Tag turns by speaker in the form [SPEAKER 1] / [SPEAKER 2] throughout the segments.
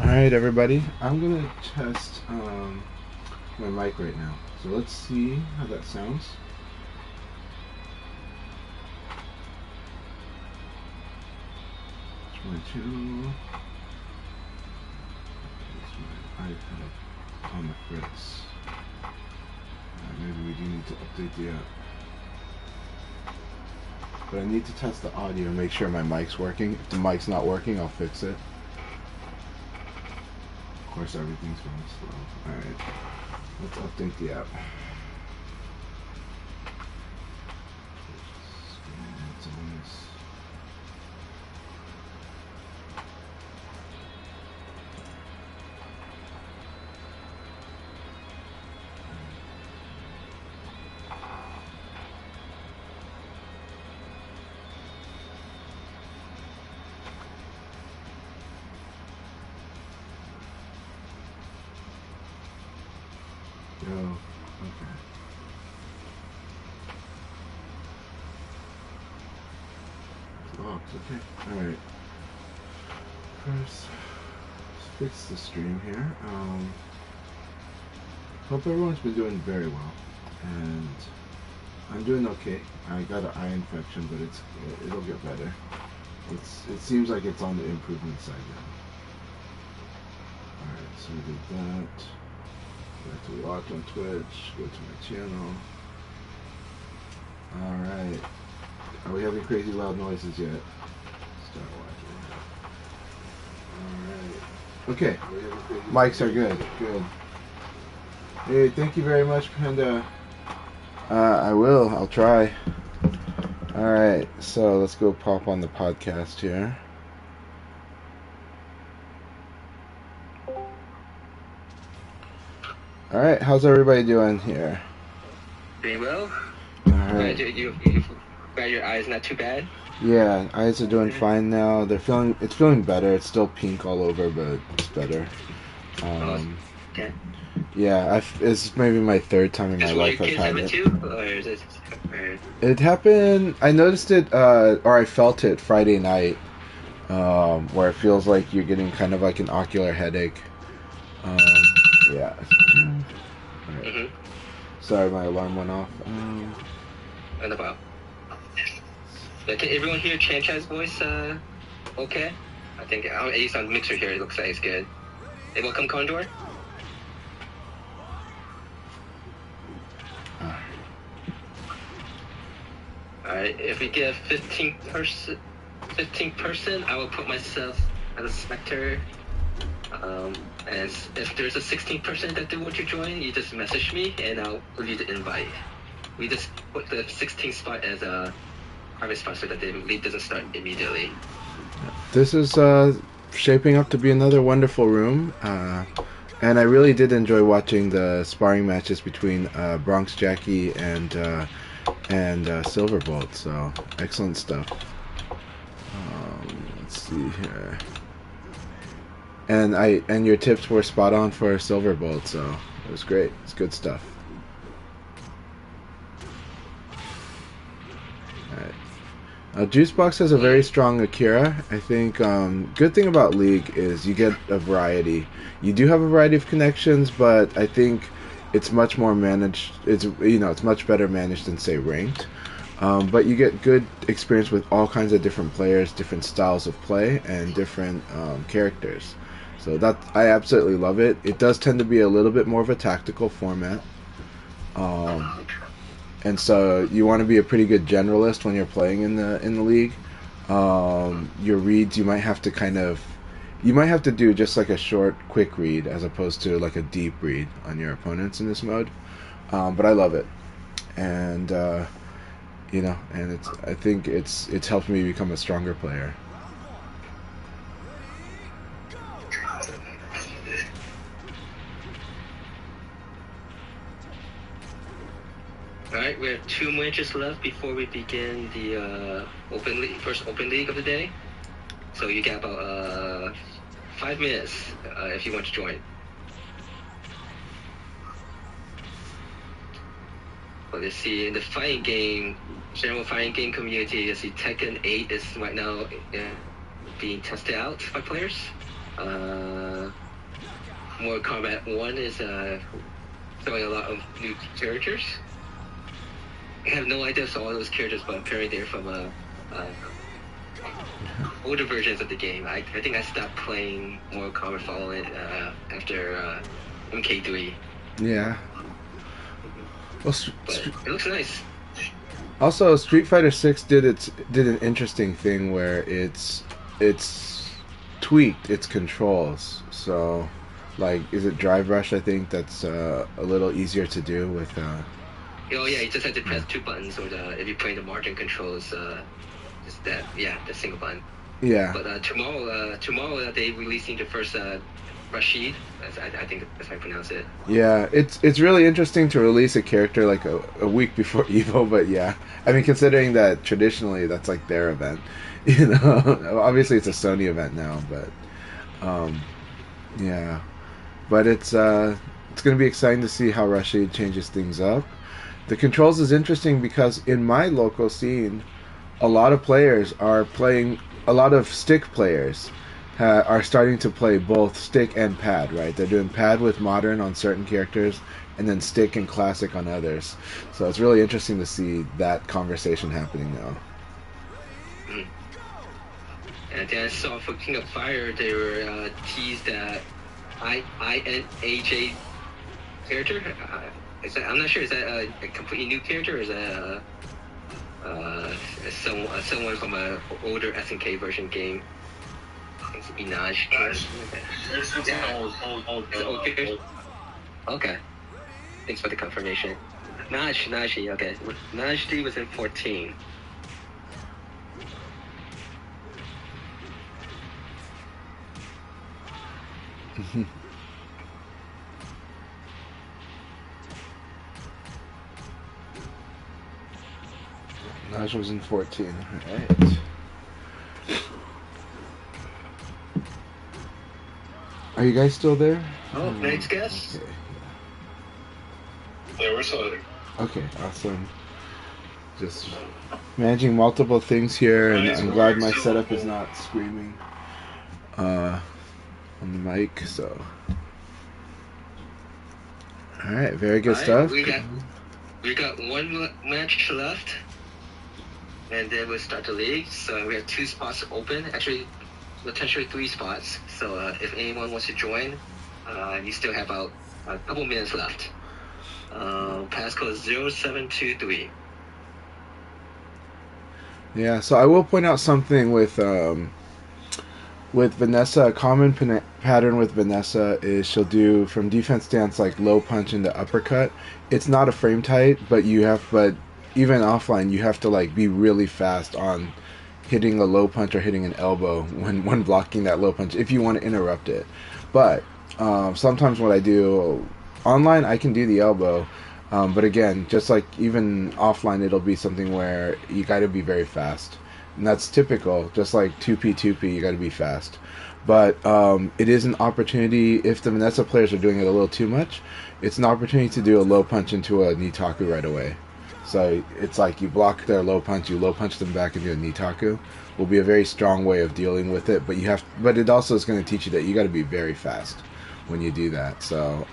[SPEAKER 1] Alright, everybody. I'm going to test my mic right now. So let's see how that sounds. It's my channel. It's my iPad on the fritz. Maybe we do need to update the app. But I need to test the audio and make sure my mic's working. If the mic's not working, I'll fix it. Of course, everything's going slow. Alright, let's update the app. Yo, okay. It's locked, okay. Alright. First, let's fix the stream here. Hope everyone's been doing very well. And I'm doing okay. I got an eye infection, but it'll get better. It seems like it's on the improvement side now. Alright, so we did that. Back to watch on Twitch, go to my channel. Alright. Are we having crazy loud noises yet? Start watching. Alright. Okay. Mics are good. Good. Hey, thank you very much, Panda. I will. I'll try. Alright, so let's go pop on the podcast here. Alright, how's everybody doing here?
[SPEAKER 2] Doing well.
[SPEAKER 1] Alright.
[SPEAKER 2] You got your eyes not too bad?
[SPEAKER 1] Yeah, eyes are doing fine now. It's feeling better. It's still pink all over, but it's better.
[SPEAKER 2] Okay.
[SPEAKER 1] Yeah, it's maybe my third time in my life I've had it.
[SPEAKER 2] Too, or is it?
[SPEAKER 1] It happened. I noticed it, or I felt it Friday night, where it feels like you're getting kind of like an ocular headache. Yeah. Right.
[SPEAKER 2] Mm-hmm.
[SPEAKER 1] Sorry, my alarm went off.
[SPEAKER 2] No problem. Can everyone hear Chan Chan's voice? Okay. I think at least on Mixer here, it looks like it's good. Hey, welcome, Condor. Alright, if we get 15 person, I will put myself as a spectator. As if there's a 16% that do want to join, you just message me and I'll give you the invite. We just put the 16th spot as a private spot so that the league doesn't start immediately.
[SPEAKER 1] This is shaping up to be another wonderful room, and I really did enjoy watching the sparring matches between Bronx Jackie and Silverbolt. So excellent stuff. Let's see here. And your tips were spot on for Silverbolt, so it was great. It's good stuff. Alright. Juicebox has a very strong Akira. I think good thing about League is you get a variety. You do have a variety of connections, but I think it's much more managed. It's much better managed than say Ranked. But you get good experience with all kinds of different players, different styles of play, and different characters. So that I absolutely love it. It does tend to be a little bit more of a tactical format, and so you want to be a pretty good generalist when you're playing in the league. Your reads you might have to do just like a short, quick read as opposed to like a deep read on your opponents in this mode. But I love it, and I think it's helped me become a stronger player.
[SPEAKER 2] Alright, we have 2 matches left before we begin the first open league of the day. So you got about 5 minutes if you want to join. Well, let's see, in the fighting game, general fighting game community, you see Tekken 8 is right now being tested out by players. Mortal Kombat 1 is showing a lot of new characters. I have no idea of all those characters, but apparently they're from older versions of the game. I think I stopped playing Mortal Kombat following after MK3.
[SPEAKER 1] Yeah. Well,
[SPEAKER 2] But it looks nice.
[SPEAKER 1] also, Street Fighter 6 did an interesting thing where it's tweaked its controls. So, like, is it Drive Rush? I think that's a little easier to do with.
[SPEAKER 2] Oh yeah, you just have to press two buttons, or if you're playing the margin controls, just that the single button.
[SPEAKER 1] Yeah.
[SPEAKER 2] But tomorrow they releasing the first Rashid. I think that's how I pronounce it.
[SPEAKER 1] Yeah, it's really interesting to release a character like a week before Evo, but yeah, I mean considering that traditionally that's like their event, you know. Obviously it's a Sony event now, but yeah, but it's gonna be exciting to see how Rashid changes things up. The controls is interesting because in my local scene, a lot of players are playing. A lot of stick players are starting to play both stick and pad. Right, they're doing pad with modern on certain characters, and then stick and classic on others. So it's really interesting to see that conversation happening now.
[SPEAKER 2] Mm. And then I saw for King of Fire they were teased that INAJ character. I'm not sure. Is that a completely new character, or is that someone from an older SNK version game? It's Inaj. Okay. Thanks for the confirmation. Naji. Okay. Najdi was in 14.
[SPEAKER 1] Naj was in 14. All right. Are you guys still there?
[SPEAKER 2] Oh, next guess?
[SPEAKER 1] Okay.
[SPEAKER 3] Yeah, we're still there.
[SPEAKER 1] Okay, awesome. Just managing multiple things here, and I'm glad my setup is not screaming on the mic. So, all right, very good stuff.
[SPEAKER 2] We got one match left, and then we'll start the league. So we have 2 spots open. Actually, potentially 3 spots. So if anyone wants to join, you still have about a couple minutes left. Passcode 0723.
[SPEAKER 1] Yeah, so I will point out something with Vanessa. A common pattern with Vanessa is she'll do from defense stance like low punch into uppercut. It's not a frame tight, but even offline you have to like be really fast on hitting a low punch or hitting an elbow when blocking that low punch if you want to interrupt it. But sometimes what I do online, I can do the elbow, but again, just like even offline, it'll be something where you got to be very fast, and that's typical. Just like 2P, you got to be fast. But it is an opportunity if the Vanessa players are doing it a little too much. It's an opportunity to do a low punch into a Nitaku right away. So it's like you block their low punch, you low punch them back into a Nitaku. Will be a very strong way of dealing with it, but it also is going to teach you that you got to be very fast when you do that. So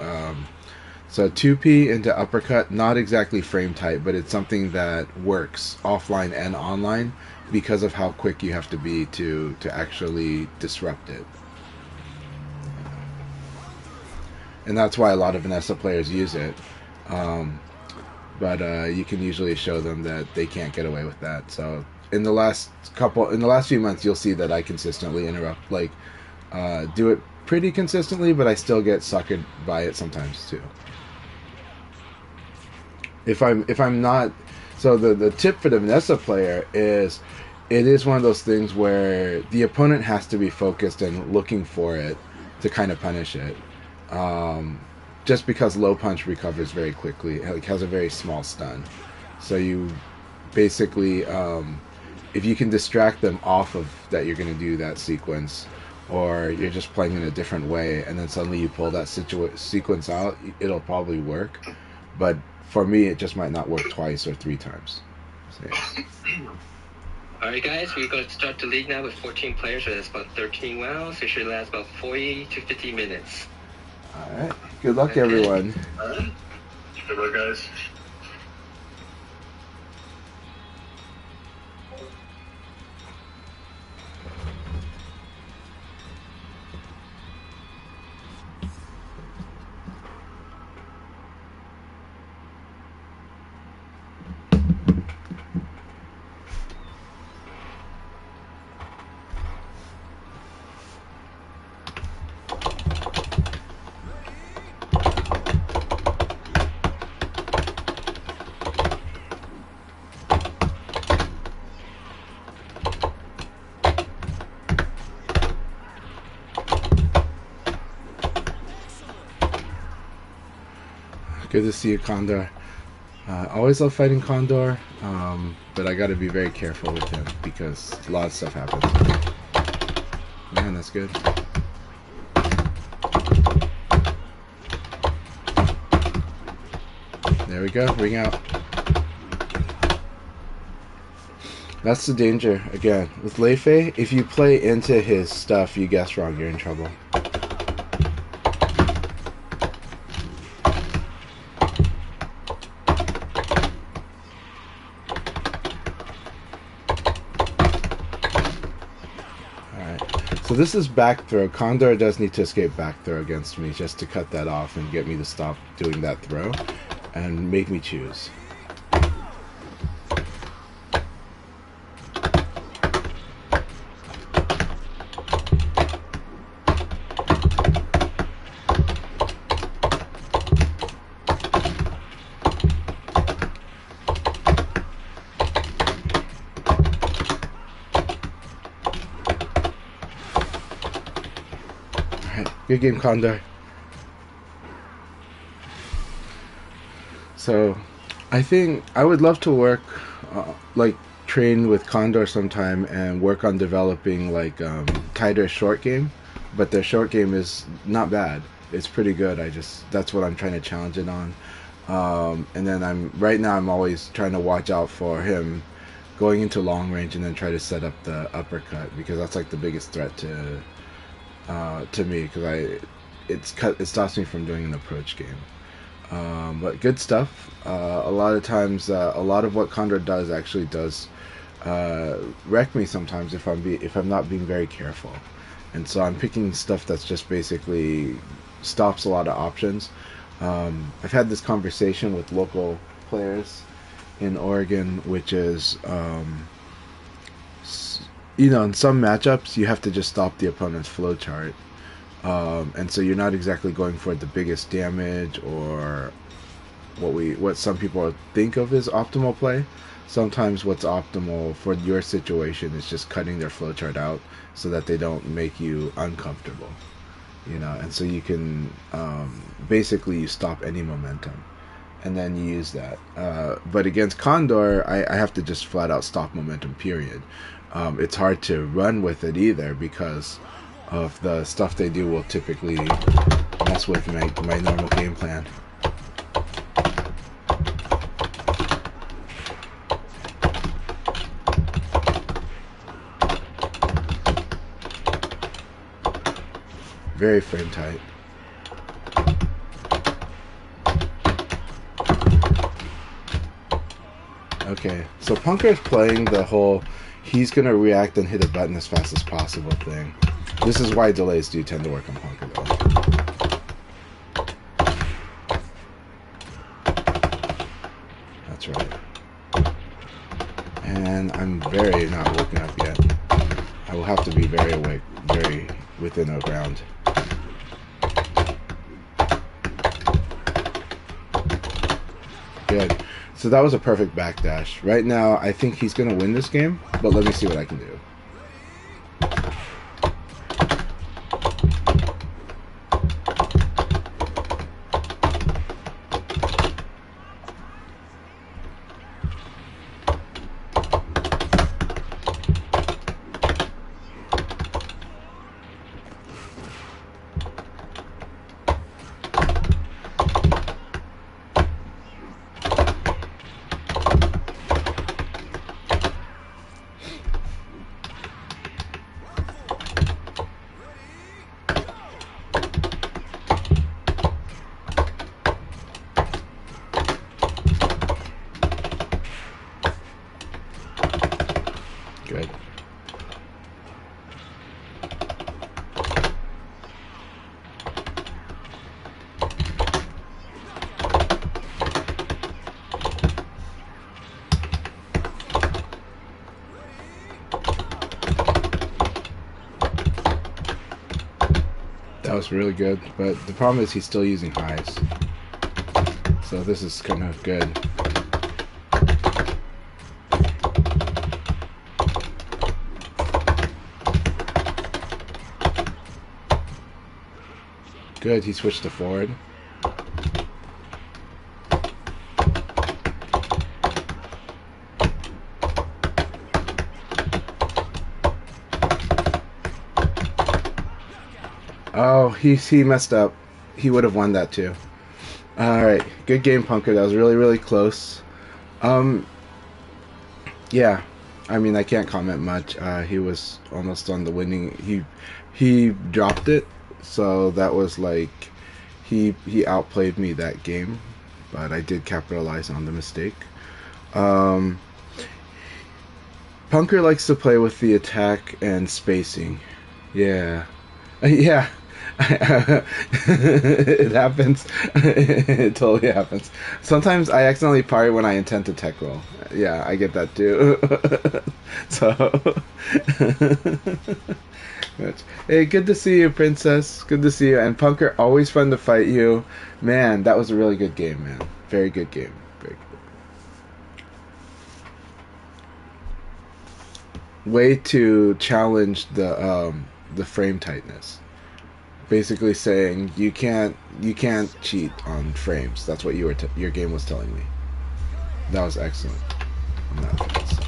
[SPEAKER 1] 2P into uppercut, not exactly frame tight, but it's something that works offline and online because of how quick you have to be to actually disrupt it. And that's why a lot of Vanessa players use it. But you can usually show them that they can't get away with that. So in the last few months, you'll see that I consistently interrupt, do it pretty consistently, but I still get suckered by it sometimes too. If I'm not, so the tip for the Vanessa player is, it is one of those things where the opponent has to be focused and looking for it to kind of punish it. Just because low punch recovers very quickly, it has a very small stun. So you basically, if you can distract them off of that you're going to do that sequence, or you're just playing in a different way, and then suddenly you pull that sequence out, it'll probably work. But for me, it just might not work twice or 3 times. So, yeah.
[SPEAKER 2] Alright guys, we're going to start the league now with 14 players, so that's about 13 rounds. It should last about 40 to 50 minutes.
[SPEAKER 1] Alright. Good luck, everyone.
[SPEAKER 3] Alright. Good luck, guys.
[SPEAKER 1] Good to see you, Condor. Always love fighting Condor, but I gotta be very careful with him because a lot of stuff happens. Man, that's good. There we go, ring out. That's the danger, again. With Leifei, if you play into his stuff, you guess wrong, you're in trouble. So this is back throw. Condor does need to escape back throw against me just to cut that off and get me to stop doing that throw and make me choose. Good game, Condor. So, I think I would love to work, train with Condor sometime and work on developing tighter short game. But their short game is not bad. It's pretty good. That's what I'm trying to challenge it on. And then I'm always trying to watch out for him going into long range and then try to set up the uppercut because that's like the biggest threat to me because it stops me from doing an approach game. But good stuff. A lot of times, a lot of what Condor does actually does wreck me sometimes if I'm not being very careful. And so I'm picking stuff that's just basically stops a lot of options. I've had this conversation with local players in Oregon, which is in some matchups, you have to just stop the opponent's flowchart. And so you're not exactly going for the biggest damage or what some people think of as optimal play. Sometimes what's optimal for your situation is just cutting their flowchart out so that they don't make you uncomfortable. And so you can basically you stop any momentum. And then you use that. But against Condor, I have to just flat out stop momentum, period. It's hard to run with it either because of the stuff they do will typically mess with my normal game plan. Very frame tight. Okay, so Punker's playing the whole he's going to react and hit a button as fast as possible thing. This is why delays do tend to work on Punker, though. That's right. And I'm very not woken up yet. I will have to be very awake, very within a round. Good. So that was a perfect backdash. Right now, I think he's going to win this game, but let me see what I can do. That was really good, but the problem is he's still using highs. So this is kind of good. Good, he switched to forward. Oh, he messed up. He would have won that too. Alright, good game, Punker. That was really, really close. Yeah, I mean, I can't comment much. He was almost on the winning. He dropped it, so that was like he outplayed me that game, but I did capitalize on the mistake. Punker likes to play with the attack and spacing. Yeah. Yeah. It happens. It totally happens. Sometimes I accidentally parry when I intend to tech roll. Yeah, I get that too. So, hey, good to see you, Princess. Good to see you. And Punker, always fun to fight you. Man, that was a really good game, man. Very good game. Very good. Way to challenge the frame tightness. Basically saying you can't cheat on frames. That's what your game was telling me. That was excellent. On that front, so.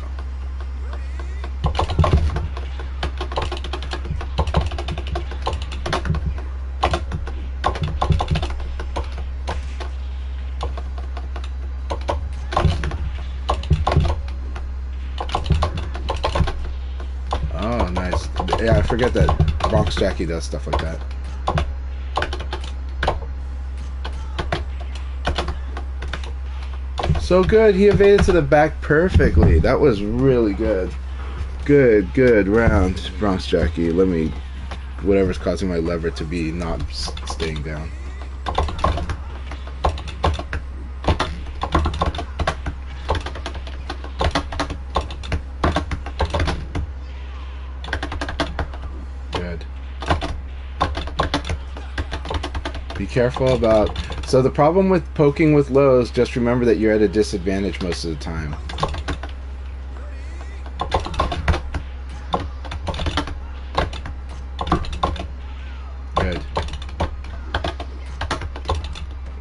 [SPEAKER 1] Oh, nice. Yeah, I forget that Bronx Jackie does stuff like that. So good, he evaded to the back perfectly. That was really good. Good round, Bronx Jackie. Let me, whatever's causing my lever to be not staying down. Good. Be careful about... So the problem with poking with lows, just remember that you're at a disadvantage most of the time. Good.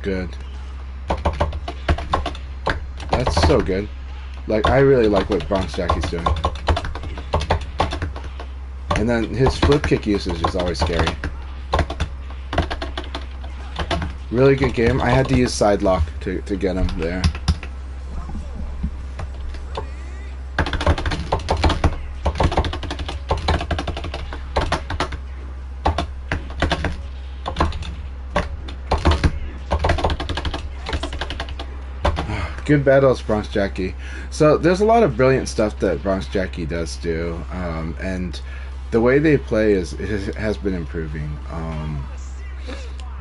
[SPEAKER 1] Good. That's so good. Like, I really like what Bronx Jackie's doing. And then his flip kick usage is always scary. Really good game. I had to use side lock to get him there. Good battles, Bronx Jackie. So there's a lot of brilliant stuff that Bronx Jackie does do, and the way they play has been improving.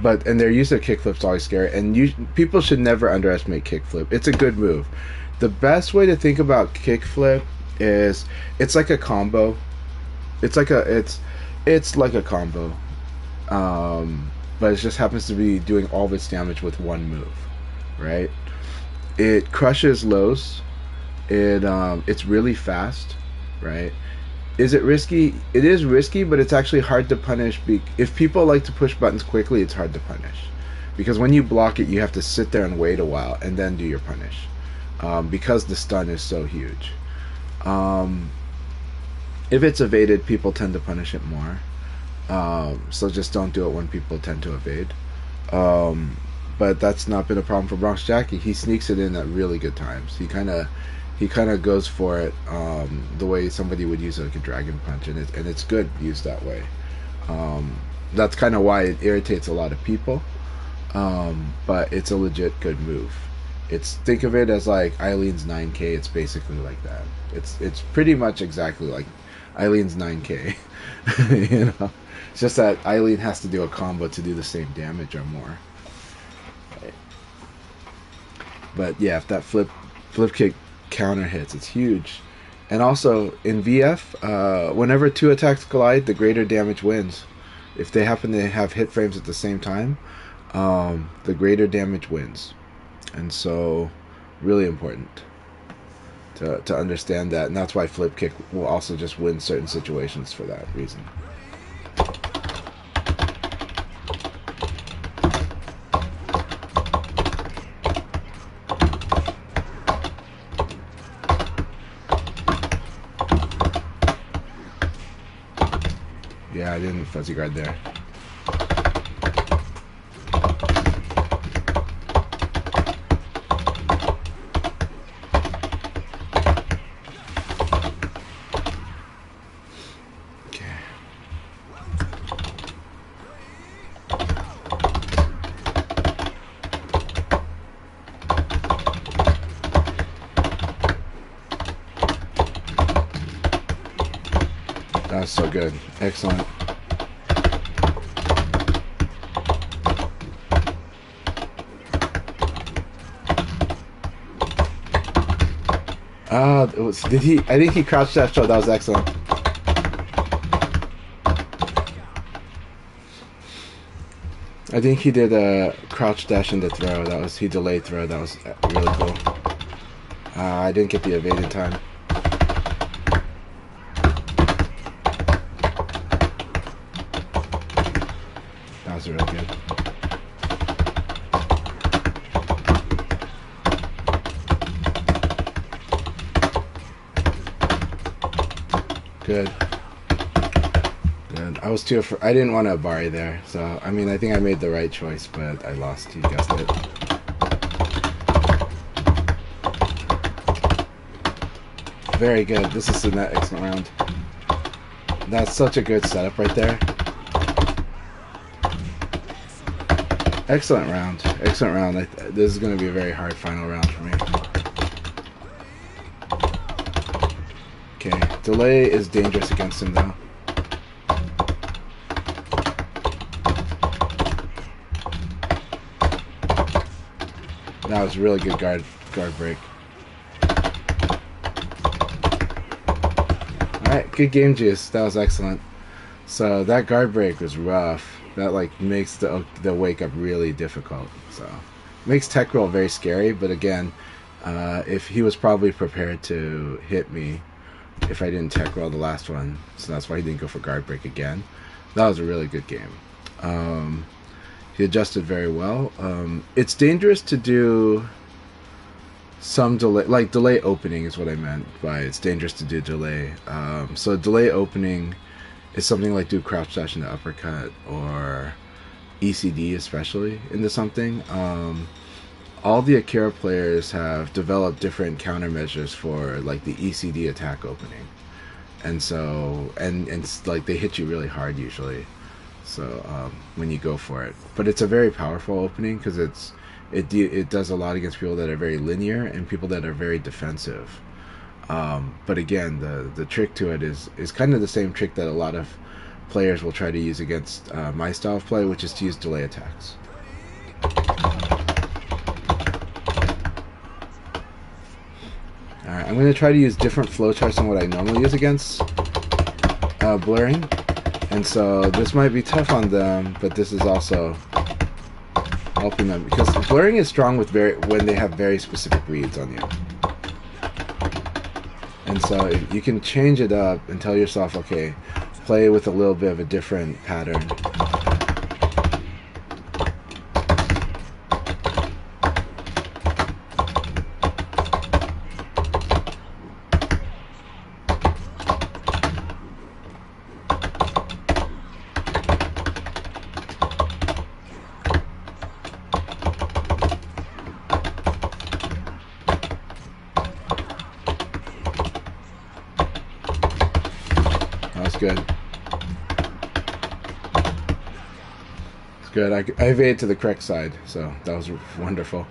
[SPEAKER 1] And their use of kickflip's always scary, and people should never underestimate kickflip. It's a good move. The best way to think about kickflip is it's like a combo. It's like a combo, but it just happens to be doing all of its damage with one move, right? It crushes lows. It's really fast, right? Is it risky? It is risky, but it's actually hard to punish. If people like to push buttons quickly, it's hard to punish. Because when you block it, you have to sit there and wait a while and then do your punish. Because the stun is so huge. If it's evaded, people tend to punish it more. So just don't do it when people tend to evade. But that's not been a problem for Bronx Jackie. He sneaks it in at really good times. He kind of goes for it the way somebody would use like a dragon punch, and it's good used that way. That's kind of why it irritates a lot of people, but it's a legit good move. Think of it as like Eileen's 9K. It's basically like that. It's pretty much exactly like Eileen's 9K. You know, it's just that Eileen has to do a combo to do the same damage or more. But yeah, if that flip kick counter hits, it's huge. And also in VF, whenever two attacks collide, the greater damage wins. if they happen to have hit frames at the same time, the greater damage wins. And so, really important to understand that. And that's why flip kick will also just win certain situations for that reason. Yeah, I didn't fuzzy guard there. That was so good. Excellent. Did he? I think he crouched that shot. That was excellent. I think he did a crouch dash into throw. He delayed throw. That was really cool. I didn't get the evade in time. That was really good. Good. Good. I was too afraid. I didn't want to Abari there. So, I mean, I think I made the right choice, but I lost. You guessed it. Very good. This is an excellent round. That's such a good setup right there. Excellent round. Excellent round. This is going to be a very hard final round for me. Okay. Delay is dangerous against him, though. That was really good guard break. Alright, good game, Juice. That was excellent. So that guard break was rough. That like makes the wake up really difficult. So makes tech roll very scary. But again, if he was probably prepared to hit me if I didn't tech roll the last one, so that's why he didn't go for guard break again. That was a really good game. He adjusted very well. It's dangerous to do some delay, like delay opening is what I meant by it's dangerous to do delay. So delay opening is something like do crouch dash into uppercut or ECD especially into something. All the Akira players have developed different countermeasures for like the ECD attack opening, and so and like they hit you really hard usually. So when you go for it, but it's a very powerful opening because it does a lot against people that are very linear and people that are very defensive. But again, the trick to it is kind of the same trick that a lot of players will try to use against my style of play, which is to use delay attacks. Alright, I'm going to try to use different flowcharts than what I normally use against blurring. And so this might be tough on them, but this is also helping them because blurring is strong with when they have very specific reads on you. And so you can change it up and tell yourself, okay, play with a little bit of a different pattern. Good. It's good. I evaded to the correct side, so that was wonderful.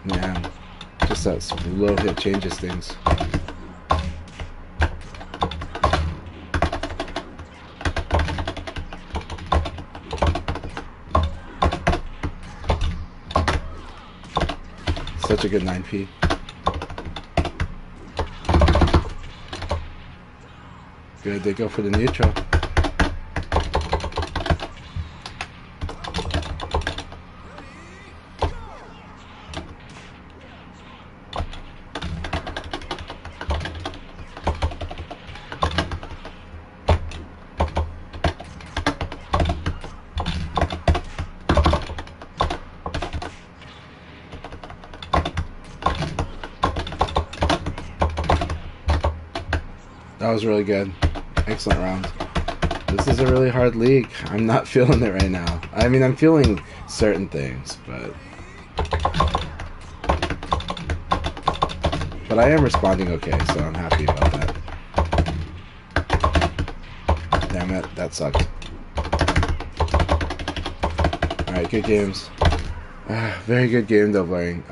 [SPEAKER 1] Man, just that slow hit changes things. Such a good 9P. Good, they go for the neutral. That was really good. Excellent round. This is a really hard league. I'm not feeling it right now. I mean, I'm feeling certain things, but I am responding okay, so I'm happy about that. Damn it, that sucked. Alright, good games. Very good game though, Blaring.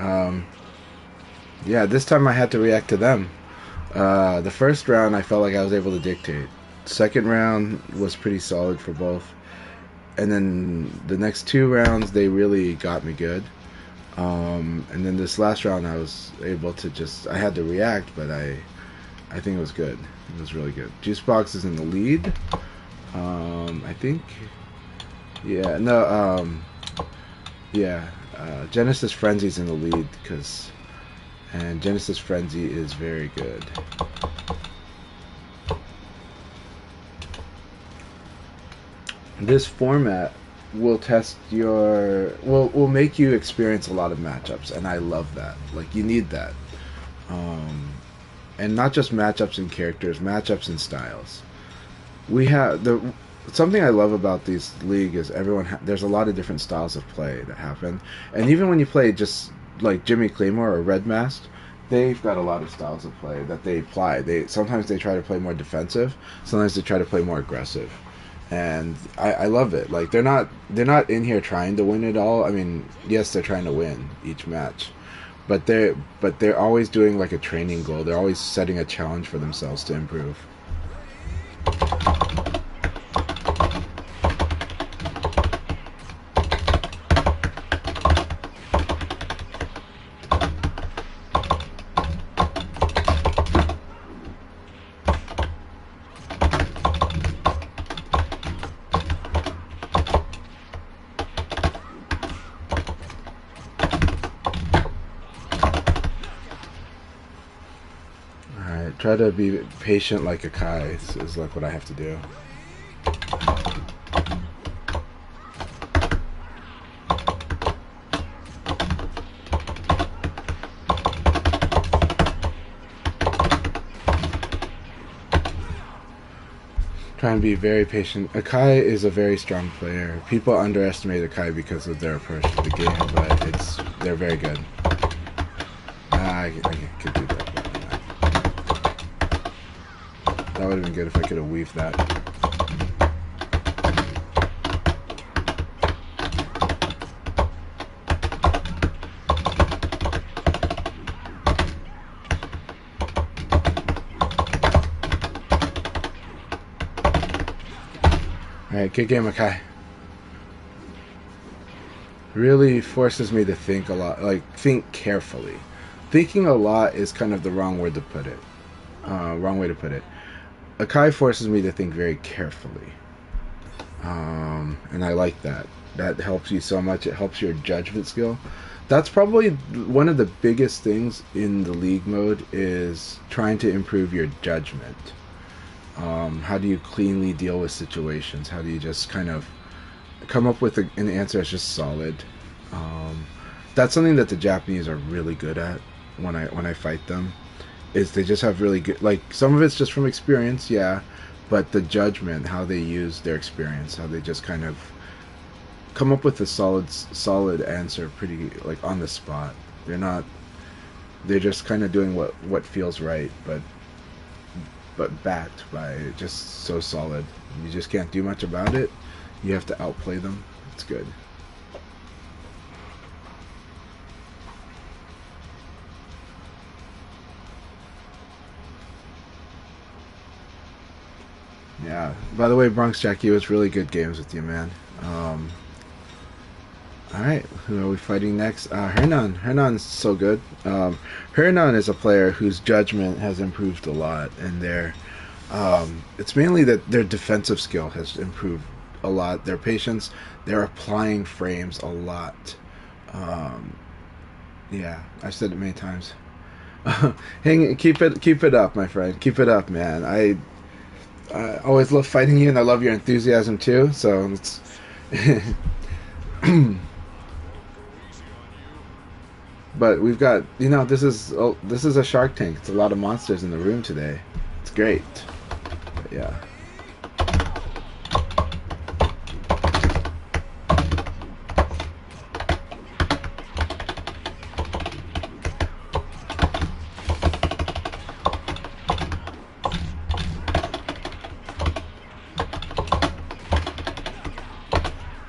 [SPEAKER 1] Yeah, this time I had to react to them. The first round I felt like I was able to dictate. Second round was pretty solid for both. And then the next two rounds they really got me good. And then this last round I was able to I had to react, but I think it was good. It was really good. Juicebox is in the lead. I think. Yeah, no, yeah. Genesis Frenzy's in the lead and Genesis Frenzy is very good. This format will test will make you experience a lot of matchups, and I love that. Like, you need that. And not just matchups and characters, matchups and styles. Something I love about this league is there's a lot of different styles of play that happen, and even when you play just like Jimmy Claymore or Red Mask, they've got a lot of styles of play that they apply. Sometimes they try to play more defensive, sometimes they try to play more aggressive, and I love it. Like, they're not in here trying to win it all. I mean, yes, they're trying to win each match, but they're always doing like a training goal. They're always setting a challenge for themselves to improve. Try to be patient like Akai is like what I have to do. Try and be very patient. Akai is a very strong player. People underestimate Akai because of their approach to the game, but they're very good. I could do that. That would have been good if I could have weaved that. Alright, good game, Akai. Really forces me to think a lot, like, think carefully. Thinking a lot is kind of the wrong way to put it. Akai forces me to think very carefully, and I like that. That helps you so much. It helps your judgment skill. That's probably one of the biggest things in the league mode, is trying to improve your judgment. How do you cleanly deal with situations? How do you just kind of come up with an answer that's just solid? That's something that the Japanese are really good at when I fight them. Is they just have really good, like, some of it's just from experience, yeah, but the judgment, how they use their experience, how they just kind of come up with a solid answer pretty, like, on the spot. They're just kind of doing what feels right, but backed by just so solid. You just can't do much about it. You have to outplay them. It's good. Yeah. By the way, Bronx Jackie, it was really good games with you, man. Alright, who are we fighting next? Hernan. Hernan's so good. Hernan is a player whose judgment has improved a lot, and It's mainly that their defensive skill has improved a lot. Their patience, they're applying frames a lot. Um, yeah, I've said it many times. Keep it up, my friend. Keep it up, man. I always love fighting you, and I love your enthusiasm too. So it's. But we've got, this is a Shark Tank. It's a lot of monsters in the room today. It's great. But yeah.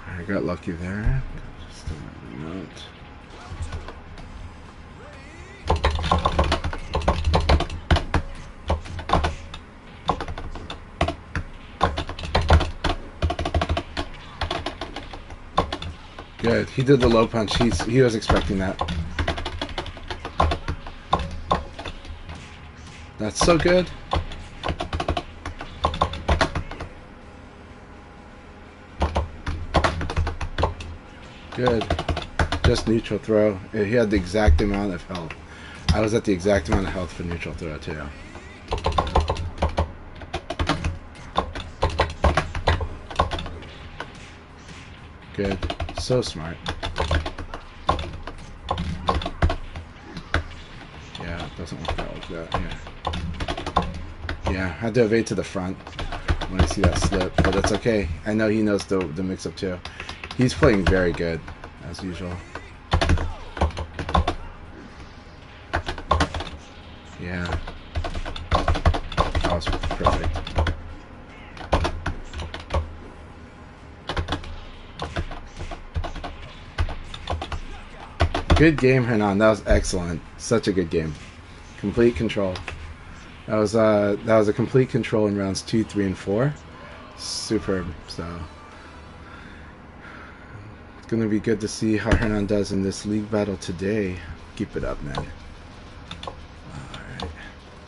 [SPEAKER 1] I got lucky there. Just a note. Good. He did the low punch. He was expecting that. That's so good. Good. Just neutral throw. He had the exact amount of health. I was at the exact amount of health for neutral throw too. Good. So smart. Yeah, it doesn't work out like that. Yeah, I had to evade to the front when I see that slip, but that's okay. I know he knows the mix-up too. He's playing very good, as usual. Yeah. That was perfect. Good game, Hernan. That was excellent. Such a good game. Complete control. That was a complete control in rounds 2, 3, and 4. Superb. So it's gonna be good to see how Hernan does in this league battle today. Keep it up, man. Alright.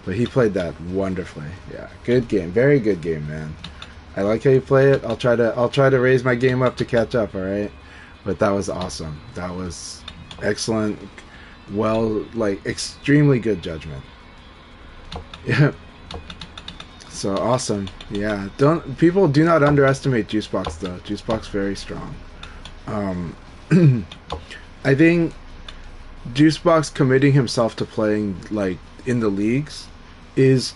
[SPEAKER 1] But he played that wonderfully. Yeah. Good game. Very good game, man. I like how you play it. I'll try to raise my game up to catch up, alright? But that was awesome. That was excellent. Well, extremely good judgment. Yeah. So awesome. Yeah. People do not underestimate Juicebox though. Juicebox very strong. I think Juicebox committing himself to playing in the leagues is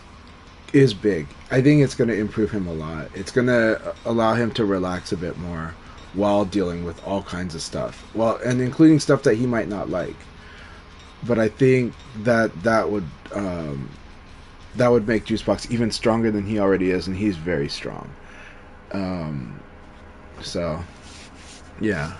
[SPEAKER 1] big. I think it's going to improve him a lot. It's going to allow him to relax a bit more while dealing with all kinds of stuff. Well, and including stuff that he might not like. But I think that would make Juicebox even stronger than he already is, and he's very strong. So, yeah.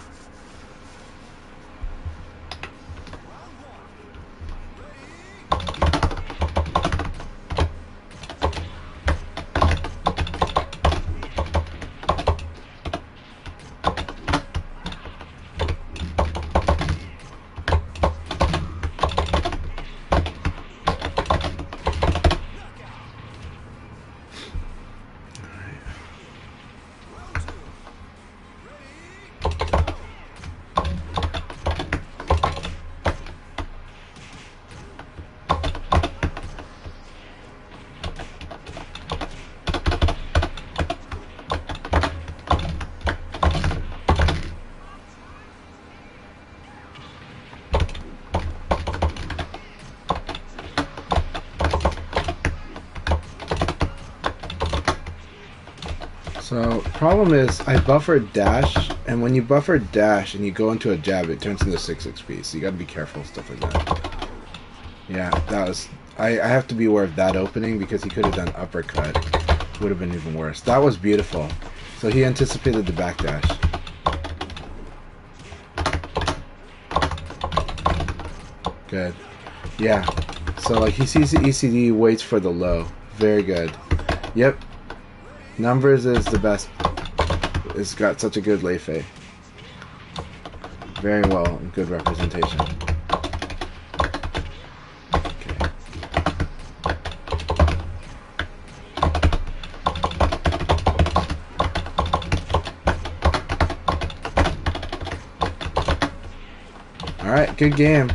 [SPEAKER 1] So, problem is, I buffered dash, and when you buffer dash and you go into a jab, it turns into 6 XP, so you gotta be careful, stuff like that. Yeah, that was... I have to be aware of that opening, because he could have done uppercut. Would have been even worse. That was beautiful. So he anticipated the back dash. Good. Yeah. So, he sees the ECD, waits for the low. Very good. Yep. Numbers is the best. It's got such a good Lei-Fei. Very well and good representation. Okay. Good game.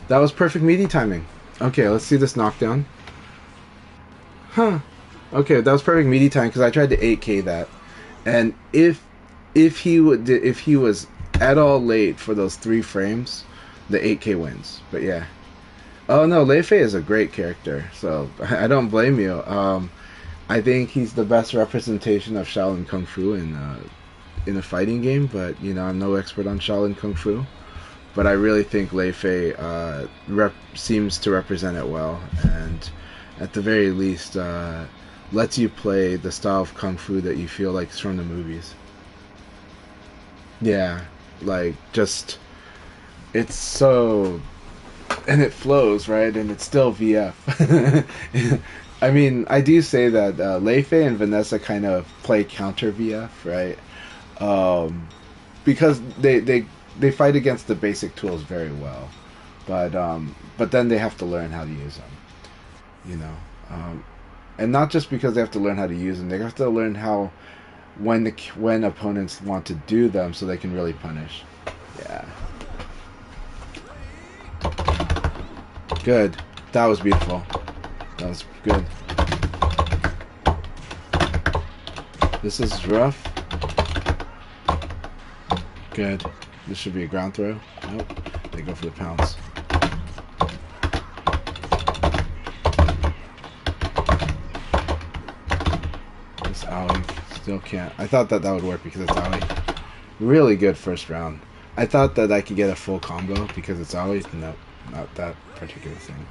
[SPEAKER 1] That was perfect meaty timing. Okay, let's see this knockdown. Huh. Okay, that was perfect meaty timing because I tried to 8K that, and if he was at all late for those 3 frames, the 8K wins. But yeah. Oh no, Lei Fei is a great character, so I don't blame you. I think he's the best representation of Shaolin Kung Fu in a fighting game, but you know, I'm no expert on Shaolin Kung Fu. But I really think Lei Fei seems to represent it well, and at the very least lets you play the style of Kung Fu that you feel like is from the movies. Yeah, like just it's so, and it flows, right, and it's still VF. I mean, I do say that Lei Fei and Vanessa kind of play counter VF, right? Because they fight against the basic tools very well, but then they have to learn how to use them, you know, and not just because they have to learn how to use them, they have to learn how when opponents want to do them so they can really punish. Yeah. Good. That was beautiful. That was good. This is rough. Good. This should be a ground throw. Nope. They go for the pounce. This owie still can't. I thought that would work because it's owie. Really good first round. I thought that I could get a full combo because it's owie. Nope. Not that particular thing.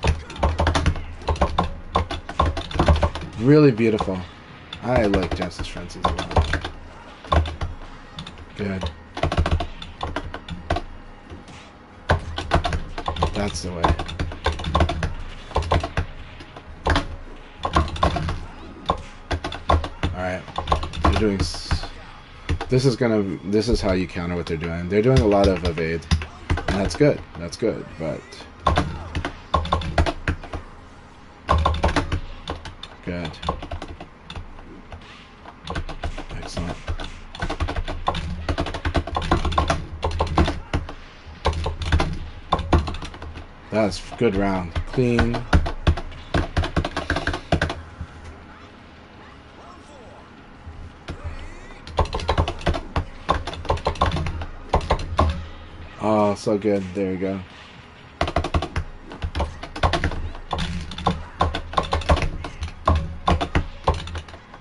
[SPEAKER 1] Really beautiful. I like Genesis Frenzy as well. Good. That's the way. Alright. They're doing... This is how you counter what they're doing. They're doing a lot of evade. And that's good. That's good. But... Good. Excellent. That's a good round. Clean. Oh, so good. There you go.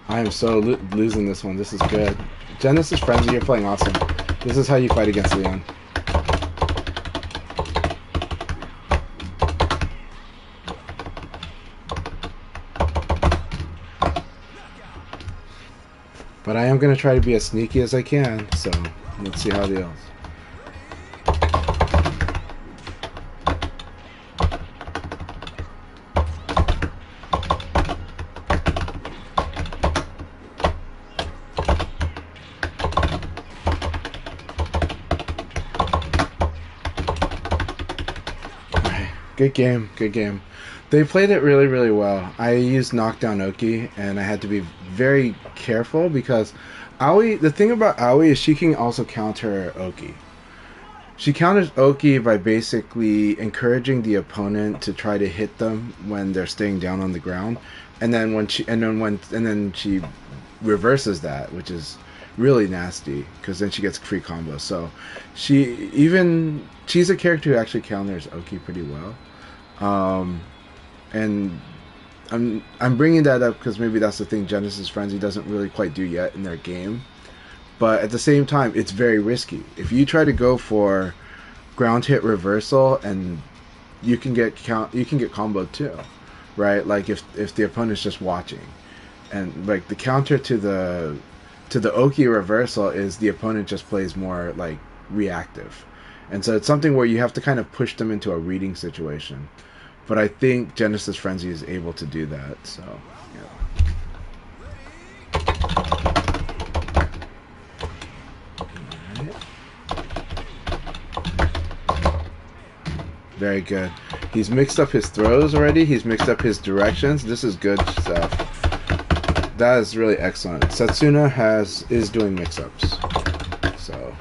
[SPEAKER 1] I am so losing this one. This is good. Genesis Frenzy, you're playing awesome. This is how you fight against Leon. But I am going to try to be as sneaky as I can, so let's see how it goes. Good game, good game. They played it really, really well. I used Knockdown Oki, and I had to be very careful because Aoi, the thing about Aoi is she can also counter Oki. She counters Oki by basically encouraging the opponent to try to hit them when they're staying down on the ground, and then she reverses that, which is really nasty because then she gets free combos. So she's a character who actually counters Oki pretty well. And I'm bringing that up because maybe that's the thing Genesis Frenzy doesn't really quite do yet in their game. But at the same time, it's very risky. If you try to go for ground hit reversal, and you can get combo too, right? Like if the opponent's just watching, and like the counter to the Oki reversal is the opponent just plays more like reactive, and so it's something where you have to kind of push them into a reading situation. But I think Genesis Frenzy is able to do that. So yeah. Very good. He's mixed up his throws already. He's mixed up his directions. This is good stuff. That is really excellent. Setsuna is doing mix-ups. So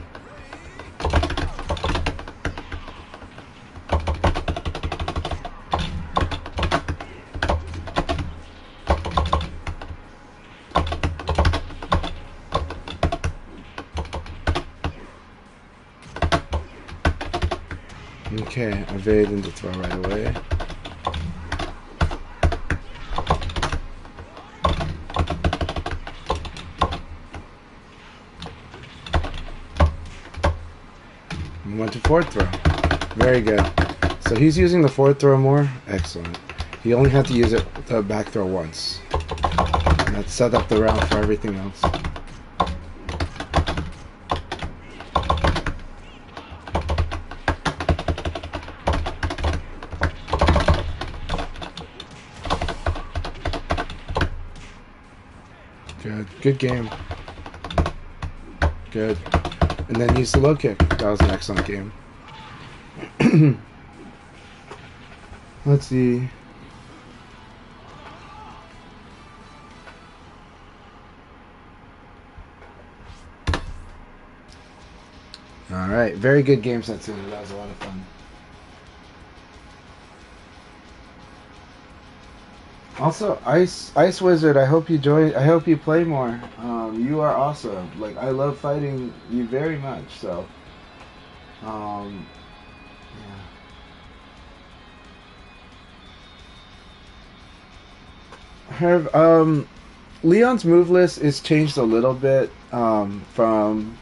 [SPEAKER 1] Okay, evade into throw right away. And went to forward throw. Very good. So he's using the forward throw more. Excellent. He only had to use it the back throw once. And that set up the round for everything else. Good. Good game. Good. And then use the low kick. That was an excellent game. Let's see. Alright, very good game, Satsuma. That was a lot of fun. Also, Ice Wizard, I hope you join. I hope you play more. You are awesome. Like, I love fighting you very much. So, yeah. Leon's move list is changed a little bit from.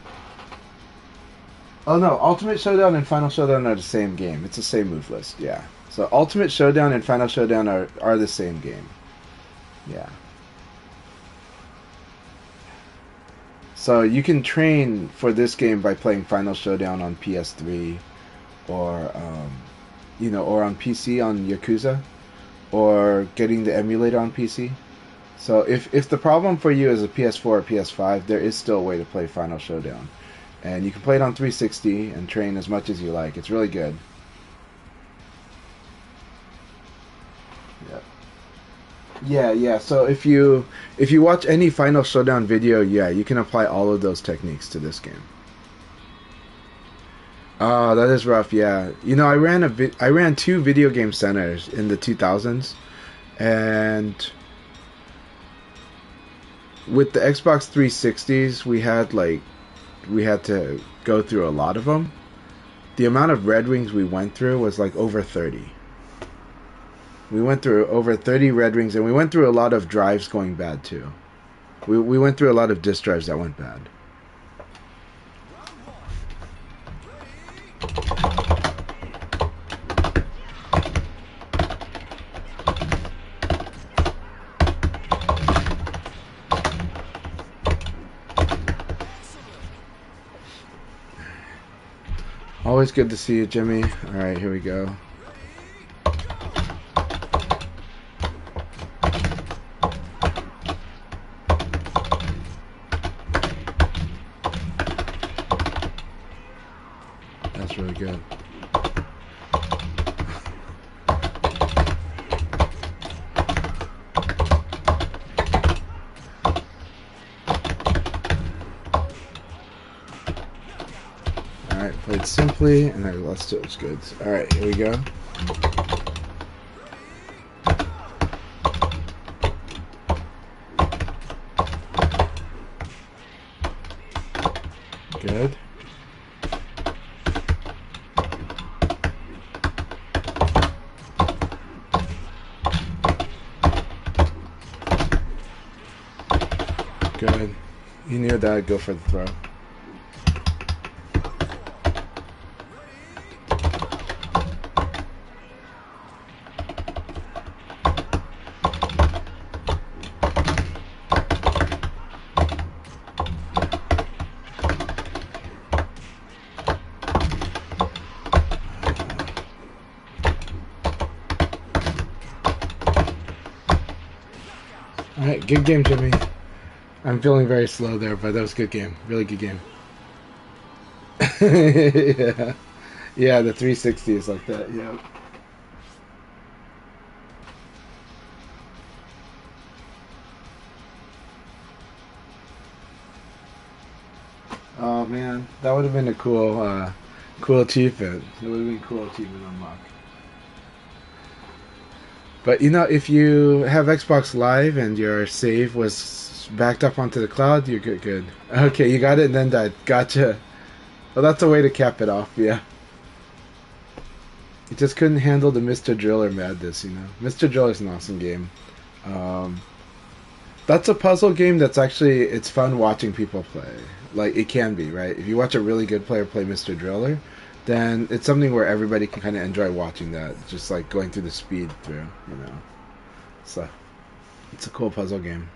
[SPEAKER 1] Oh no, Ultimate Showdown and Final Showdown are the same game. It's the same move list. Yeah. So Ultimate Showdown and Final Showdown are the same game. Yeah. So you can train for this game by playing Final Showdown on PS3, or or on PC on Yakuza, or getting the emulator on PC. So if the problem for you is a PS4 or PS5, there is still a way to play Final Showdown, and you can play it on 360 and train as much as you like. It's really good. Yeah. So if you watch any Final Showdown video, yeah, you can apply all of those techniques to this game. Oh, that is rough. Yeah, I ran two video game centers in the 2000s, and with the Xbox 360s, we had to go through a lot of them. The amount of Red Wings we went through was like over 30. We went through over 30 Red Wings, and we went through a lot of drives going bad too. We went through a lot of disk drives that went bad. Always good to see you, Jimmy. Alright, here we go. That's really good. Alright, played simply, and I lost those goods. Alright, here we go. Good. Good. You knew that I'd go for the throw. Alright, good game, Jimmy. I'm feeling very slow there, but that was a good game. Really good game. Yeah. Yeah, the 360 is like that, yeah. Oh man, that would have been a cool achievement. It would have been a cool achievement unlock. But if you have Xbox Live and your save was backed up onto the cloud, you're good. Okay, you got it and then died. Gotcha. Well, that's a way to cap it off, yeah. He just couldn't handle the Mr. Driller madness, you know. Mr. Driller's an awesome game. Um, that's a puzzle game that's actually, it's fun watching people play. Like, it can be, right? If you watch a really good player play Mr. Driller, then it's something where everybody can kind of enjoy watching that. Just like going through the speed through, you know. So, it's a cool puzzle game.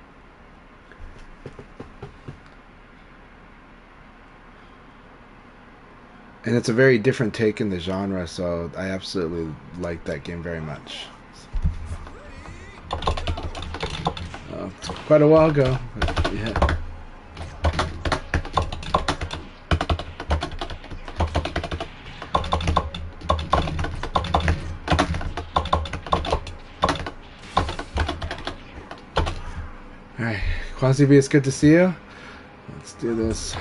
[SPEAKER 1] And it's a very different take in the genre, so I absolutely like that game very much. It's quite a while ago, but yeah. Alright, Quasi B, it's good to see you. Let's do this.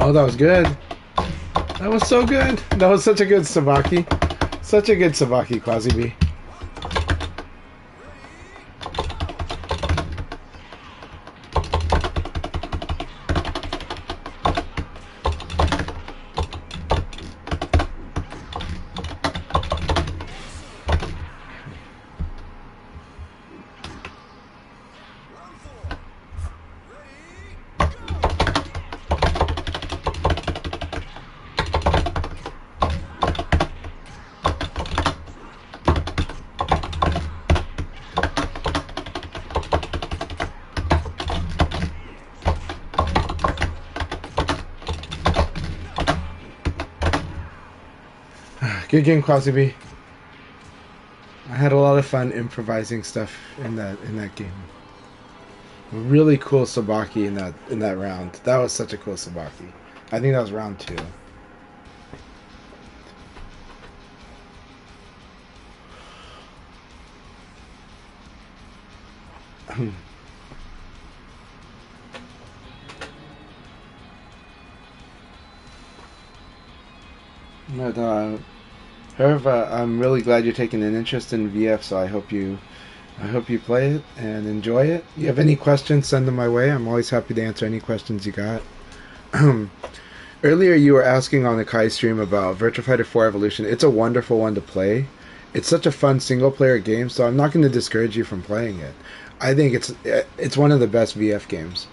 [SPEAKER 1] Oh, that was good. That was so good. That was such a good Sabaki. Such a good Sabaki, Quasi B. Good game, Quasi B. I had a lot of fun improvising stuff in that game. Really cool Sabaki in that round. That was such a cool Sabaki. I think that was round 2. But Herv, I'm really glad you're taking an interest in VF. So I hope you play it and enjoy it. If you have any questions, send them my way. I'm always happy to answer any questions you got. Earlier, you were asking on the Akai stream about Virtua Fighter 4 Evolution. It's a wonderful one to play. It's such a fun single-player game, so I'm not going to discourage you from playing it. I think it's one of the best VF games.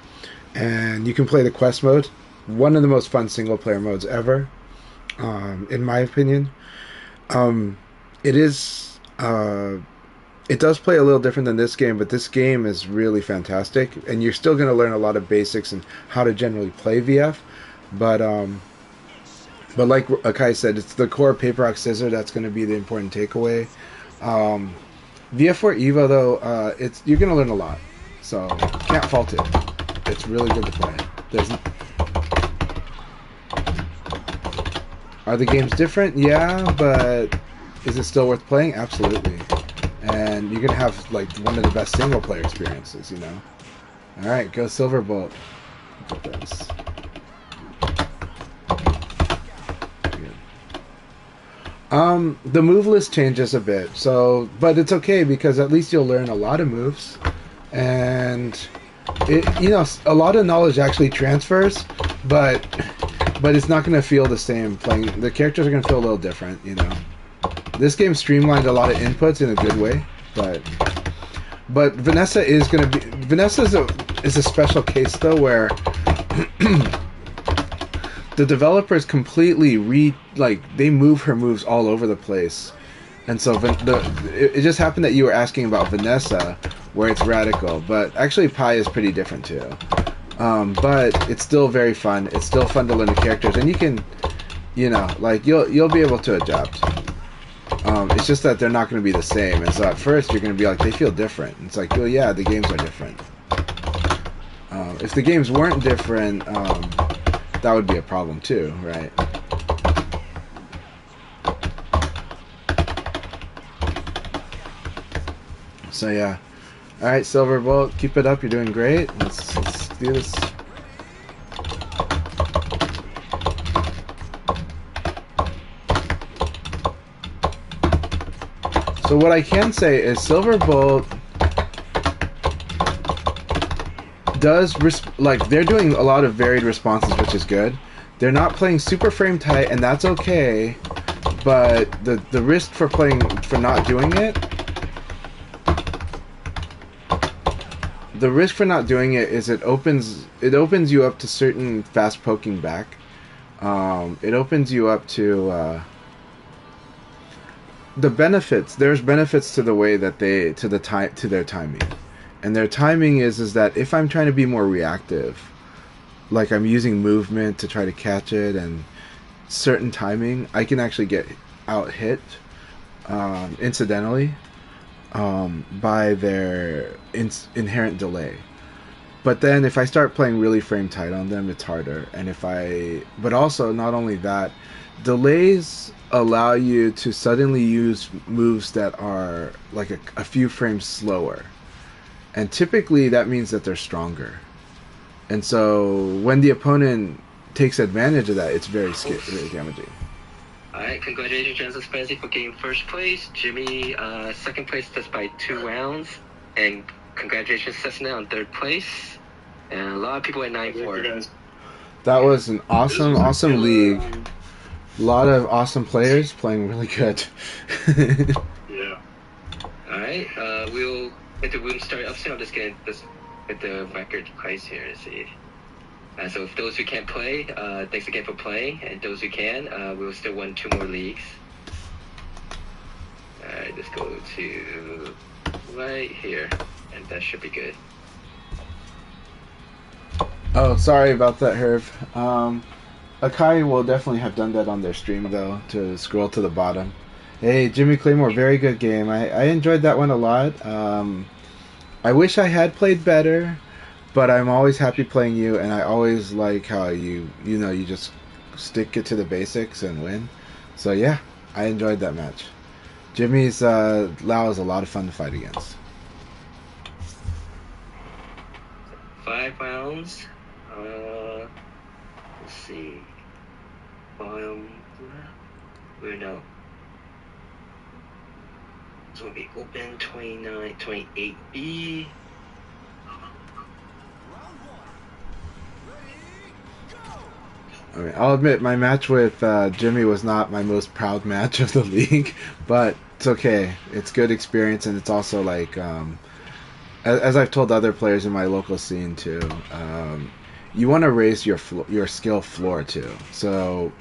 [SPEAKER 1] And you can play the quest mode, one of the most fun single-player modes ever, in my opinion. It is... it does play a little different than this game, but this game is really fantastic, and you're still going to learn a lot of basics and how to generally play VF. But like Akai said, it's the core paper rock scissor that's going to be the important takeaway. VF4 Evo though, you're going to learn a lot, so can't fault it. It's really good to play. Are the games different? Yeah, but is it still worth playing? Absolutely. And you're going to have like one of the best single player experiences, you know. Alright, go Silverbolt. Look at this. The move list changes a bit, but it's okay because at least you'll learn a lot of moves, and a lot of knowledge actually transfers, but it's not going to feel the same playing. The characters are going to feel a little different, you know. This game streamlined a lot of inputs in a good way, but Vanessa is going to be Vanessa is a special case though where. The developers completely they move her moves all over the place, and so it just happened that you were asking about Vanessa, where it's radical, but actually Pi is pretty different too. But it's still very fun. It's still fun to learn the characters, and you can, you'll be able to adapt. It's just that they're not going to be the same, and so at first you're going to be like, they feel different. It's like, oh yeah, the games are different. If the games weren't different. That would be a problem too, right? So yeah. Alright, Silverbolt, keep it up, you're doing great. Let's do this. So what I can say is Silverbolt does like they're doing a lot of varied responses, which is good. They're not playing super frame tight, and that's okay. But the risk for not doing it, the risk for not doing it is it opens you up to certain fast poking back. It opens you up to the benefits. There's benefits to the way that to their timing, and their timing is that if I'm trying to be more reactive, like I'm using movement to try to catch it and certain timing, I can actually get out hit incidentally by their inherent delay. But then if I start playing really frame tight on them, it's harder. And but also not only that, delays allow you to suddenly use moves that are like a few frames slower. And typically that means that they're stronger. And so when the opponent takes advantage of that, it's very damaging.
[SPEAKER 2] Alright, congratulations, Jansen Spencer, for getting first place. Jimmy, second place just by 2 rounds. And congratulations, Cessna, on third place. And a lot of people at 9-4.
[SPEAKER 1] That was an awesome league. A lot of awesome players playing really good.
[SPEAKER 3] Yeah.
[SPEAKER 2] Alright, we'll get the room started up soon. I'm just getting the record price here to see. So for those who can't play, thanks again for playing. And those who can, we'll still win 2 more leagues. Alright, let's go to right here. And that should be good.
[SPEAKER 1] Oh, sorry about that, Herb. Akai will definitely have done that on their stream, though, to scroll to the bottom. Hey, Jimmy Claymore, very good game. I enjoyed that one a lot. I wish I had played better, but I'm always happy playing you, and I always like how you just stick it to the basics and win. So yeah, I enjoyed that match. Jimmy's Lao is a lot of fun to fight against.
[SPEAKER 2] 5 rounds. Let's see. Where now? It's gonna be open 29, 28B.
[SPEAKER 1] I mean, I'll admit my match with Jimmy was not my most proud match of the league, but it's okay. It's good experience, and it's also like, as I've told other players in my local scene too, you want to raise your skill floor too. So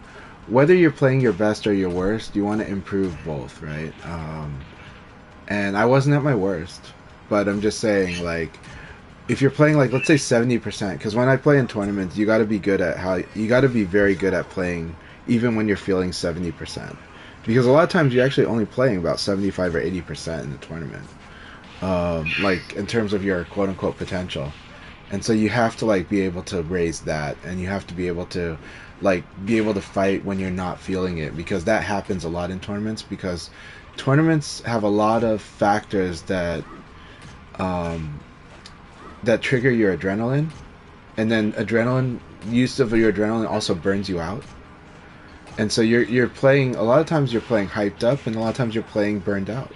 [SPEAKER 1] whether you're playing your best or your worst, you want to improve both, right? And I wasn't at my worst, but I'm just saying, like, if you're playing, like, let's say 70%, because when I play in tournaments, you got to be very good at playing even when you're feeling 70%, because a lot of times you're actually only playing about 75 or 80% in the tournament, like in terms of your quote unquote potential. And so you have to like be able to raise that, and you have to be able to fight when you're not feeling it, because that happens a lot in tournaments, because tournaments have a lot of factors that that trigger your adrenaline, and then use of your adrenaline also burns you out. And so you're playing, a lot of times you're playing hyped up, and a lot of times you're playing burned out.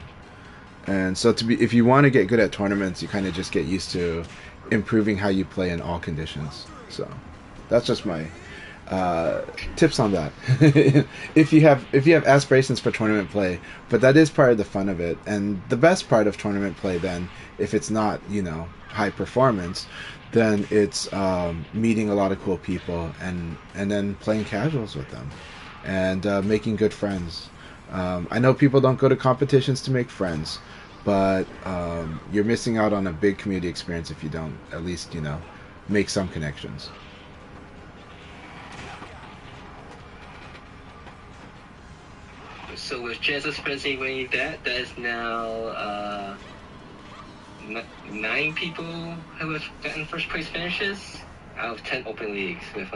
[SPEAKER 1] And so if you want to get good at tournaments, you kind of just get used to improving how you play in all conditions. So that's just my tips on that. if you have aspirations for tournament play, but that is part of the fun of it. And the best part of tournament play, then, if it's not high performance, then it's meeting a lot of cool people, and then playing casuals with them, and making good friends. I know people don't go to competitions to make friends, but you're missing out on a big community experience if you don't at least make some connections.
[SPEAKER 2] So with Jansen Spencer winning that is now 9 people who have gotten first place finishes out of 10 open leagues, with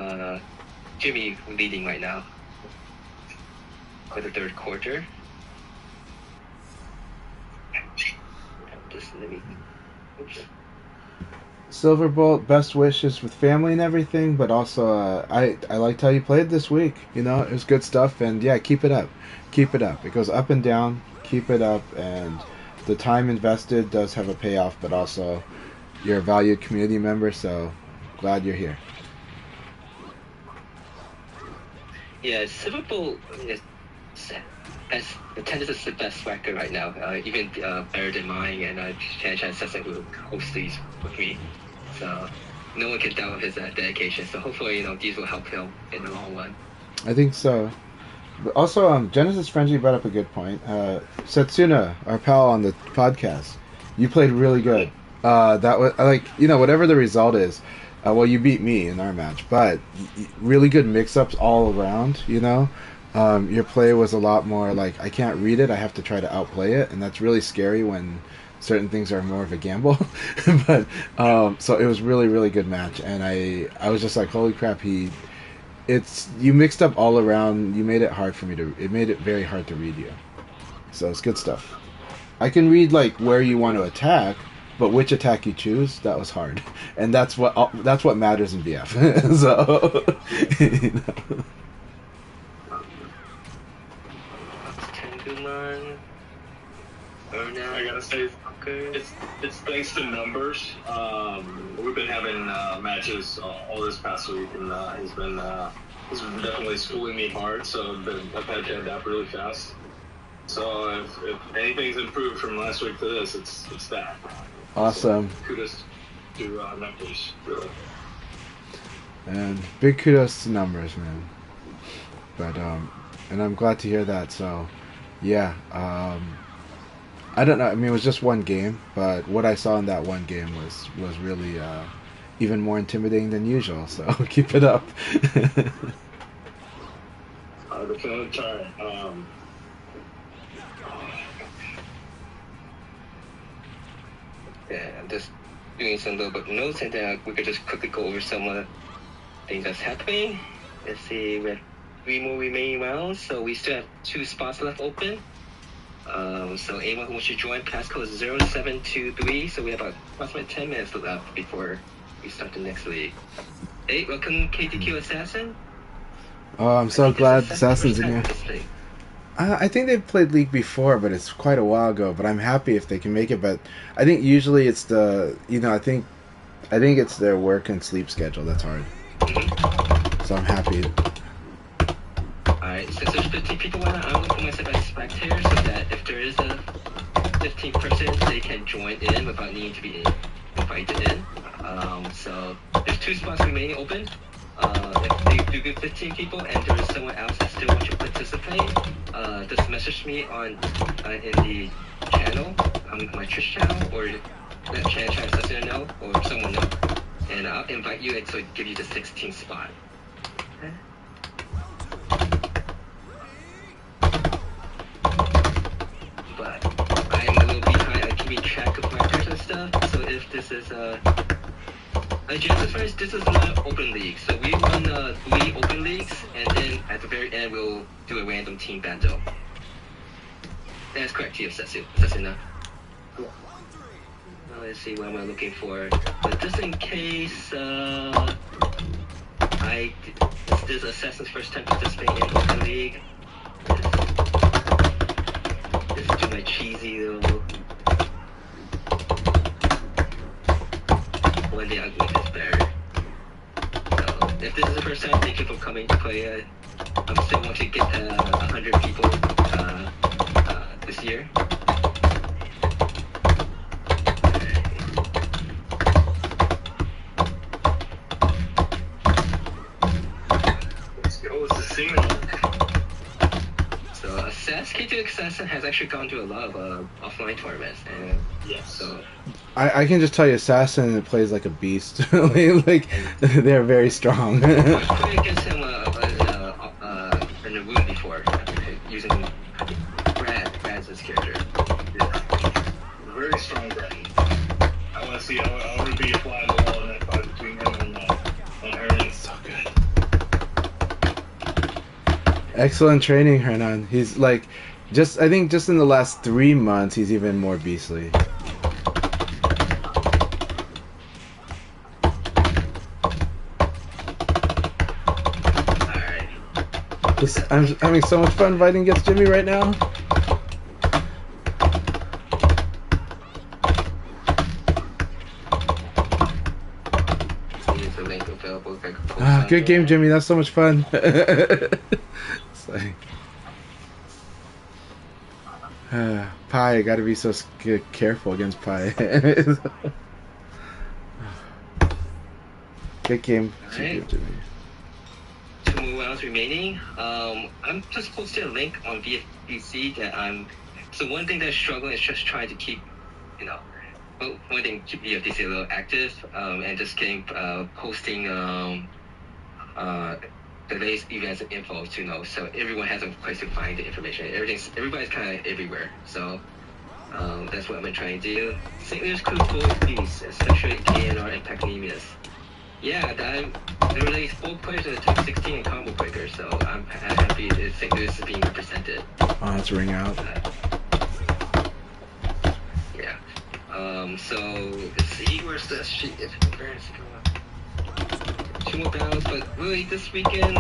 [SPEAKER 2] Jimmy leading right now for the third quarter. Just let me. Oops.
[SPEAKER 1] Silverbolt, best wishes with family and everything, but also I liked how you played this week. You know, it was good stuff, and yeah, keep it up, keep it up. It goes up and down. Keep it up, and the time invested does have a payoff, but also you're a valued community member, so glad you're here.
[SPEAKER 2] Yeah, Silverbolt has attended is the best record right now, even better than mine, and Chan Sesson who hosts these with me. So no one can doubt his dedication. So hopefully, these will help him in the long run.
[SPEAKER 1] I think so. But also, Genesis Frenzy brought up a good point. Setsuna, our pal on the podcast, you played really good. That was whatever the result is. Well, you beat me in our match, but really good mix-ups all around. Your play was a lot more like I can't read it. I have to try to outplay it, and that's really scary when certain things are more of a gamble. But so it was really really good match, and I was just like, holy crap, you mixed up all around. You made it hard for me it made it very hard to read you. So it's good stuff. I can read like where you want to attack, but which attack you choose, that was hard. And that's what matters in BF. So
[SPEAKER 3] I gotta say, it's thanks to numbers. We've been having matches all this past week, and he's definitely schooling me hard. So I've had to adapt really fast. So if anything's improved from last week to this, it's that.
[SPEAKER 1] Awesome.
[SPEAKER 3] So kudos to numbers, really.
[SPEAKER 1] And big kudos to numbers, man. But and I'm glad to hear that. So yeah. I don't know. I mean, it was just one game, but what I saw in that one game was really even more intimidating than usual. So keep it up.
[SPEAKER 3] That's another time.
[SPEAKER 2] Yeah, I'm just doing some little bit notes, and then we could just quickly go over some things that's happening. Let's see, we have 3 more remaining rounds, so we still have 2 spots left open. So anyone who wants to join, passcode is 0723. So we have approximately 10 minutes left before we start the next league. Hey, welcome KTQ Assassin.
[SPEAKER 1] Oh, I'm so glad Assassin's in here. I think they've played League before, but it's quite a while ago. But I'm happy if they can make it. But I think usually it's I think it's their work and sleep schedule that's hard. Mm-hmm. So I'm happy.
[SPEAKER 2] Alright, since there's 15 people on it, I'm going to put myself as spectator so that if there is a 15th person, they can join in without needing to be invited in. So there's 2 spots remaining open. If they do get 15 people and there is someone else that still wants to participate, just message me in the channel, my Twitch channel, or let Chan Session know, or someone know, and I'll invite you and so give you the 16th spot. Okay. But I'm a little behind on keeping track of my personal stuff, so if this is Genesis, this is not open league, so we run 3 open leagues, and then at the very end we'll do a random team battle. That's correct, Gio Setsuna. Cool. Now let's see what am I looking for. But just in case, this is Assassin's first time participating in open league. Just do my cheesy little. One day I'll make this better. So, if this is the first time, thank you for coming to play. I'm still want to get 100 people this year.
[SPEAKER 3] Let's go with the signal.
[SPEAKER 2] So, K2 Assassin has actually gone to a lot of offline tournaments, and
[SPEAKER 3] yes.
[SPEAKER 2] So.
[SPEAKER 1] I can just tell you, Assassin plays like a beast. Like they're very strong.
[SPEAKER 2] I played against him in the room before, using Brad's his character.
[SPEAKER 3] Yeah. Very strong Brad. I want to see how it would be a fly on the wall in that fight between him and Hernan.
[SPEAKER 1] So good. Excellent training, Hernan. He's like, I think just in the last 3 months, he's even more beastly. I'm having so much fun fighting against Jimmy right now.
[SPEAKER 2] Here's a link available. If I could post on
[SPEAKER 1] Good game,
[SPEAKER 2] there.
[SPEAKER 1] Jimmy. That's so much fun. It's like, Pi, I gotta be so careful against Pi. Good game. Good game, Jimmy.
[SPEAKER 2] 2 more rounds remaining. I'm just posting a link on VFBC that so one thing that's struggling is just trying to keep, one thing, keep VFBC a little active, and just getting, posting, the latest events and info to know, so everyone has a place to find the information. Everybody's kind of everywhere, so that's what I've been trying to do. St. Louis could go with these, especially KNR and Pacnemius. Yeah, there were like 4 players in the top 16 in combo breaker, so I'm happy that St. Louis is being represented.
[SPEAKER 1] Oh, let's ring out.
[SPEAKER 2] Yeah. So let's see where's the sheet. If parents go up. 2 more battles, but really this weekend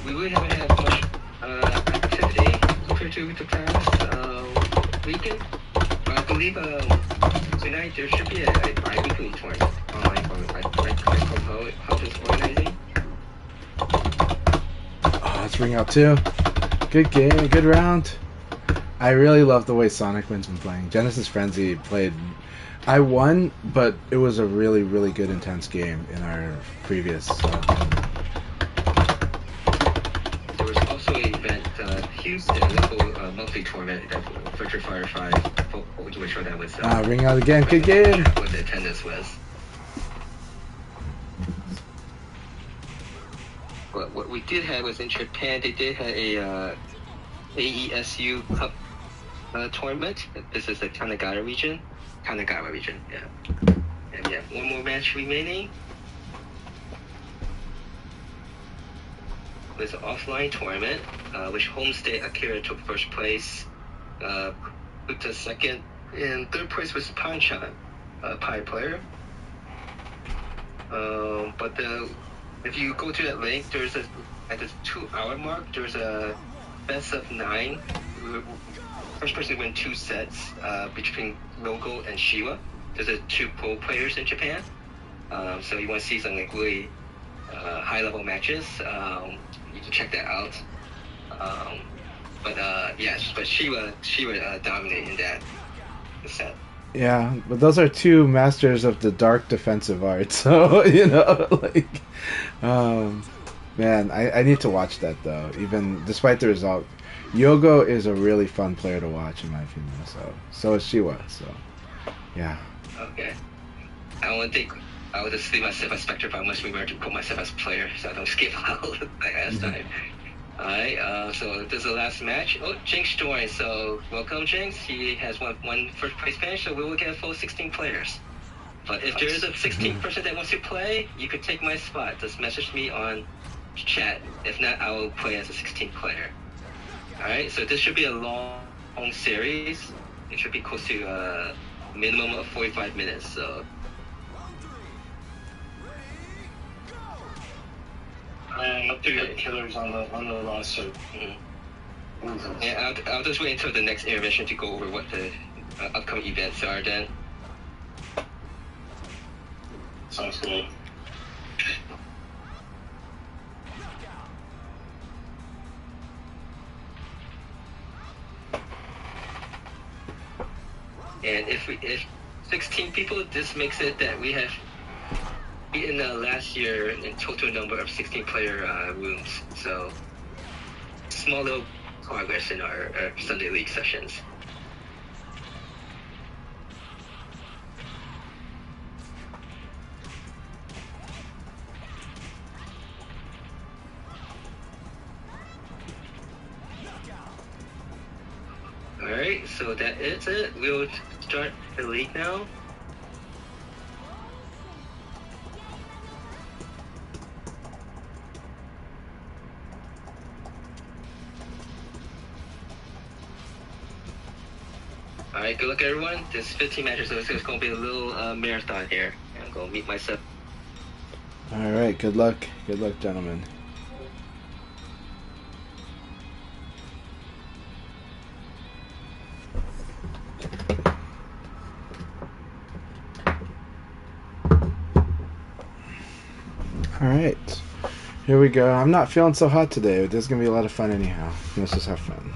[SPEAKER 2] we really haven't had much activity compared to the past weekend. But I believe tonight there should be a bi-weekly tournament online for help is organizing.
[SPEAKER 1] Oh, let's ring out too. Good game, good round. I really love the way Sonic Wind's been playing. Genesis Frenzy played. I won, but it was a really, really good, intense game in our previous.
[SPEAKER 2] There was also an event, Houston, local monthly tournament that Virtual Fire 5, Ultimate Showdown was.
[SPEAKER 1] Ring out again, good game.
[SPEAKER 2] What the attendance was. But what we did have was in Japan, they did have a AESU Cup tournament. This is the Kanagawa region, yeah. And we have 1 more match remaining. It was an offline tournament, which Homestay Akira took first place, Kuta second, and third place was Panchan, Pi player. But if you go to that link, there's at the 2-hour mark, there's a best of 9. First person to win 2 sets between Logo and Shiwa. There's 2 pro players in Japan. So you want to see some like really high-level matches. You can check that out. But Shiwa dominated in that set.
[SPEAKER 1] Yeah, but those are 2 masters of the dark defensive art. So man, I need to watch that though. Even despite the result, Yogo is a really fun player to watch in my opinion. So is Shiwa. So yeah.
[SPEAKER 2] Okay. I don't think I would just leave myself as Spectre if I must remember to put myself as player, so I don't skip out like last time. Alright, so this is the last match. Oh, Jinx joined, so welcome Jinx. He has one first place finish, so we will get a full 16 players. But if there is a 16th person that wants to play, you could take my spot. Just message me on chat. If not, I will play as a 16th player. Alright, so this should be a long series. It should be close to a minimum of 45 minutes, so.
[SPEAKER 3] And up to get killers on the roster.
[SPEAKER 2] Mm-hmm. Yeah, I'll just wait until the next intermission to go over what the upcoming events are then.
[SPEAKER 3] Sounds good.
[SPEAKER 2] And if 16 people, this makes it that we have beaten last year in total number of 16 player rooms. So small little progress in our Sunday League sessions. Alright, so that is it. We'll start the league now. Alright, good luck everyone. This is 15 matches, so it's going to be a little marathon here. I'm going to meet myself.
[SPEAKER 1] Alright, good luck. Good luck, gentlemen. Alright. Here we go. I'm not feeling so hot today, but this is going to be a lot of fun anyhow. Let's just have fun.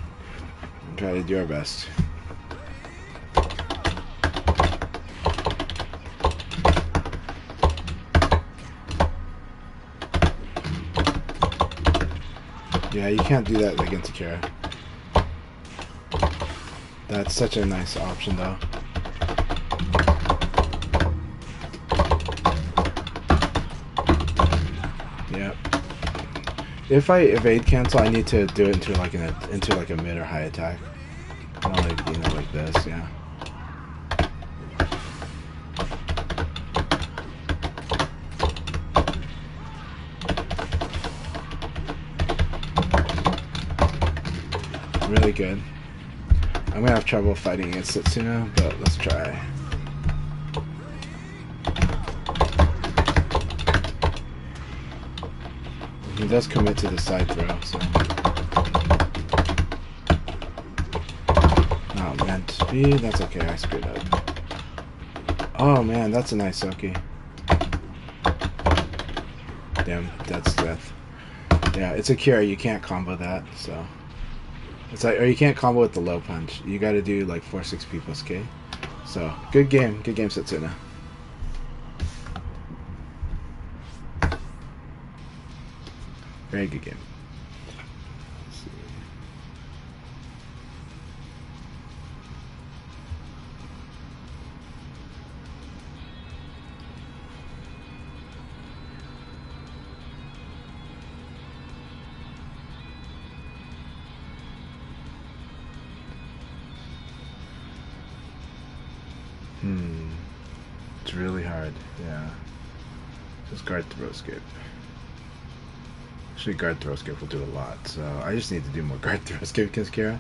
[SPEAKER 1] Try to do our best. Yeah, you can't do that against Akira. That's such a nice option, though. Yep. If I evade cancel, I need to do it into like a mid or high attack. Not like, you know, like this. Yeah. Really good. I'm gonna have trouble fighting against Setsuna, but let's try. He does commit to the side throw, so. Not meant to be. That's okay, I screwed up. Oh man, that's a nice Soki. Damn, that's death. Yeah, it's Akira, you can't combo that, so. It's like, or you can't combo with the low punch. You gotta do like 4-6 plus K. So, good game, Setsuna. Very good game. Let's see. It's really hard, yeah. Just guard throw skip. Actually, guard throw skip will do a lot, so I just need to do more guard throw skip against Kira.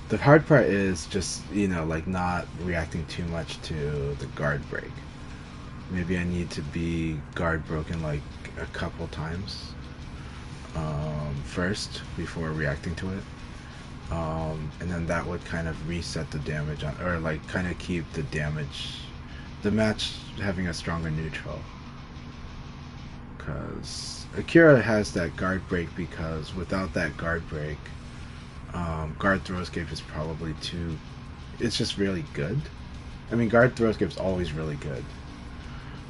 [SPEAKER 1] The hard part is just, you know, like not reacting too much to the guard break. Maybe I need to be guard broken like a couple times first before reacting to it. And then that would kind of reset the damage on, or like kind of keep the damage, the match having a stronger neutral. Because Akira has that guard break, because without that guard break, guard throw escape is probably too, it's just really good. I mean, guard throw escape is always really good.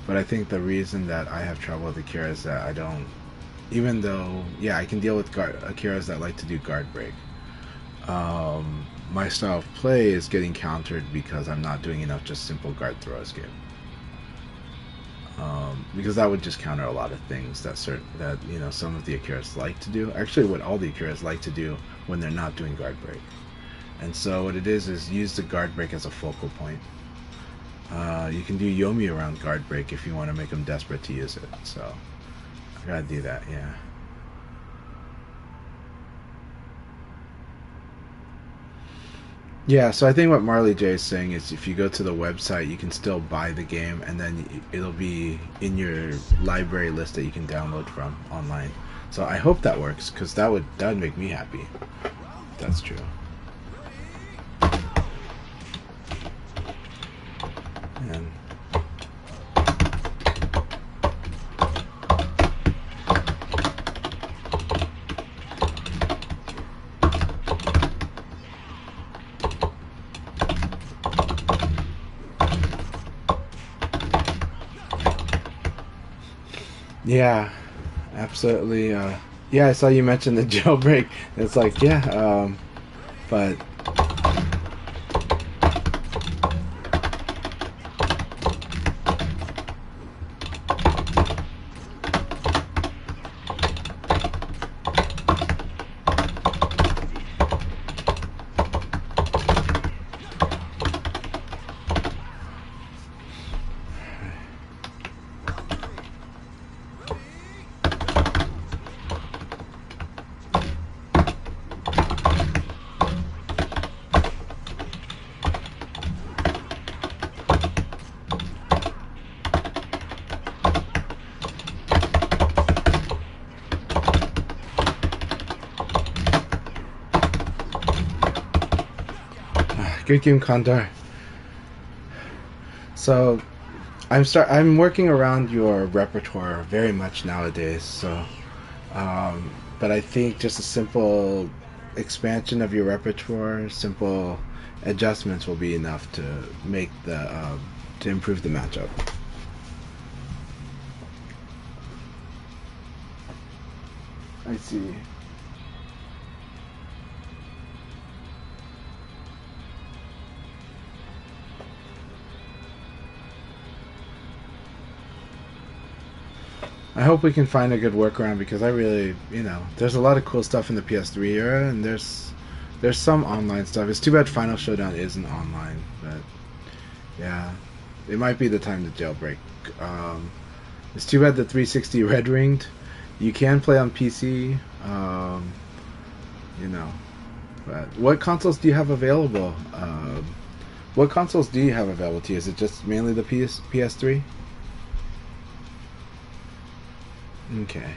[SPEAKER 1] But I think the reason that I have trouble with Akira is that I don't, even though, yeah, I can deal with Akiras that like to do guard break. My style of play is getting countered because I'm not doing enough just simple guard throw escape. Because that would just counter a lot of things that you know, some of the Akiras like to do. Actually, what all the Akiras like to do when they're not doing guard break. And so what it is use the guard break as a focal point. You can do Yomi around guard break if you want to make them desperate to use it. So I gotta do that, yeah. Yeah, so I think what Marley J is saying is if you go to the website, you can still buy the game, and then it'll be in your library list that you can download from online. So I hope that works, because that would make me happy. If that's true. And yeah, absolutely. Yeah, I saw you mention the jailbreak. It's like, yeah, but good game, Kandar. So I'm working around your repertoire very much nowadays. So, but I think just a simple expansion of your repertoire, simple adjustments will be enough to make to improve the matchup. I see. I hope we can find a good workaround because I really, there's a lot of cool stuff in the PS3 era, and there's some online stuff. It's too bad Final Showdown isn't online, but yeah, it might be the time to jailbreak. It's too bad the 360 red ringed. You can play on PC, you know. But what consoles do you have available? What consoles do you have available to you? Is it just mainly the PS3? Okay.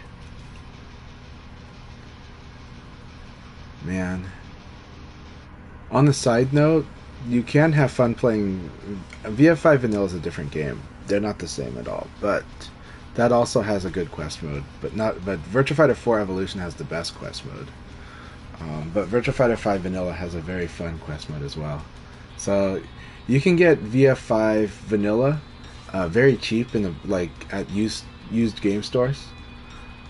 [SPEAKER 1] Man. On the side note, you can have fun playing. VF5 Vanilla is a different game. They're not the same at all, but that also has a good quest mode. But Virtua Fighter 4 Evolution has the best quest mode. But Virtua Fighter 5 Vanilla has a very fun quest mode as well. So you can get VF5 Vanilla very cheap in at used game stores.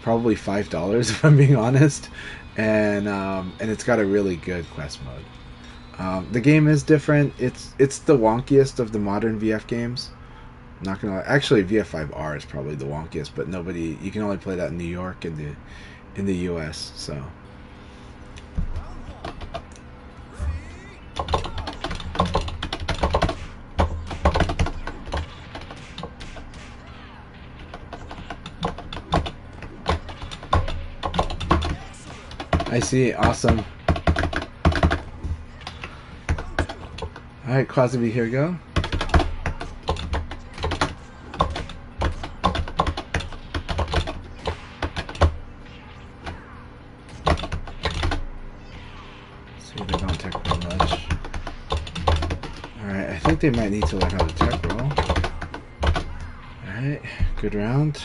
[SPEAKER 1] Probably $5 if I'm being honest, and it's got a really good quest mode. The game is different. It's the wonkiest of the modern VF games. I'm not gonna lie. Actually, VF5R is probably the wonkiest, but you can only play that in New York and in the US. So. I see. Awesome. Alright, Quasiby, here we go. See, they don't tech roll much. Alright, I think they might need to learn how to tech roll. Alright, good round.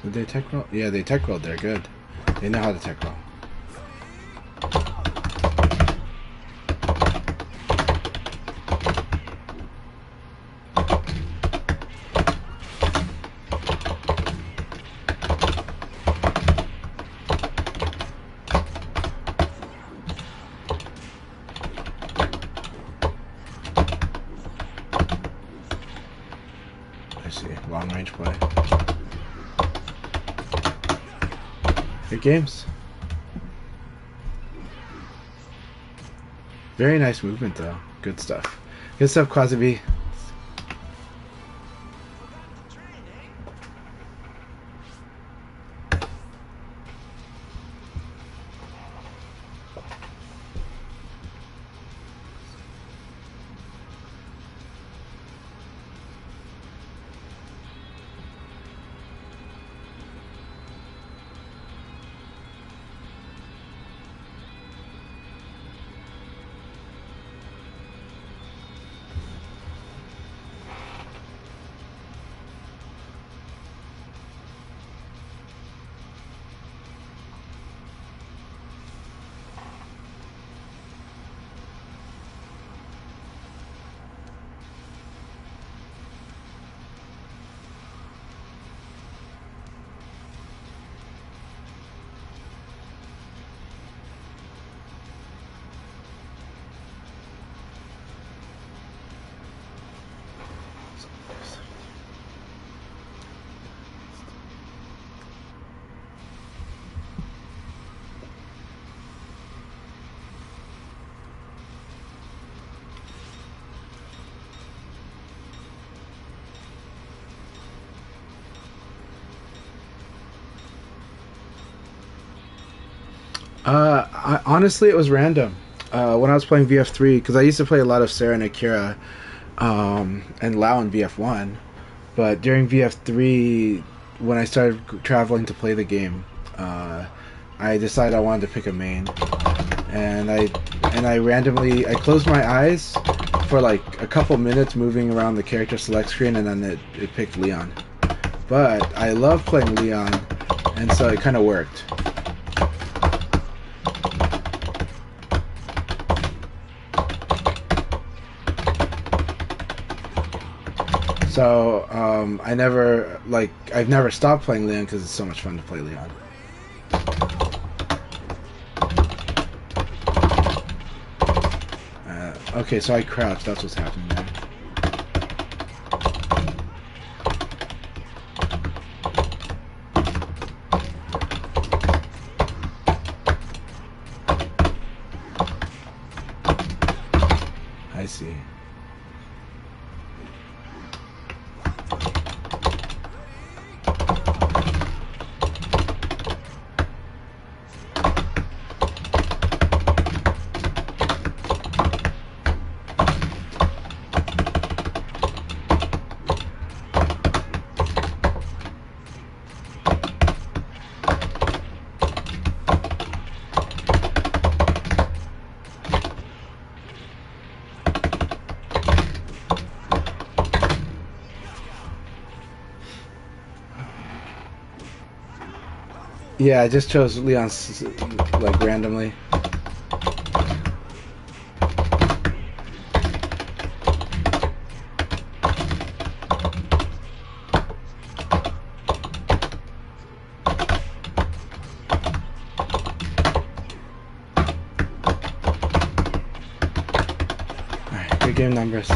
[SPEAKER 1] Did they tech roll? Yeah, they tech rolled. They're good. They know how to tech roll. I see. Long range play. Good games. Very nice movement, though. Good stuff. Good stuff, Quasiby. Honestly, it was random. When I was playing VF3, because I used to play a lot of Sarah and Akira, and Lao in VF1. But during VF3, when I started traveling to play the game, I decided I wanted to pick a main, and I randomly I closed my eyes for like a couple minutes, moving around the character select screen, and then it picked Leon. But I love playing Leon, and so it kind of worked. So I've never stopped playing Leon because it's so much fun to play Leon. Okay, so I crouched. That's what's happening there. I see. Yeah, I just chose Leon like randomly. Alright, good game numbers.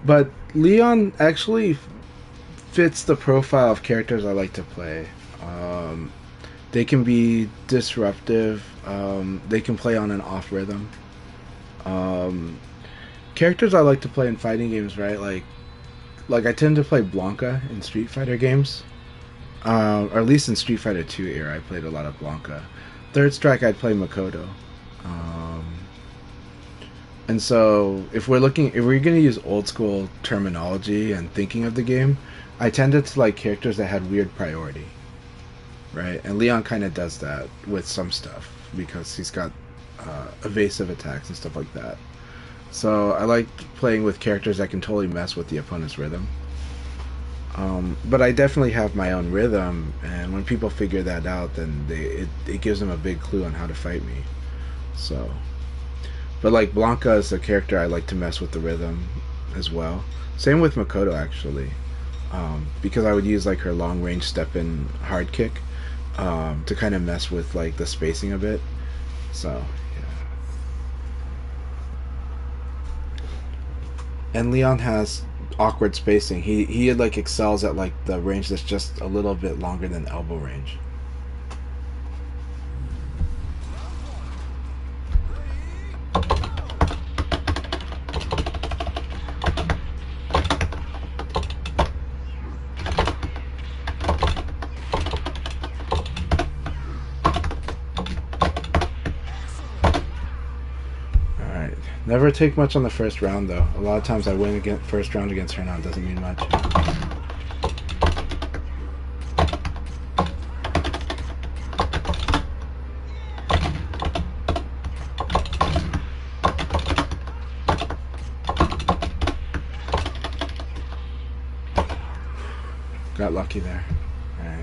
[SPEAKER 1] But Leon actually fits the profile of characters I like to play. They can be disruptive. They can play on an off rhythm. Characters I like to play in fighting games, right? Like I tend to play Blanca in Street Fighter games, or at least in Street Fighter 2 era, I played a lot of Blanca. Third Strike, I'd play Makoto. And so, if we're going to use old school terminology and thinking of the game, I tended to like characters that had weird priority, right? And Leon kind of does that with some stuff because he's got evasive attacks and stuff like that. So I like playing with characters that can totally mess with the opponent's rhythm. But I definitely have my own rhythm, and when people figure that out, then it gives them a big clue on how to fight me. So. But like Blanca is a character I like to mess with the rhythm as well. Same with Makoto actually, because I would use like her long range step in hard kick to kind of mess with like the spacing a bit. So yeah. And Leon has awkward spacing. He like excels at like the range that's just a little bit longer than elbow range. Never take much on the first round, though. A lot of times I win against first round against her now. It doesn't mean much. Got lucky there. All right.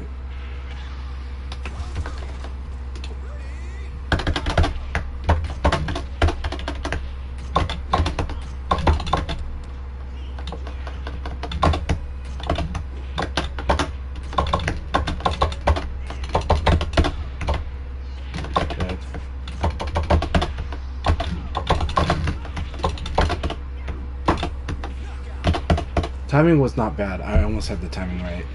[SPEAKER 1] Timing was not bad. I almost had the timing right.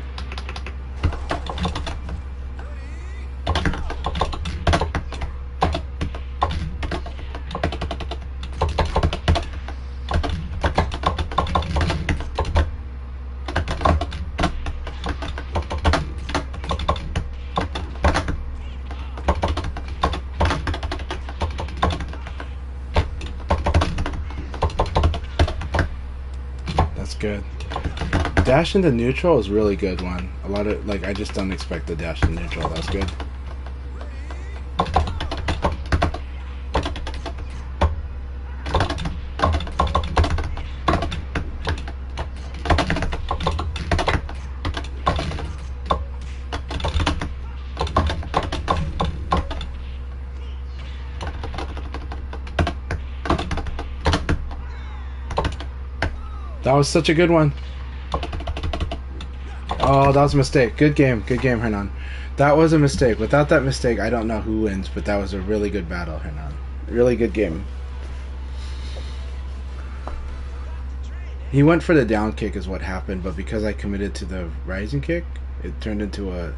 [SPEAKER 1] good. Dash into neutral is really good one. A lot of like I just don't expect the dash into neutral. That's good. That was such a good one. Oh, that was a mistake. Good game, Hernan. That was a mistake. Without that mistake, I don't know who wins, but that was a really good battle, Hernan. Really good game. He went for the down kick is what happened, but because I committed to the rising kick, it turned into a...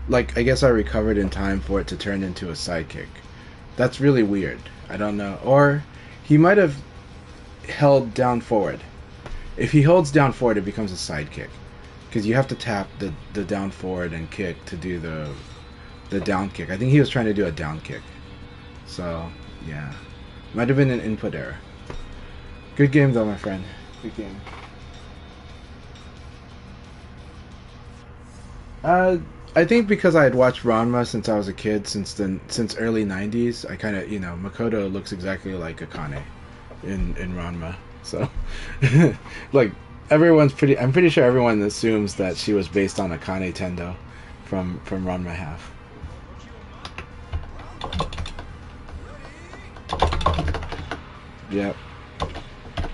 [SPEAKER 1] Like, I guess I recovered in time for it to turn into a side kick. That's really weird. I don't know. Or he might have held down forward. If he holds down forward, it becomes a side kick. Because you have to tap the down forward and kick to do the down kick. I think he was trying to do a down kick. So, yeah. Might have been an input error. Good game, though, my friend. Good game. I think because I had watched Ranma since I was a kid, since early 90s, I kind of, Makoto looks exactly like Akane in Ranma. So, like, I'm pretty sure everyone assumes that she was based on Akane Tendo from Ranma Half. Yep.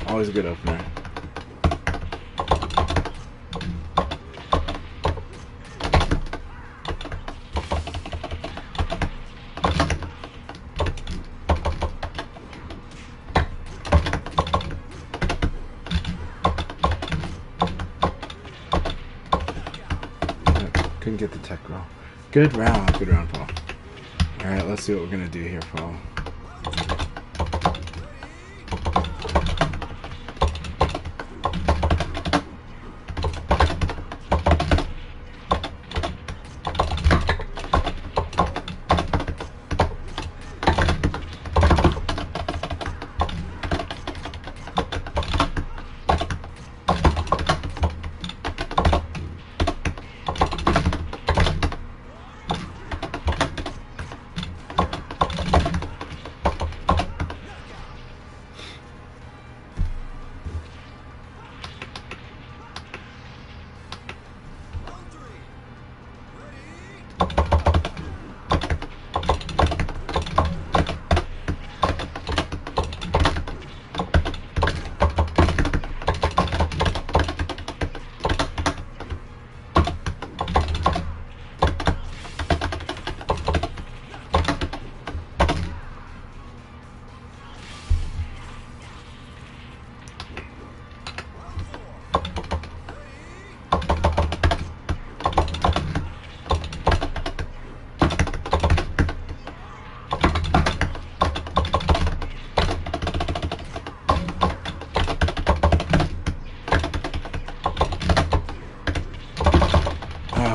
[SPEAKER 1] Always a good opener. Couldn't get the tech roll. Good round, Paul. Alright, let's see what we're gonna do here, Paul.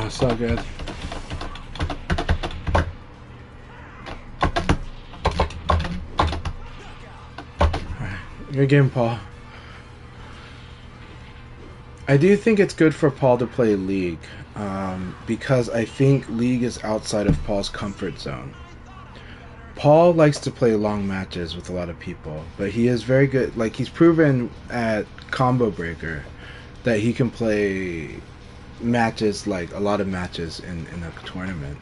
[SPEAKER 1] So good. Alright, good game, Paul. I do think it's good for Paul to play League, because I think League is outside of Paul's comfort zone. Paul likes to play long matches with a lot of people, but he is very good. Like, he's proven at Combo Breaker that he can play matches, like a lot of matches in a tournament.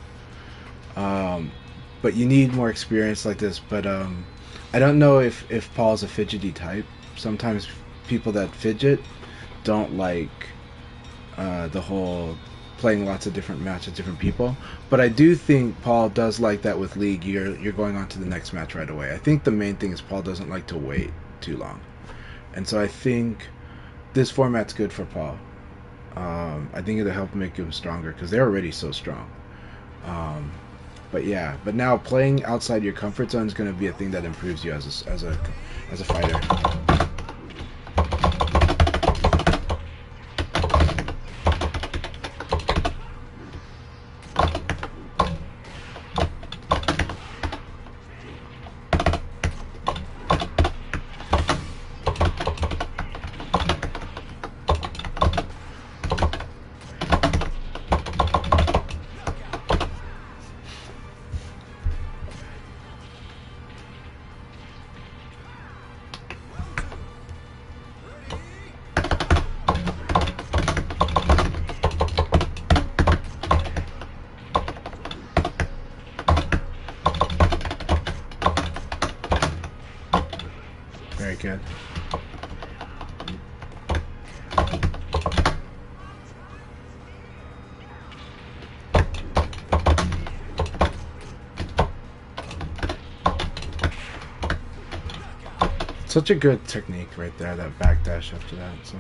[SPEAKER 1] But you need more experience like this. But I don't know if Paul's a fidgety type. Sometimes people that fidget don't like the whole playing lots of different matches, different people. But I do think Paul does like that with League. You're going on to the next match right away. I think the main thing is Paul doesn't like to wait too long, and so I think this format's good for Paul. I think it'll help make him stronger because they're already so strong. But now playing outside your comfort zone is going to be a thing that improves you as a fighter. Very good. Such a good technique right there, that backdash after that. So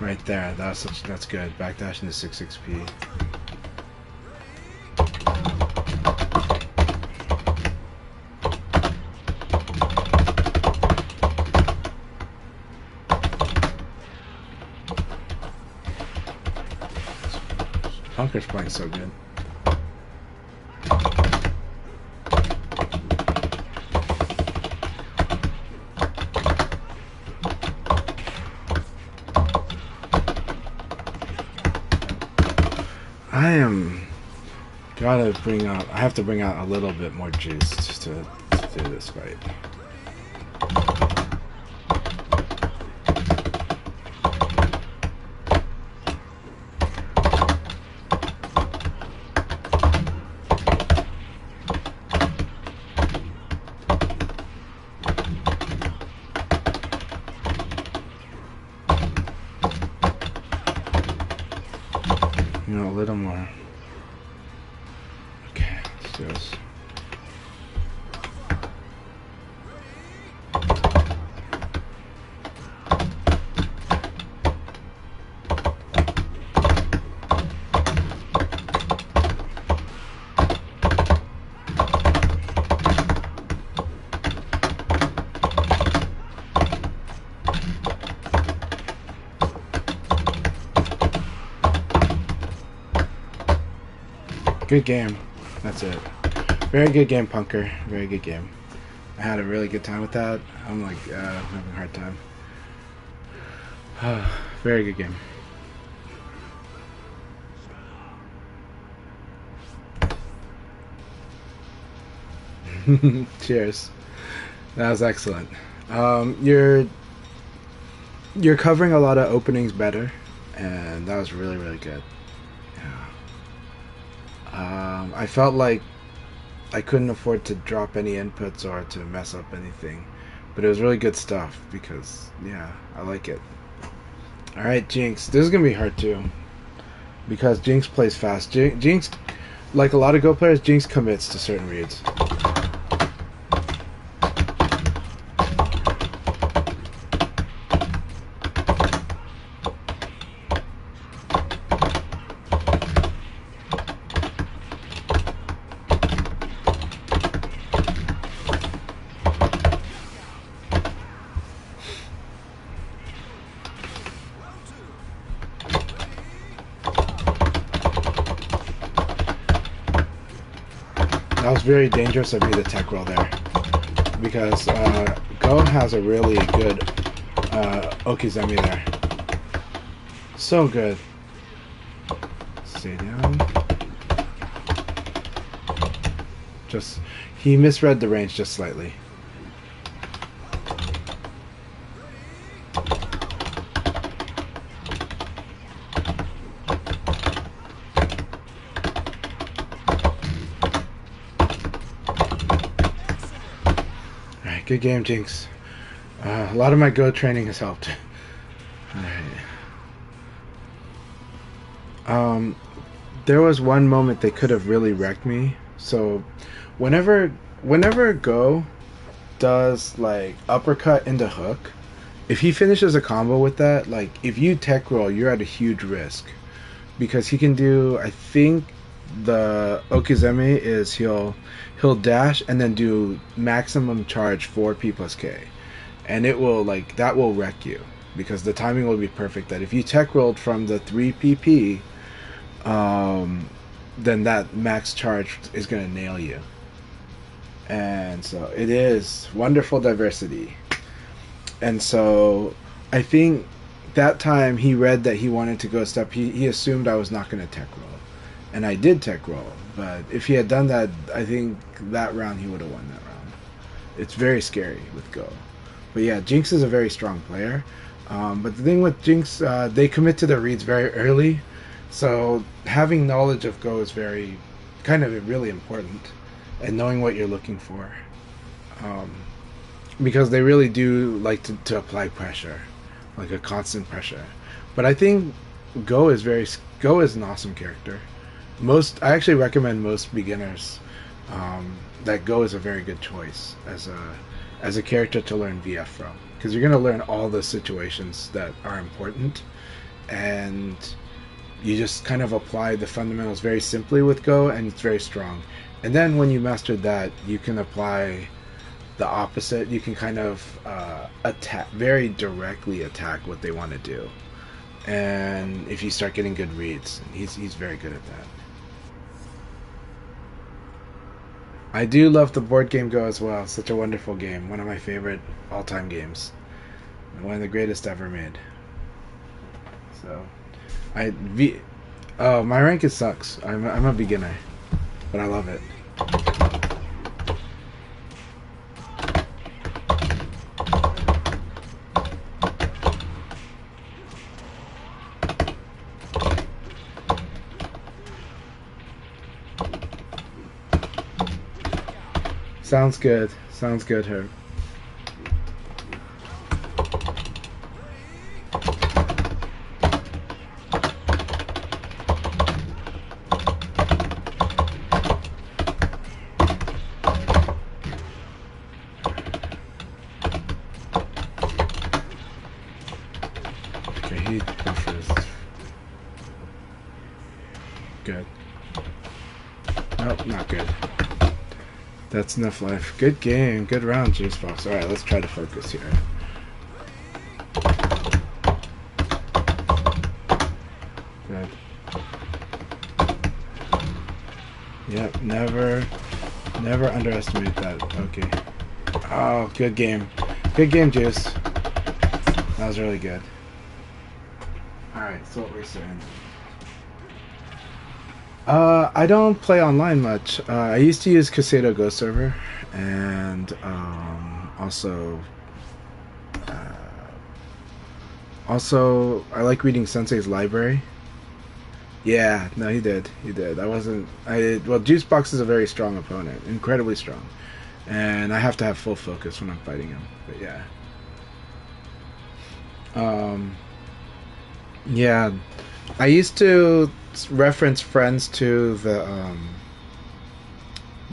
[SPEAKER 1] right there, that's good. Backdash into 6-6P. Punker's playing so good. I have to bring out a little bit more juice to do this fight. You know, a little more. Okay, let's do this. Good game. That's it. Very good game, Punker. Very good game. I had a really good time with that. I'm like, I'm having a hard time. Very good game. Cheers. That was excellent. You're covering a lot of openings better, and that was really, really good. I felt like I couldn't afford to drop any inputs or to mess up anything, but it was really good stuff because, yeah, I like it. Alright, Jinx. This is going to be hard too because Jinx plays fast. Jinx, like a lot of Go players, Jinx commits to certain reads. That was very dangerous of me to tech roll there because Go has a really good Okizeme there. So good. Stay down. Just, he misread the range just slightly. Good game, Jinx. A lot of my Go training has helped. Alright. There was one moment they could have really wrecked me. So, whenever Go does like uppercut into hook, if he finishes a combo with that, like if you tech roll, you're at a huge risk because he can do. I think the Okizeme is he'll dash and then do maximum charge 4P plus K, and it will that will wreck you because the timing will be perfect. That if you tech rolled from the 3PP, then that max charge is gonna nail you. And so it is wonderful diversity. And so I think that time he read that he wanted to go a step. He assumed I was not gonna tech roll. And I did tech roll, but if he had done that, I think that round he would have won that round. It's very scary with Go. But yeah, Jinx is a very strong player. But the thing with Jinx, they commit to their reads very early. So having knowledge of Go is really important. And knowing what you're looking for. because they really do like to apply pressure, like a constant pressure. But I think Go is very Go is an awesome character. I actually recommend most beginners that Go is a very good choice as a character to learn VF from, because you're going to learn all the situations that are important, and you just kind of apply the fundamentals very simply with Go, and it's very strong. And then when you mastered that, you can apply the opposite. You can kind of attack, very directly attack what they want to do. And if you start getting good reads, he's very good at that. I do love the board game Go as well. It's such a wonderful game. One of my favorite all-time games. One of the greatest ever made. So, my rank is sucks. I'm a beginner, but I love it. Sounds good. Sounds good, Herb. Okay, he buffers. Good. Nope, not good. That's enough life. Good game. Good round, Juicebox. Alright, let's try to focus here. Good. Yep, never underestimate that. Okay. Oh, good game. Good game, Juice. That was really good. Alright, so what we're saying. I don't play online much. I used to use Casado Go server, and also I like reading Sensei's library. Yeah, no, he did. Well, Juicebox is a very strong opponent, incredibly strong, and I have to have full focus when I'm fighting him. But yeah, yeah, I used to reference friends to the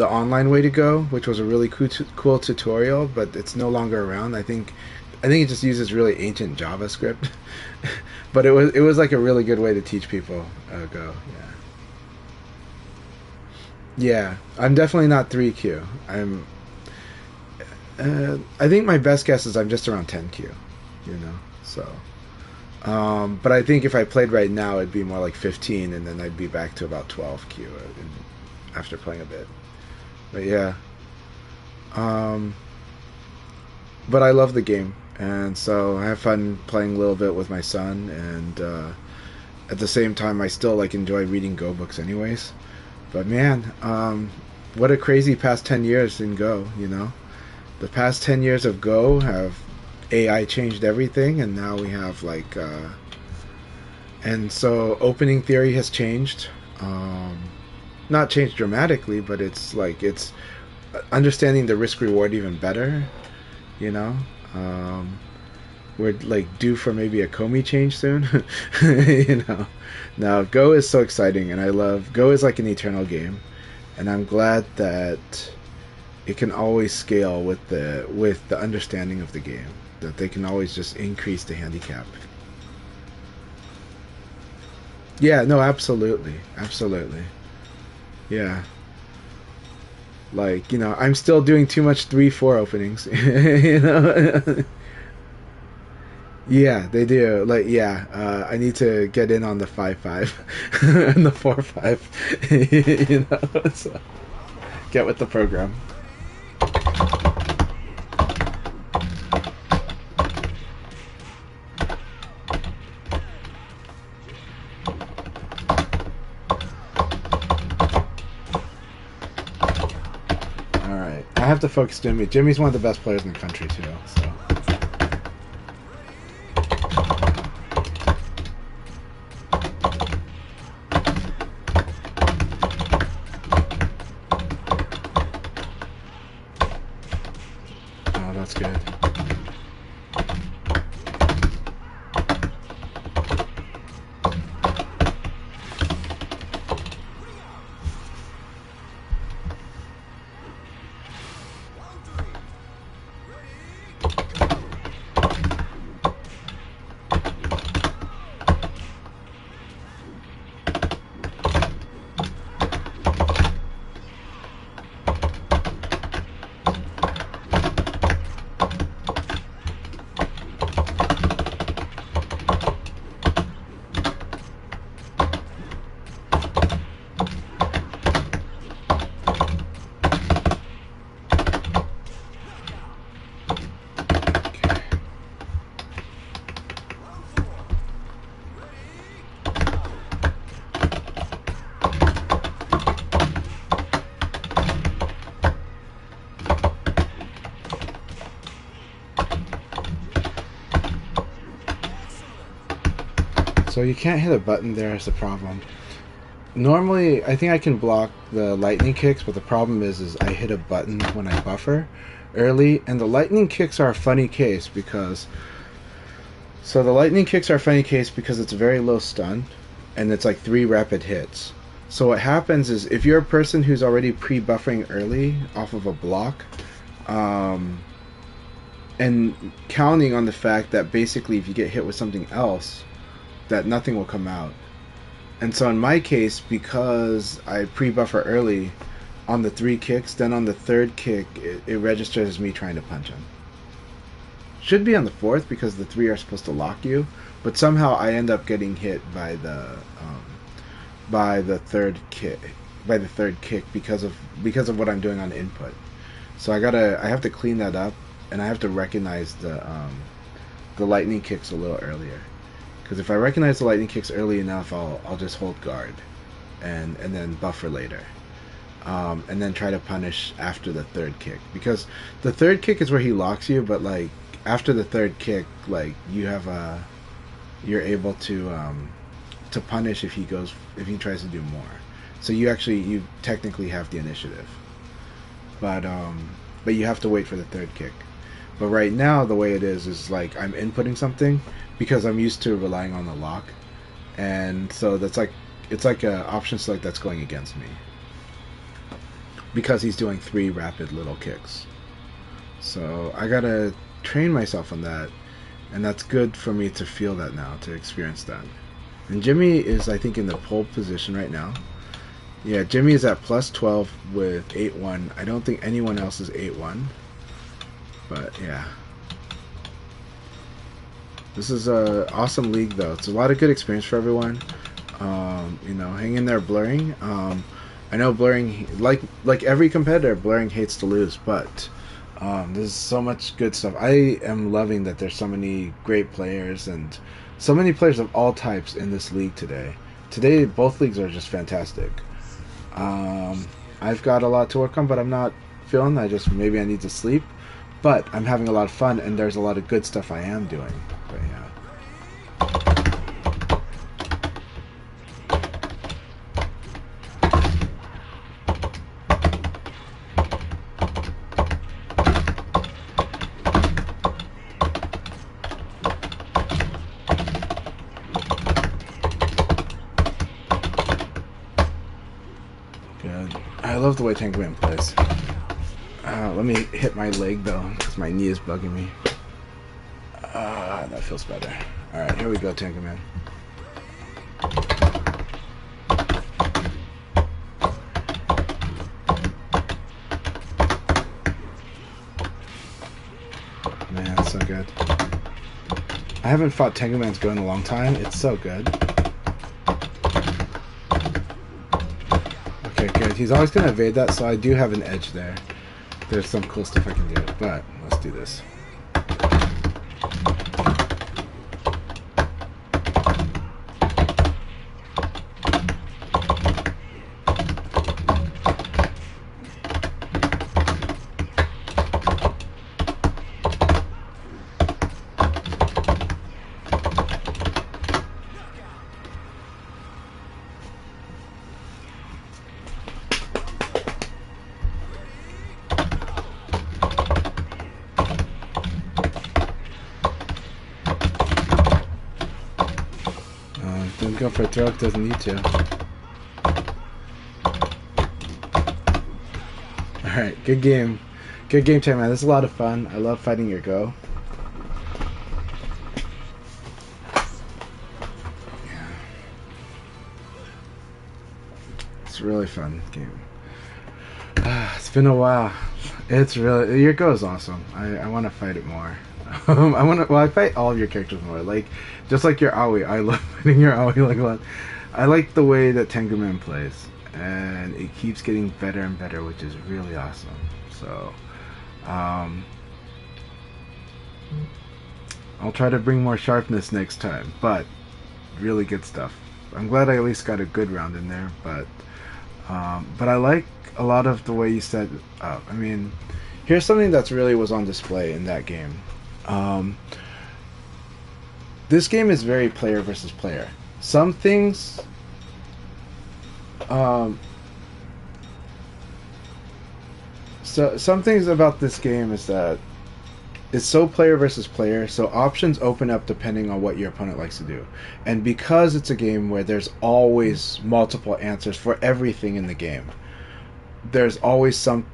[SPEAKER 1] online way to go, which was a really cool tutorial, but it's no longer around. I think it just uses really ancient JavaScript, but it was like a really good way to teach people Go. Yeah, I'm definitely not 3Q. I think my best guess is I'm just around 10Q. So. But I think if I played right now, it'd be more like 15, and then I'd be back to about 12Q after playing a bit. But yeah. But I love the game, and so I have fun playing a little bit with my son, and at the same time, I still enjoy reading Go books anyways. But man, what a crazy past 10 years in Go, The past 10 years of Go have AI changed everything, and now we have and so opening theory has changed. Not changed dramatically, but it's understanding the risk reward even better. We're due for maybe a Comey change soon. Now Go is so exciting, and I love Go is like an eternal game, and I'm glad that it can always scale with the understanding of the game, that they can always just increase the handicap. Yeah, no, absolutely. Yeah. I'm still doing too much 3-4 openings. Yeah, they do. I need to get in on the 5-5 and the 4-5. So get with the program. I have to focus Jimmy. Jimmy's one of the best players in the country too. So. Oh, that's good. So you can't hit a button there is the problem. Normally, I think I can block the lightning kicks, but the problem is I hit a button when I buffer early, and the lightning kicks are a funny case because... So the lightning kicks are a funny case because it's a very low stun, and it's like 3 rapid hits. So what happens is if you're a person who's already pre-buffering early off of a block, and counting on the fact that basically if you get hit with something else, that nothing will come out. And so in my case, because I pre-buffer early on the 3 kicks, then on the 3rd kick, it registers as me trying to punch him. Should be on the 4th because the 3 are supposed to lock you, but somehow I end up getting hit by the 3rd kick, because of what I'm doing on input. So I have to clean that up, and I have to recognize the lightning kicks a little earlier. Because if I recognize the lightning kicks early enough, I'll just hold guard, and then buffer later, and then try to punish after the 3rd kick. Because the 3rd kick is where he locks you, but like after the 3rd kick, like you're able to punish if he tries to do more. So you technically have the initiative, but you have to wait for the 3rd kick. But right now, the way it is like I'm inputting something because I'm used to relying on the lock, and so it's like a option select that's going against me because he's doing 3 rapid little kicks. So I gotta train myself on that, and that's good for me to feel that now, to experience that. And Jimmy is, I think, in the pole position right now. Yeah, Jimmy is at plus 12 with 8-1. I don't think anyone else is 8-1. But yeah, this is a awesome league though. It's a lot of good experience for everyone. Hang in there, Blurring. I know Blurring, like every competitor, Blurring hates to lose, but there's so much good stuff. I am loving that there's so many great players and so many players of all types in this league today. Today, both leagues are just fantastic. I've got a lot to work on, but I'm not feeling. Maybe I need to sleep. But I'm having a lot of fun, and there's a lot of good stuff I am doing. But yeah. Good. I love the way Tankerman plays. Let me hit my leg though, because my knee is bugging me. That feels better. Alright, here we go, Tankerman. Man, it's so good. I haven't fought Tankerman's Go in a long time. It's so good. Okay, good. He's always going to evade that, so I do have an edge there. There's some cool stuff I can do, but let's do this. go for a throw, doesn't need to. Alright, good game. Good game time, man. This is a lot of fun. I love fighting your Go. Yeah. It's a really fun game. It's been a while. It's really... Your Go is awesome. I want to fight it more. I fight all of your characters more. Like, just like your Aoi. I love fighting your Aoi like a lot. I like the way that Tengu Man plays. And it keeps getting better and better, which is really awesome. So, I'll try to bring more sharpness next time, but really good stuff. I'm glad I at least got a good round in there, but I like a lot of the way you set it up. I mean, here's something that's really was on display in that game. This game is very player versus player. Some things... So some things about this game is that it's so player versus player, so options open up depending on what your opponent likes to do. And because it's a game where there's always multiple answers for everything in the game, there's always some,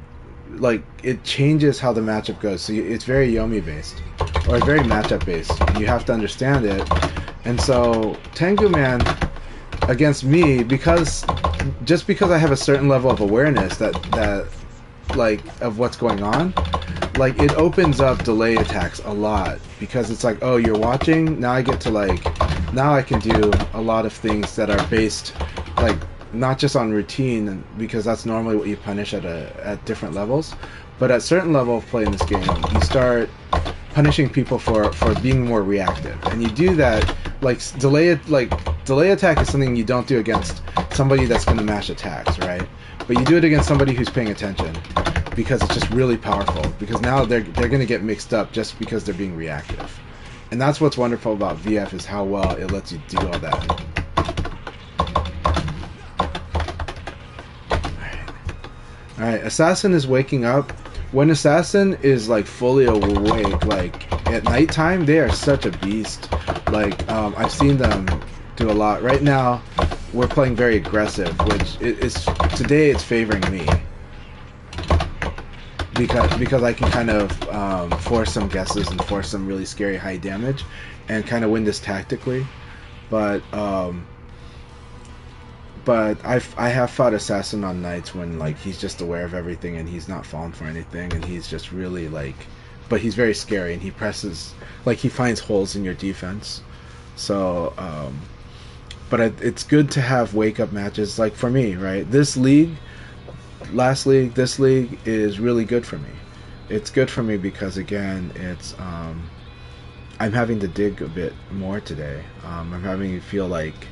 [SPEAKER 1] like, it changes how the matchup goes. So it's very Yomi based, or very matchup based. You have to understand it. And so Tengu Man against me, because I have a certain level of awareness that like of what's going on, like it opens up delay attacks a lot, because it's like, oh, you're watching, now I get to now I can do a lot of things that are based like not just on routine, because that's normally what you punish at different levels, but at certain level of play in this game you start punishing people for being more reactive, and you do that delay attack is something you don't do against somebody that's going to mash attacks, right? But you do it against somebody who's paying attention, because it's just really powerful, because now they're going to get mixed up just because they're being reactive. And that's what's wonderful about VF, is how well it lets you do all that. Alright, Assassin is waking up. When Assassin is like fully awake, like at nighttime, they are such a beast. Like, I've seen them do a lot. Right now, we're playing very aggressive, which is today it's favoring me, because I can kind of force some guesses and force some really scary high damage, and kind of win this tactically. But I have fought Assassin on nights when like he's just aware of everything and he's not falling for anything, and he's just really but he's very scary, and he presses, he finds holes in your defense. So but it's good to have wake up matches, like for me, right? This league is really good for me. It's good for me because, again, it's I'm having to dig a bit more today. I'm having to feel like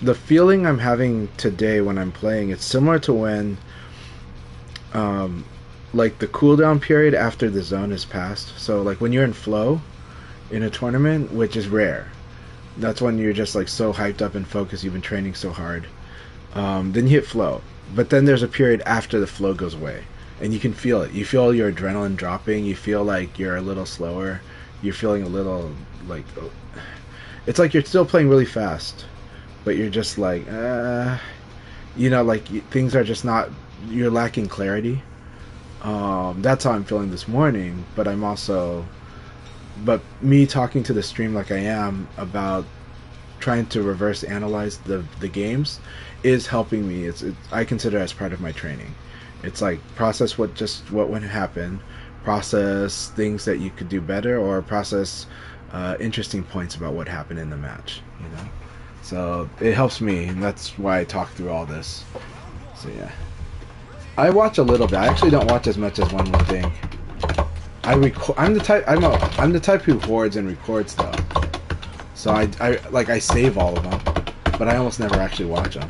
[SPEAKER 1] the feeling I'm having today when I'm playing, it's similar to when like the cooldown period after the zone is passed. So like when you're in flow in a tournament, which is rare, that's when you're just like so hyped up and focused, you've been training so hard, then you hit flow. But then there's a period after the flow goes away, and you can feel it. You feel your adrenaline dropping, you feel like you're a little slower, you're feeling a little like, it's like you're still playing really fast, but you're just like, things are just not, you're lacking clarity. That's how I'm feeling this morning, but I'm also, but me talking to the stream like I am about trying to reverse analyze the games is helping me. I consider it as part of my training. It's like process what went happen, process things that you could do better, or process interesting points about what happened in the match, So it helps me, and that's why I talk through all this. So yeah, I watch a little bit. I actually don't watch as much as one would think. I'm the type who hoards and records though. So I save all of them, but I almost never actually watch them.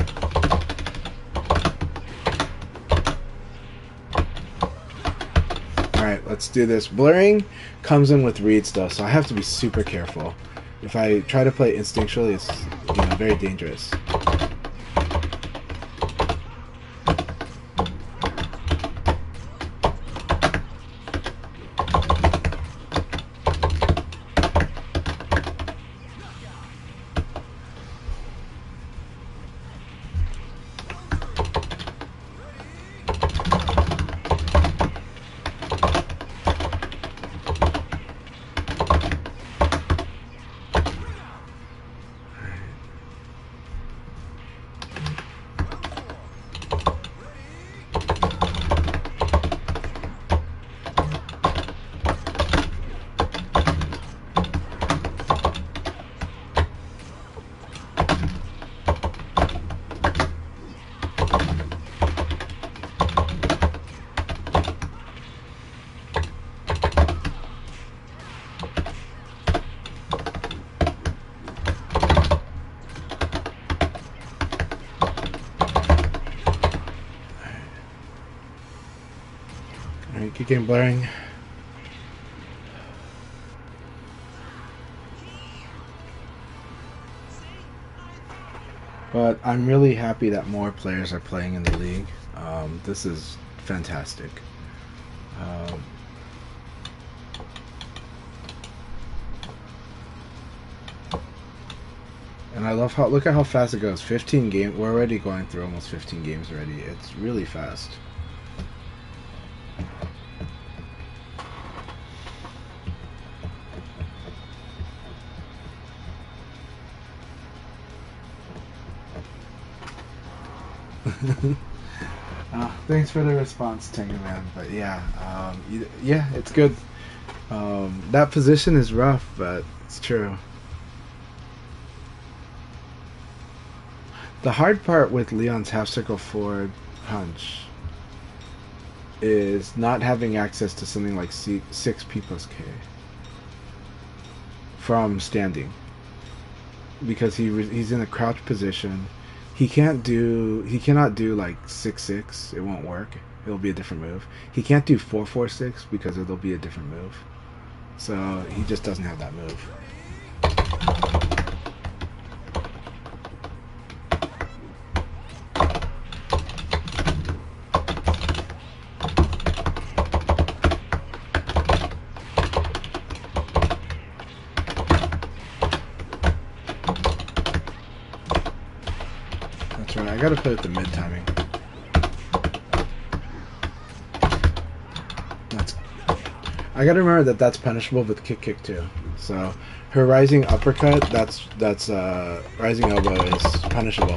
[SPEAKER 1] Alright, let's do this. Blurring comes in with reads though, so I have to be super careful. If I try to play instinctually, it's very dangerous. game blaring. But I'm really happy that more players are playing in the league. This is fantastic. And I love how, look at how fast it goes. 15 games, we're already going through almost 15 games already. It's really fast. Thanks for the response, Tango Man. But yeah, yeah, it's good. That position is rough, but it's true. The hard part with Leon's half circle forward punch is not having access to something like 6P plus K from standing, because he's in a crouch position. He cannot do like 6-6. It won't work. It'll be a different move. He can't do 4-4-6 because it'll be a different move. So he just doesn't have that move. That's right. I gotta play with the mid timing. I gotta remember that that's punishable with kick too. So her rising uppercut, that's rising elbow is punishable.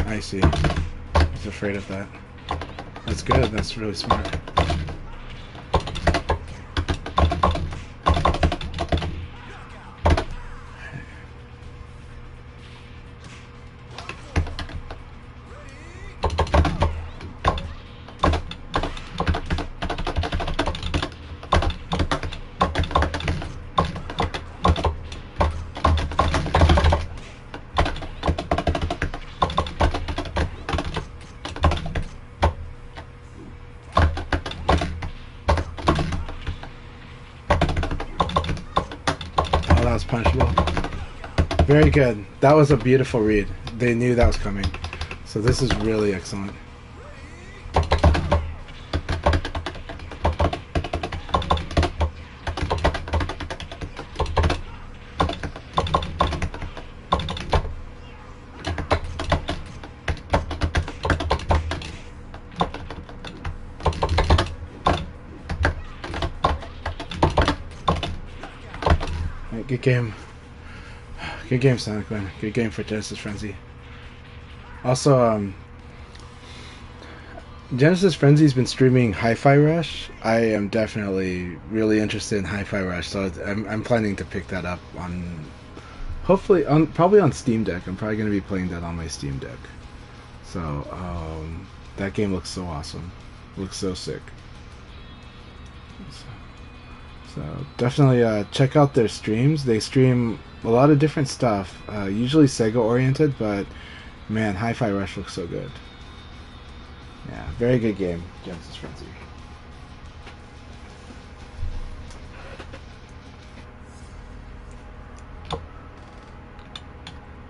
[SPEAKER 1] I see. He's afraid of that. That's good. That's really smart. That was punishable. Very good. That was a beautiful read. They knew that was coming. So this is really excellent. Good game. Good game, Sonic Man. Good game for Genesis Frenzy. Also, Genesis Frenzy's been streaming Hi-Fi Rush. I am definitely really interested in Hi-Fi Rush, so I'm planning to pick that up on, hopefully, probably on Steam Deck. I'm probably going to be playing that on my Steam Deck. So, that game looks so awesome. Looks so sick. So definitely check out their streams. They stream a lot of different stuff, usually Sega oriented, but man, Hi-Fi Rush looks so good. Yeah, very good game, Genesis Frenzy.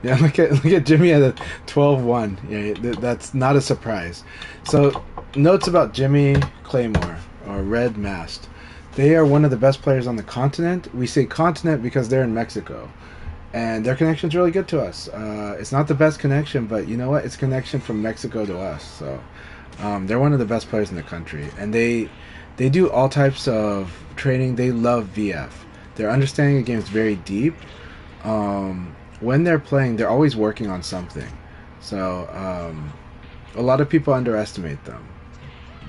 [SPEAKER 1] Yeah, look at Jimmy at a 12-1. Yeah, that's not a surprise. So, notes about Jimmy Claymore, or Red Masked. They are one of the best players on the continent. We say continent because they're in Mexico. And their connection's really good to us. It's not the best connection, but you know what? It's connection from Mexico to us. So They're one of the best players in the country, and they do all types of training. They love VF. Their understanding of the game is very deep. When they're playing, they're always working on something. So a lot of people underestimate them,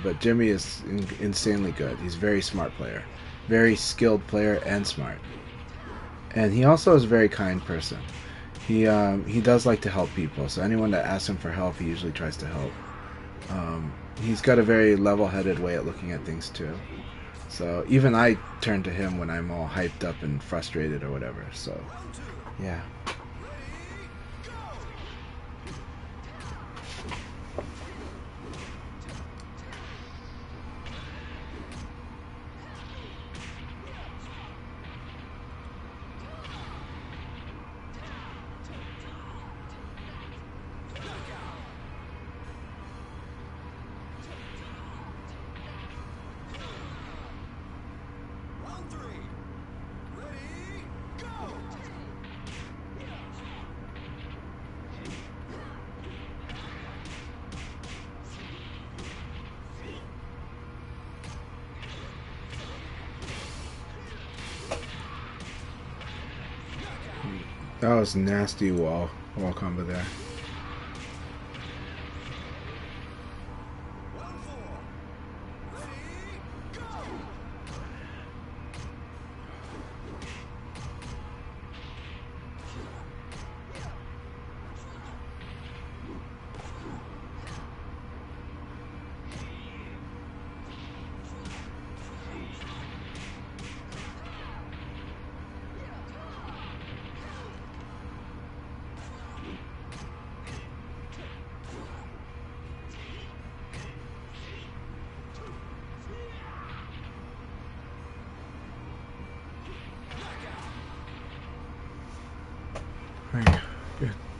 [SPEAKER 1] but Jimmy is insanely good. He's a very smart player, very skilled player, and smart. And he also is a very kind person. He does like to help people. So anyone that asks him for help, he usually tries to help. He's got a very level-headed way at looking at things too. So even I turn to him when I'm all hyped up and frustrated or whatever. So yeah. That was nasty wall combo there.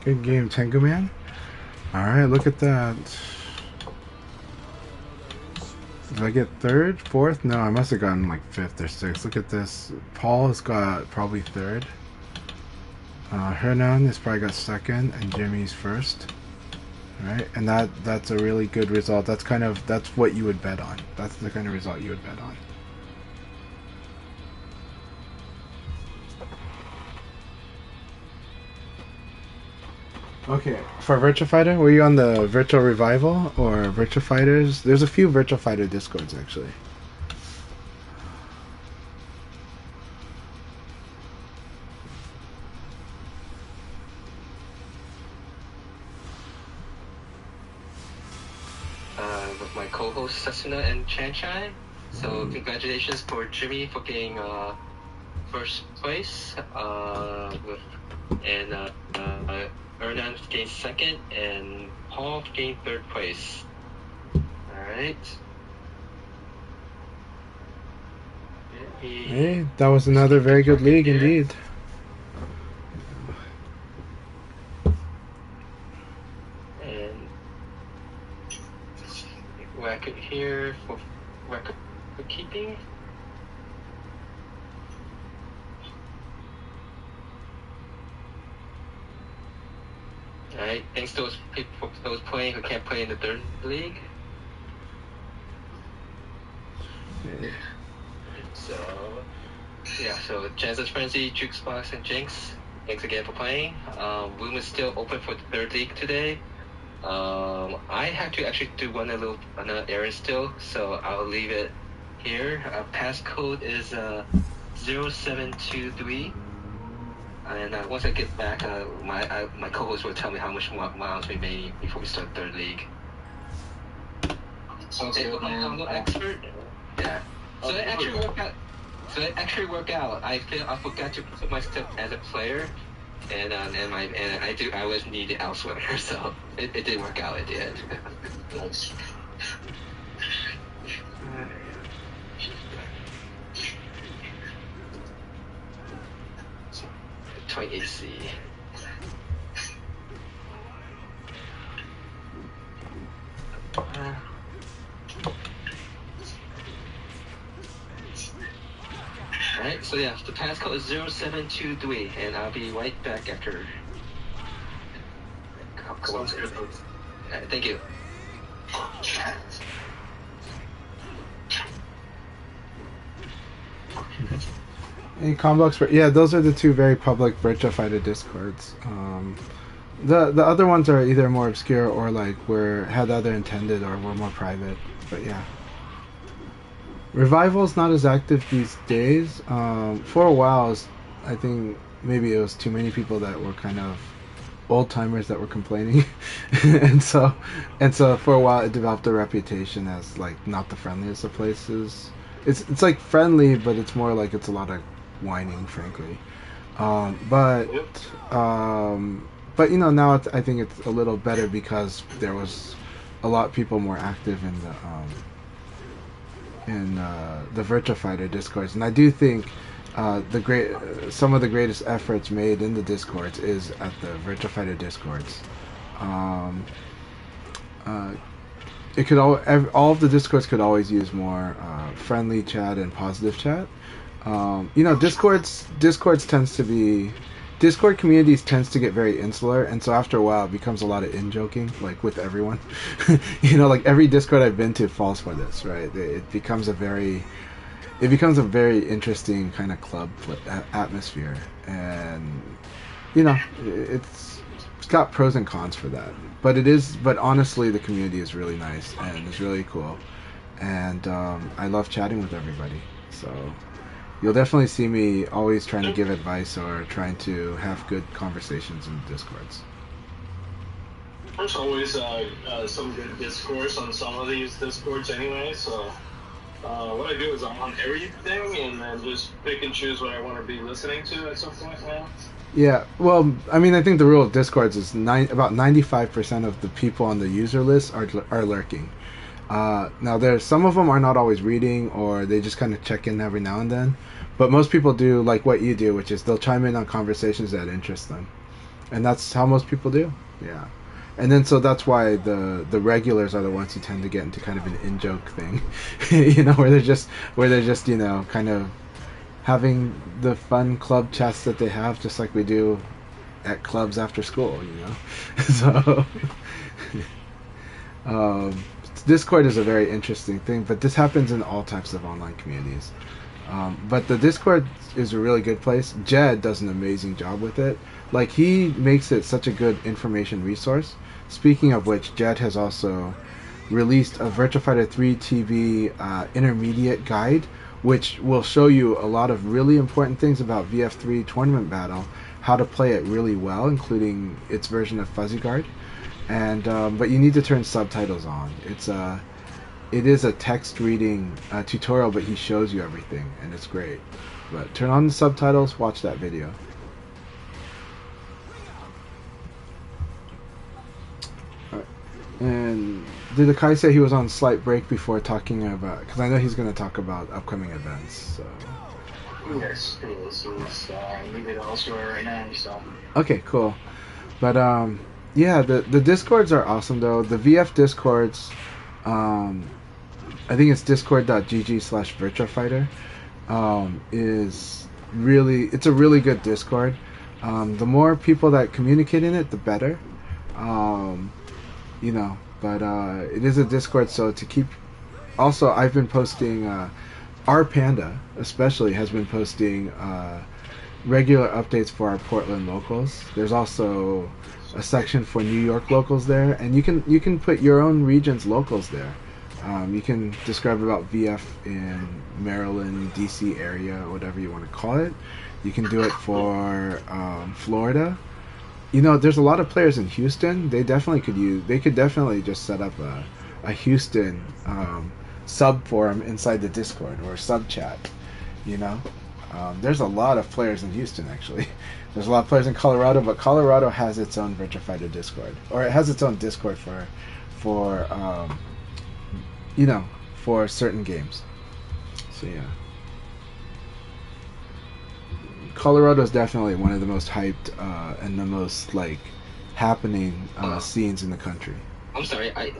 [SPEAKER 1] Good game, Tengu Man. Alright, look at that. Did I get third? Fourth? No, I must have gotten like fifth or sixth. Look at this. Paul has got probably third. Hernan has probably got second, and Jimmy's first. Alright, and that's a really good result. That's what you would bet on. That's the kind of result you would bet on. Okay, for Virtua Fighter, were you on the Virtual Revival or Virtua Fighters? There's a few Virtua Fighter Discords actually.
[SPEAKER 2] With my co-host Sasuna and Chanchai. So congratulations for Jimmy for getting first place. Hernan gained second, and Paul gained third place. Alright.
[SPEAKER 1] Hey, that was another very good league indeed.
[SPEAKER 2] And record here for record keeping. Alright, thanks to those people, those playing who can't play in the third league. So, yeah, so Jansen's Frenzy, Jukebox, and Jinx, thanks again for playing. Room is still open for the third league today. I have to actually do another errand still, so I'll leave it here. Passcode is 0723. And once I get back, my co-host will tell me how much miles remaining before we start third league. Okay, with my combo expert, yeah. So it actually worked out. I forgot to put myself as a player, and I was needed elsewhere. So it did work out. It did. Nice. 28C. Alright, so yeah, the passcode is 0723, and I'll be right back after. Thank you.
[SPEAKER 1] And Combox, yeah, those are the two very public Virtua Fighter Discords. The other ones are either more obscure or like had other intended or were more private. But yeah, Revival's not as active these days. For a while, I think maybe it was too many people that were kind of old timers that were complaining, and so for a while it developed a reputation as like not the friendliest of places. It's like friendly, but it's more like it's a lot of whining, frankly. But you know, now I think it's a little better because there was a lot of people more active in the Virtua Fighter discourse, and I do think some of the greatest efforts made in the discords is at the Virtua Fighter discords. It could all of the discords could always use more friendly chat and positive chat. You know, Discord communities tends to get very insular, and so after a while it becomes a lot of in-joking, like with everyone. You know, like every Discord I've been to falls for this, right? It becomes a very interesting kind of club atmosphere, and you know, it's got pros and cons for that. But honestly, the community is really nice and it's really cool, and I love chatting with everybody. So you'll definitely see me always trying to give advice or trying to have good conversations in the discords.
[SPEAKER 3] There's always some good discourse on some of these discords anyway, so what I do is I'm on everything and then just pick and choose what I want to be listening to at some point now.
[SPEAKER 1] Yeah, well, I mean, I think the rule of discords is about 95% of the people on the user list are lurking. Now, there's some of them are not always reading, or they just kind of check in every now and then. But most people do like what you do, which is they'll chime in on conversations that interest them, and that's how most people do. Yeah, and then so that's why the regulars are the ones who tend to get into kind of an in-joke thing, you know, where they're just you know kind of having the fun club chats that they have, just like we do at clubs after school, you know. So. Discord is a very interesting thing, but this happens in all types of online communities. But the Discord is a really good place. Jed does an amazing job with it. Like, he makes it such a good information resource. Speaking of which, Jed has also released a Virtua Fighter 3 TV intermediate guide, which will show you a lot of really important things about VF3 Tournament Battle, how to play it really well, including its version of Fuzzy Guard. And but you need to turn subtitles on. It is a text reading tutorial, but he shows you everything, and it's great. But turn on the subtitles, watch that video. Alright. And did Akai say he was on slight break before talking about? Because I know he's going to talk about upcoming events. So.
[SPEAKER 3] Yes, he is. He's leaving elsewhere right now. So.
[SPEAKER 1] Okay, cool. But yeah, the discords are awesome though. The VF discords, I think it's discord.gg/virtuafighter, it's a really good discord. The more people that communicate in it, the better. You know, but it is a discord, so to keep. Also, I've been posting. Our Panda especially has been posting regular updates for our Portland locals. There's also a section for New York locals there, and you can put your own region's locals there. You can describe about VF in Maryland, DC area, whatever you want to call it. You can do it for Florida. You know, there's a lot of players in Houston. They could definitely just set up a Houston sub forum inside the Discord or sub chat. You know, there's a lot of players in Houston actually. There's a lot of players in Colorado, but Colorado has its own Virtua Fighter Discord, or it has its own Discord for you know, for certain games. So yeah, Colorado is definitely one of the most hyped and the most like happening scenes in the country.
[SPEAKER 2] I'm sorry, I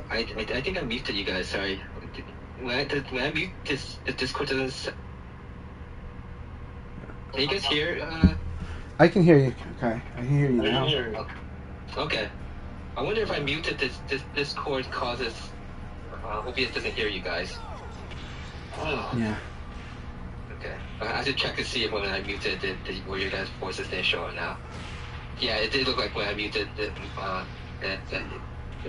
[SPEAKER 2] think I muted you guys. Sorry. When I mute this, the Discord doesn't. Can you guys hear?
[SPEAKER 1] I can hear you. Okay, I can hear you now.
[SPEAKER 2] Okay. I wonder if I muted this Discord causes OBS doesn't hear you guys. Oh.
[SPEAKER 1] Yeah.
[SPEAKER 2] Okay. I should check to see if when I muted, were your guys' voices didn't show up now. Yeah, it did look like when I muted that I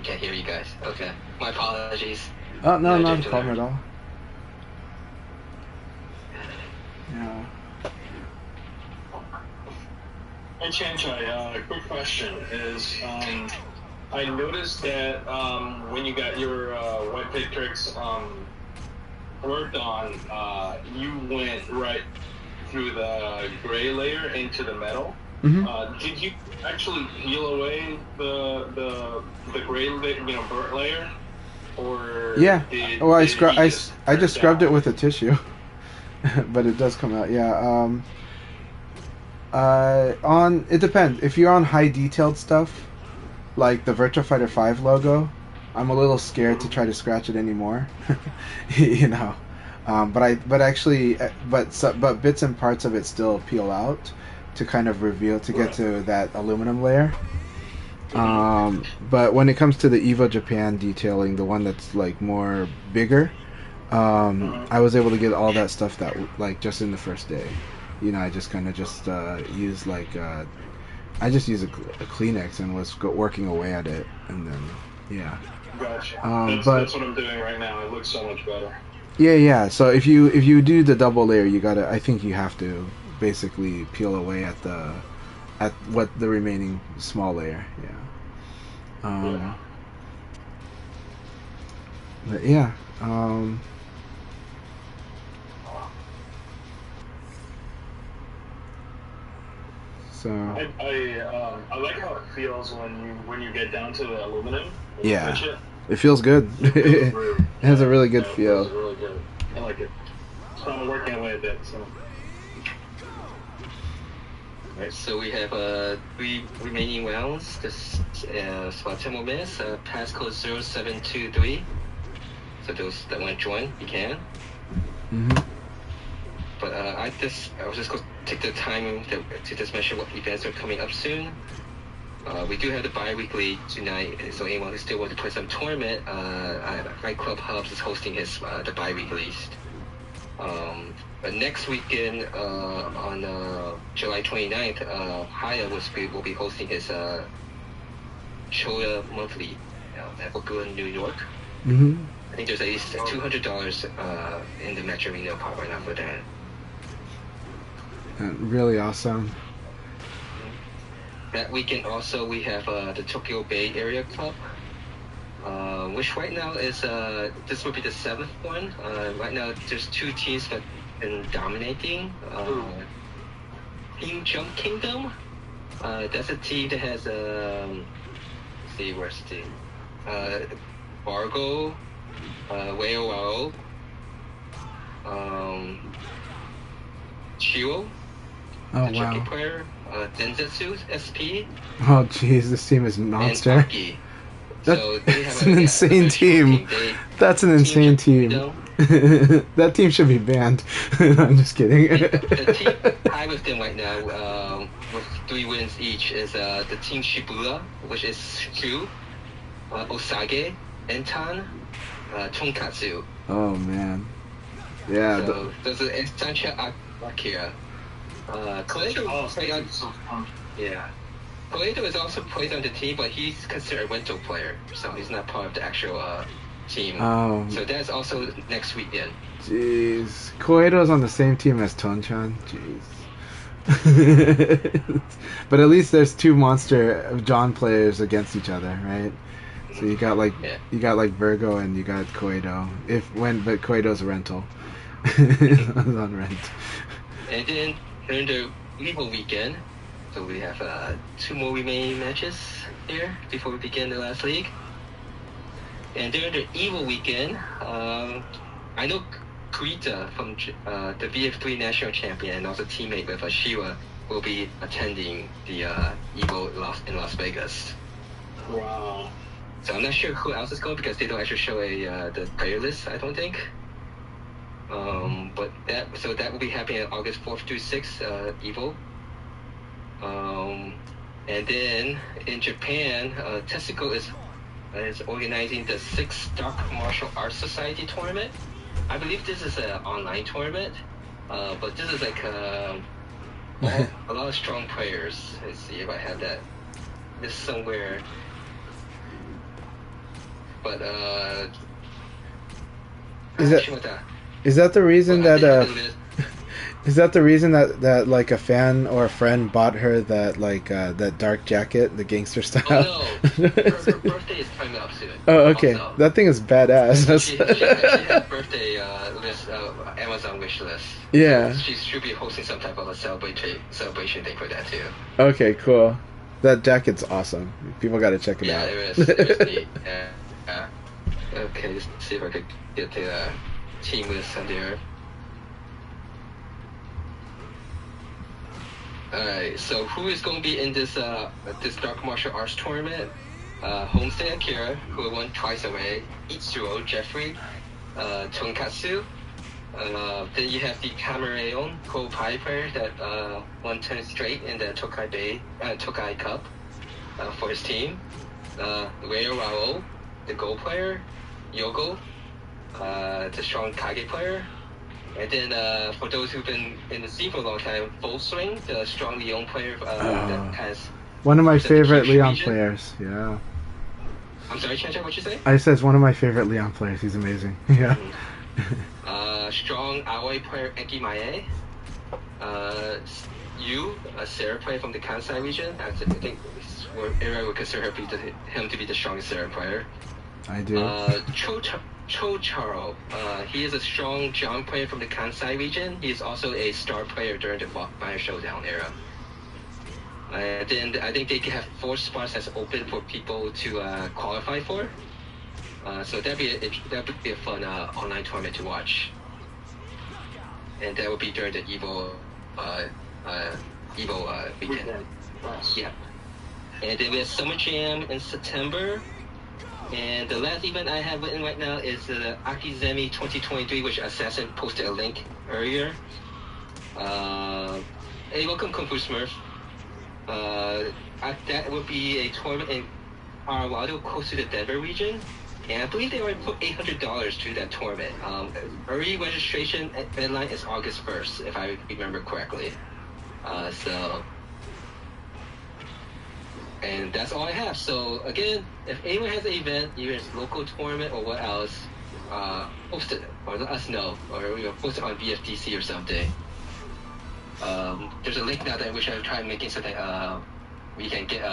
[SPEAKER 2] can't hear you guys. Okay. My apologies.
[SPEAKER 1] Oh, no, not a problem at all. Yeah.
[SPEAKER 3] Hey, Chanchai, quick question is, I noticed that when you got your white pit tricks worked on, you went right through the gray layer into the metal.
[SPEAKER 1] Mm-hmm.
[SPEAKER 3] Did you actually peel away the gray, burnt layer, or
[SPEAKER 1] yeah? Well, I just scrubbed
[SPEAKER 3] down?
[SPEAKER 1] it with a tissue, but it does come out. Yeah. It depends. If you're on high detailed stuff, like the Virtua Fighter 5 logo, I'm a little scared to try to scratch it anymore. you know. But bits and parts of it still peel out to kind of reveal to get to that aluminum layer. But when it comes to the Evo Japan detailing, the one that's like more bigger, I was able to get all that stuff that like just in the first day. I just kind of used I just used a Kleenex and was working away at it, and then yeah.
[SPEAKER 3] Gotcha. That's what I'm doing right now. It looks so much better.
[SPEAKER 1] Yeah. So if you do the double layer, I think you have to basically peel away at what the remaining small layer. Yeah. But yeah. So
[SPEAKER 3] I like how it feels when you get down to the aluminum.
[SPEAKER 1] Yeah, it feels good. It has a really good feel.
[SPEAKER 3] It feels really good. I like it. So I'm working away a bit. So.
[SPEAKER 2] Right, so we have 3 remaining rounds. This about 10 more minutes. Passcode 0723. So those that want to join, you can.
[SPEAKER 1] Mm-hmm.
[SPEAKER 2] But I was just going to take the time to just mention what events are coming up soon. We do have the bi-weekly tonight, so anyone who still wants to play some tournament, Akai Club Hubs is hosting the bi-weeklies. But next weekend, on July 29th, Haya will be hosting his Choya Monthly at Brooklyn, New York.
[SPEAKER 1] Mm-hmm.
[SPEAKER 2] I think there's at least $200 in the Metro Arena pot right now for that.
[SPEAKER 1] Really awesome.
[SPEAKER 2] That weekend also we have the Tokyo Bay Area Club, which right now is this will be the 7th one. Right now there's 2 teams that have been dominating. Team Jump Kingdom, that's a team that has let's see, where's the team? Bargo, Weo, Chiwo.
[SPEAKER 1] Oh,
[SPEAKER 2] the
[SPEAKER 1] wow.
[SPEAKER 2] player, Denzetsu SP.
[SPEAKER 1] Oh, jeez, this team is monster.
[SPEAKER 2] So
[SPEAKER 1] That's an insane team. That's an insane team. That team should be banned. I'm just kidding.
[SPEAKER 2] The team tied with them right now, with 3 wins each, is the team Shibuya, which is Shu, Osage, Entan, Tonkatsu.
[SPEAKER 1] Oh, man. Yeah.
[SPEAKER 2] So those are Sancha Akira. Koledo is also plays on the team, but he's considered a rental player, so he's not part of the actual team.
[SPEAKER 1] Oh.
[SPEAKER 2] So that's also next weekend.
[SPEAKER 1] Jeez. Koedo's on the same team as Tonchan. Jeez. But at least there's 2 Monster John players against each other, right? So you got Virgo and you got Koedo. But Koedo's a rental. on rent.
[SPEAKER 2] And then during the Evo weekend, so we have 2 more remaining matches here before we begin the last league. And during the Evo weekend, I know Kurita from the VF3 national champion and also teammate with Ashira will be attending the Evo in Las Vegas.
[SPEAKER 3] Wow.
[SPEAKER 2] So I'm not sure who else is going because they don't actually show the player list, I don't think. But that will be happening on August 4th through 6th, Evo. And then in Japan, Tessico is organizing the 6th Dark Martial Arts Society tournament. I believe this is an online tournament. But this is like a lot of strong players. Let's see if I have that. This somewhere. But
[SPEAKER 1] Is that the reason that is that the reason that like a fan or a friend bought her that like that dark jacket, the gangster style?
[SPEAKER 2] Oh no, her birthday is coming up soon.
[SPEAKER 1] Oh, okay.
[SPEAKER 2] Also.
[SPEAKER 1] That thing is badass.
[SPEAKER 2] She has birthday list, Amazon wish list.
[SPEAKER 1] Yeah.
[SPEAKER 2] So she should be hosting some type of a celebration day for that too.
[SPEAKER 1] Okay, cool. That jacket's awesome. People got to check it out.
[SPEAKER 2] Yeah, it is neat. Okay, let's see if I could get the team list on there. Alright, so who is going to be in this this Dark Martial Arts tournament? Homestead Akira, who won twice away. Itsuo Jeffrey, Tonkatsu. Then you have the Cameron Ko-Pai player that won 10 straight in the Tokai Cup for his team. Reo Raul, the Go player. Yogo, the strong Kage player. And then for those who've been in the scene for a long time, Full Swing, the strong Leon player that has...
[SPEAKER 1] One of my favorite Leon players, yeah.
[SPEAKER 2] I'm sorry, Chan-Chan, what you say?
[SPEAKER 1] I said it's one of my favorite Leon players. He's amazing. Yeah.
[SPEAKER 2] Strong Aoi player Enki Mae. Yu, a Sarah player from the Kansai region. I think everyone would consider him to be the strongest Sarah player.
[SPEAKER 1] I do.
[SPEAKER 2] Cho Charo. He is a strong John player from the Kansai region. He is also a star player during the Fire Showdown era. Then I think they have 4 spots that's open for people to qualify for. So that would be a fun online tournament to watch. And that would be during the Evo weekend. Yeah. And then we have Summer Jam in September. And the last event I have written right now is the Akizemi 2023, which Assassin posted a link earlier. Hey, welcome Kung Fu Smurf. That would be a tournament in Arwado, close to the Denver region. And I believe they already put $800 to that tournament. Early registration deadline is August 1st, if I remember correctly. And that's all I have. So again, if anyone has an event, either it's local tournament or what else, post it or let us know, or post it on BFDC or something. There's a link now that I wish I would try making so that we can get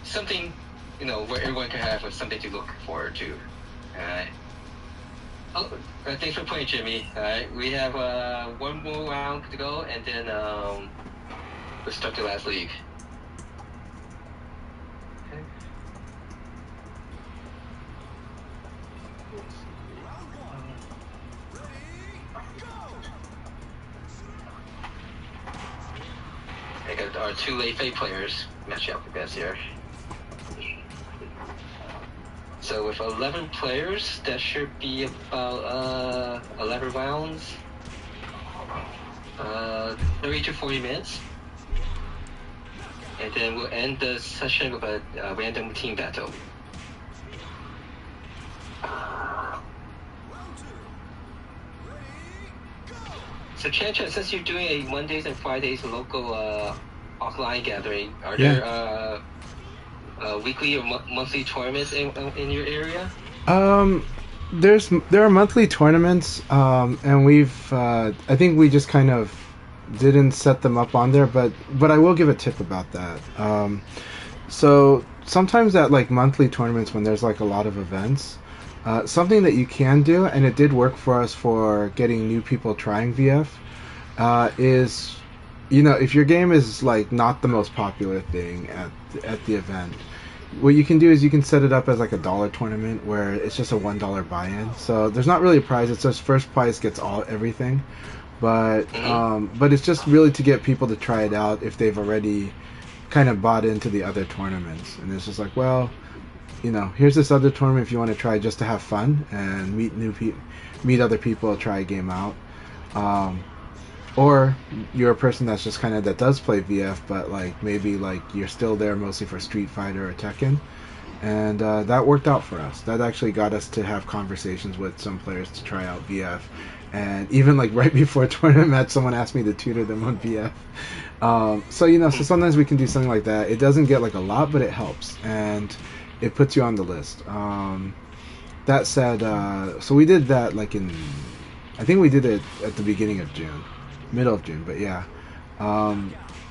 [SPEAKER 2] something, where everyone can have something to look forward to. Alright. Thanks for playing, Jimmy. Alright, we have one more round to go, and then we'll start the last league. I got our 2 late fate players matching up against here. So with 11 players, that should be about 11 rounds, 30 to 40 minutes. And then we'll end the session with a random team battle. So Chan, since you're doing a Mondays and Fridays local offline gathering, are there weekly or monthly tournaments in your area?
[SPEAKER 1] There are monthly tournaments, and we've I think we just kind of didn't set them up on there, but I will give a tip about that. So sometimes at like monthly tournaments when there's like a lot of events, something that you can do, and it did work for us for getting new people trying VF, is if your game is like not the most popular thing at the event, what you can do is you can set it up as like a $1 tournament where it's just a $1 buy-in. So there's not really a prize; it's just first prize gets everything. But it's just really to get people to try it out if they've already kind of bought into the other tournaments. And it's just like, well, here's this other tournament if you want to try just to have fun and meet other people, try a game out. Or you're a person that's just that does play VF, but like maybe like you're still there mostly for Street Fighter or Tekken. and that worked out for us. That actually got us to have conversations with some players to try out VF, and even like right before a tournament match, someone asked me to tutor them on VF. So so sometimes we can do something like that. It doesn't get like a lot, but it helps, and it puts you on the list. That said, so we did that like I think we did it at the beginning of June, middle of June, but yeah.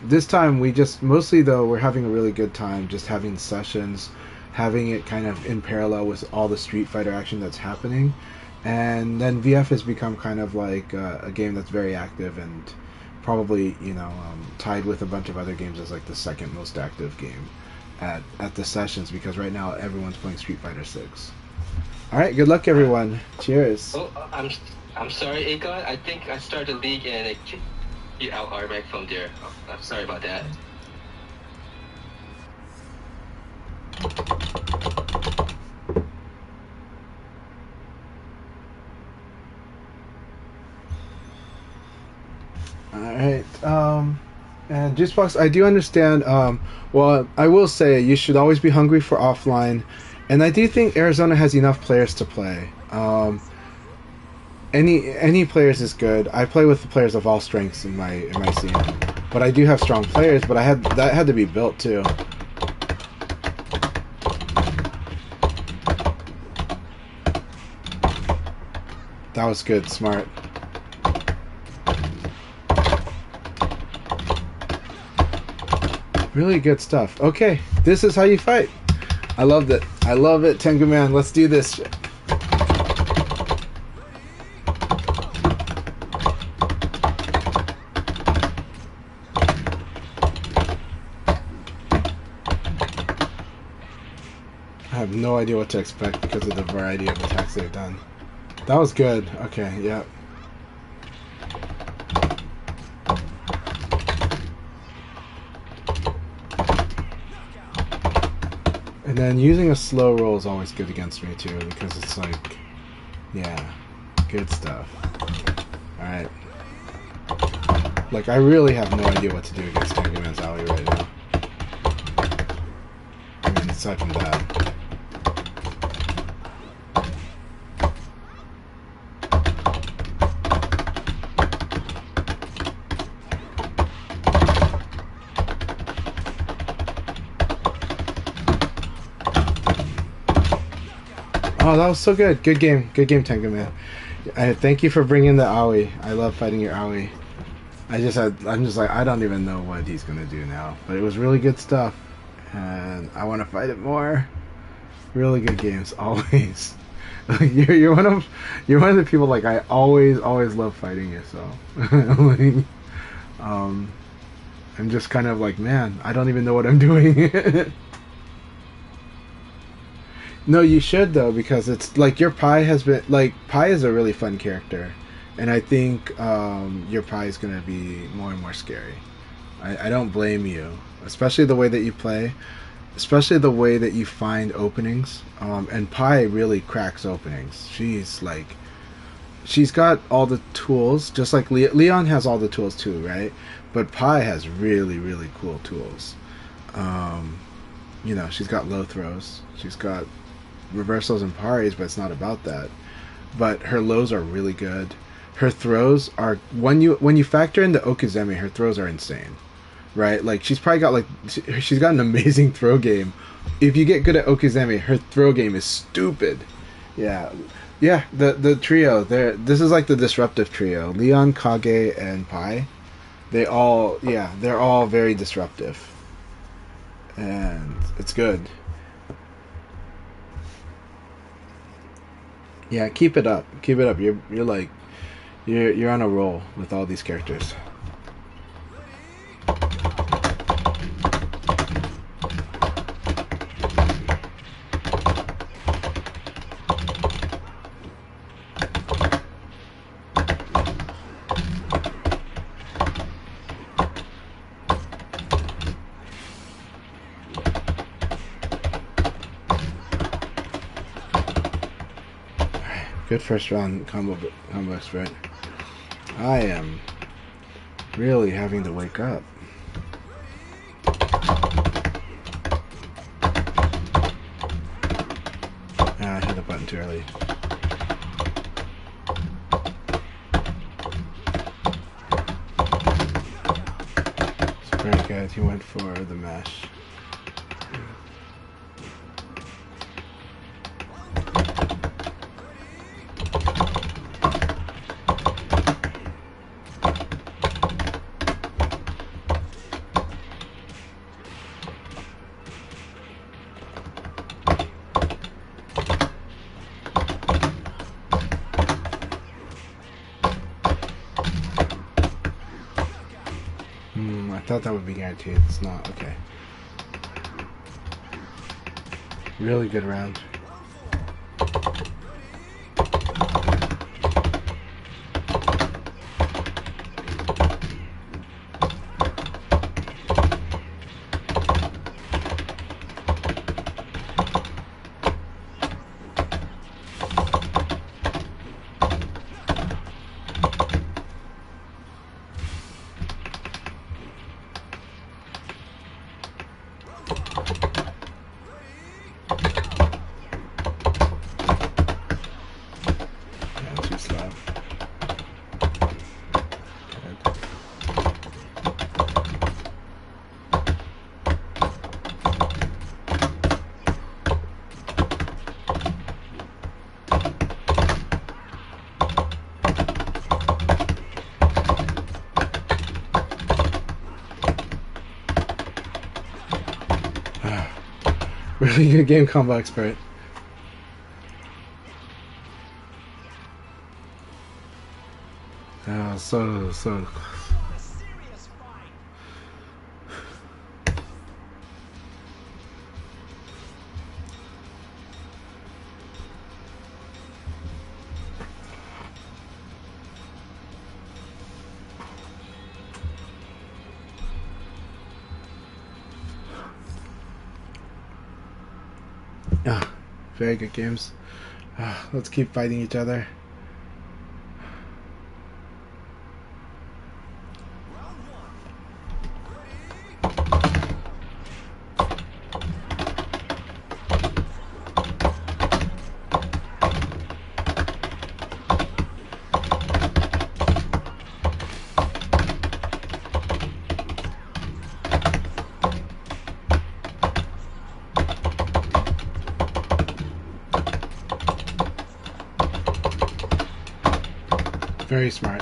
[SPEAKER 1] This time we just, mostly though, we're having a really good time just having sessions, having it kind of in parallel with all the Street Fighter action that's happening. And then VF has become kind of like a game that's very active and probably, tied with a bunch of other games as like the second most active game at the sessions, because right now everyone's playing Street Fighter 6. All right, good luck, everyone. Cheers.
[SPEAKER 2] Oh, I'm sorry, Akai. I think I started the league and it kicked you out automatic from there. Oh, I'm sorry about that.
[SPEAKER 1] All right. And Juicebox, I do understand. Well, I will say you should always be hungry for offline, and I do think Arizona has enough players to play. Any players is good. I play with the players of all strengths in my scene, but I do have strong players. But that had to be built too. That was good, smart. Really good stuff. Okay, this is how you fight. I loved it. I love it, Tengu Man. Let's do this. I have no idea what to expect because of the variety of attacks they've done. That was good. Okay, yeah. And then using a slow roll is always good against me too, because it's like, yeah, good stuff. Alright. Like, I really have no idea what to do against Tengu Man's alley right now. I mean, aside from that. Oh, that was so good. Good game, Tengu Man. Thank you for bringing the Aoi. I love fighting your Aoi. I'm just like, I don't even know what he's gonna do now. But it was really good stuff, and I want to fight it more. Really good games, always. you're one of the people, like, I always love fighting you. So, like, I'm just kind of like, man, I don't even know what I'm doing. No, you should though, because it's like your Pi has been like, Pi is a really fun character, and I think your Pi is gonna be more and more scary. I don't blame you, especially the way that you play, especially the way that you find openings. And Pi really cracks openings. She's got all the tools, just like Leon has all the tools too, right? But Pi has really cool tools. She's got low throws. She's got reversals and paris, but it's not about that. But her lows are really good. Her throws are, when you factor in the Okizeme, her throws are insane, right? Like, she's got an amazing throw game. If you get good at Okizeme, her throw game is stupid. Yeah. The trio there. This is like the disruptive trio: Leon, Kage, and Pi. They're all very disruptive, and it's good. Yeah, keep it up. You're on a roll with all these characters. Good first round combo spread. I am really having to wake up. early. It's very good. He went for the mash. I thought that would be guaranteed. It's not. Okay. Really good round. Really good game, combo expert. Oh, so. Ah, very good games. Let's keep fighting each other. Very smart.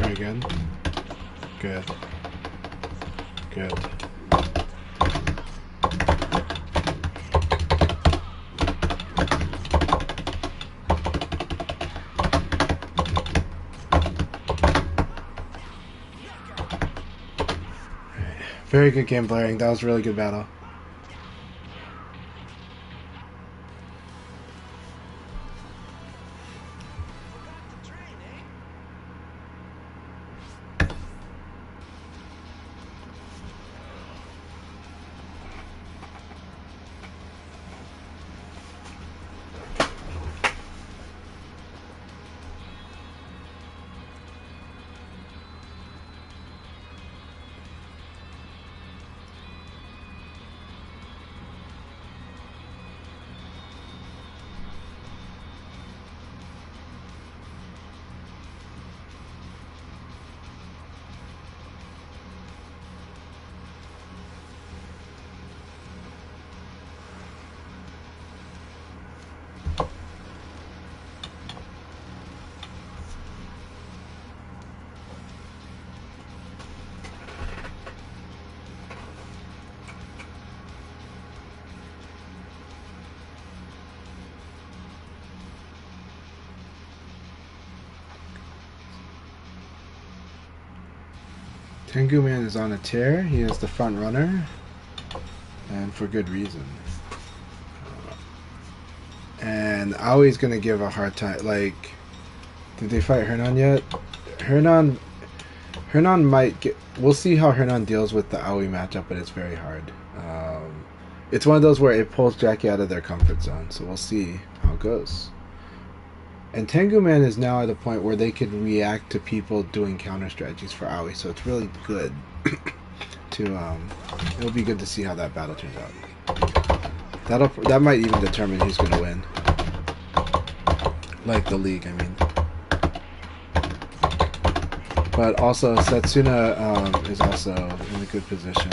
[SPEAKER 1] Very good. Good. Good. Very good game, Blaring. That was a really good battle. Tengu Man is on a tear. He is the front runner, and for good reason. And Aoi's gonna give a hard time. Like, did they fight Hernan yet? Hernan might get. We'll see how Hernan deals with the Aoi matchup, but it's very hard. It's one of those where it pulls Jackie out of their comfort zone, so we'll see how it goes. And Tengu Man is now at a point where they could react to people doing counter strategies for Aoi, so it's really good to. It'll be good to see how that battle turns out. That might even determine who's going to win. Like the league, I mean. But also, Setsuna is also in a good position.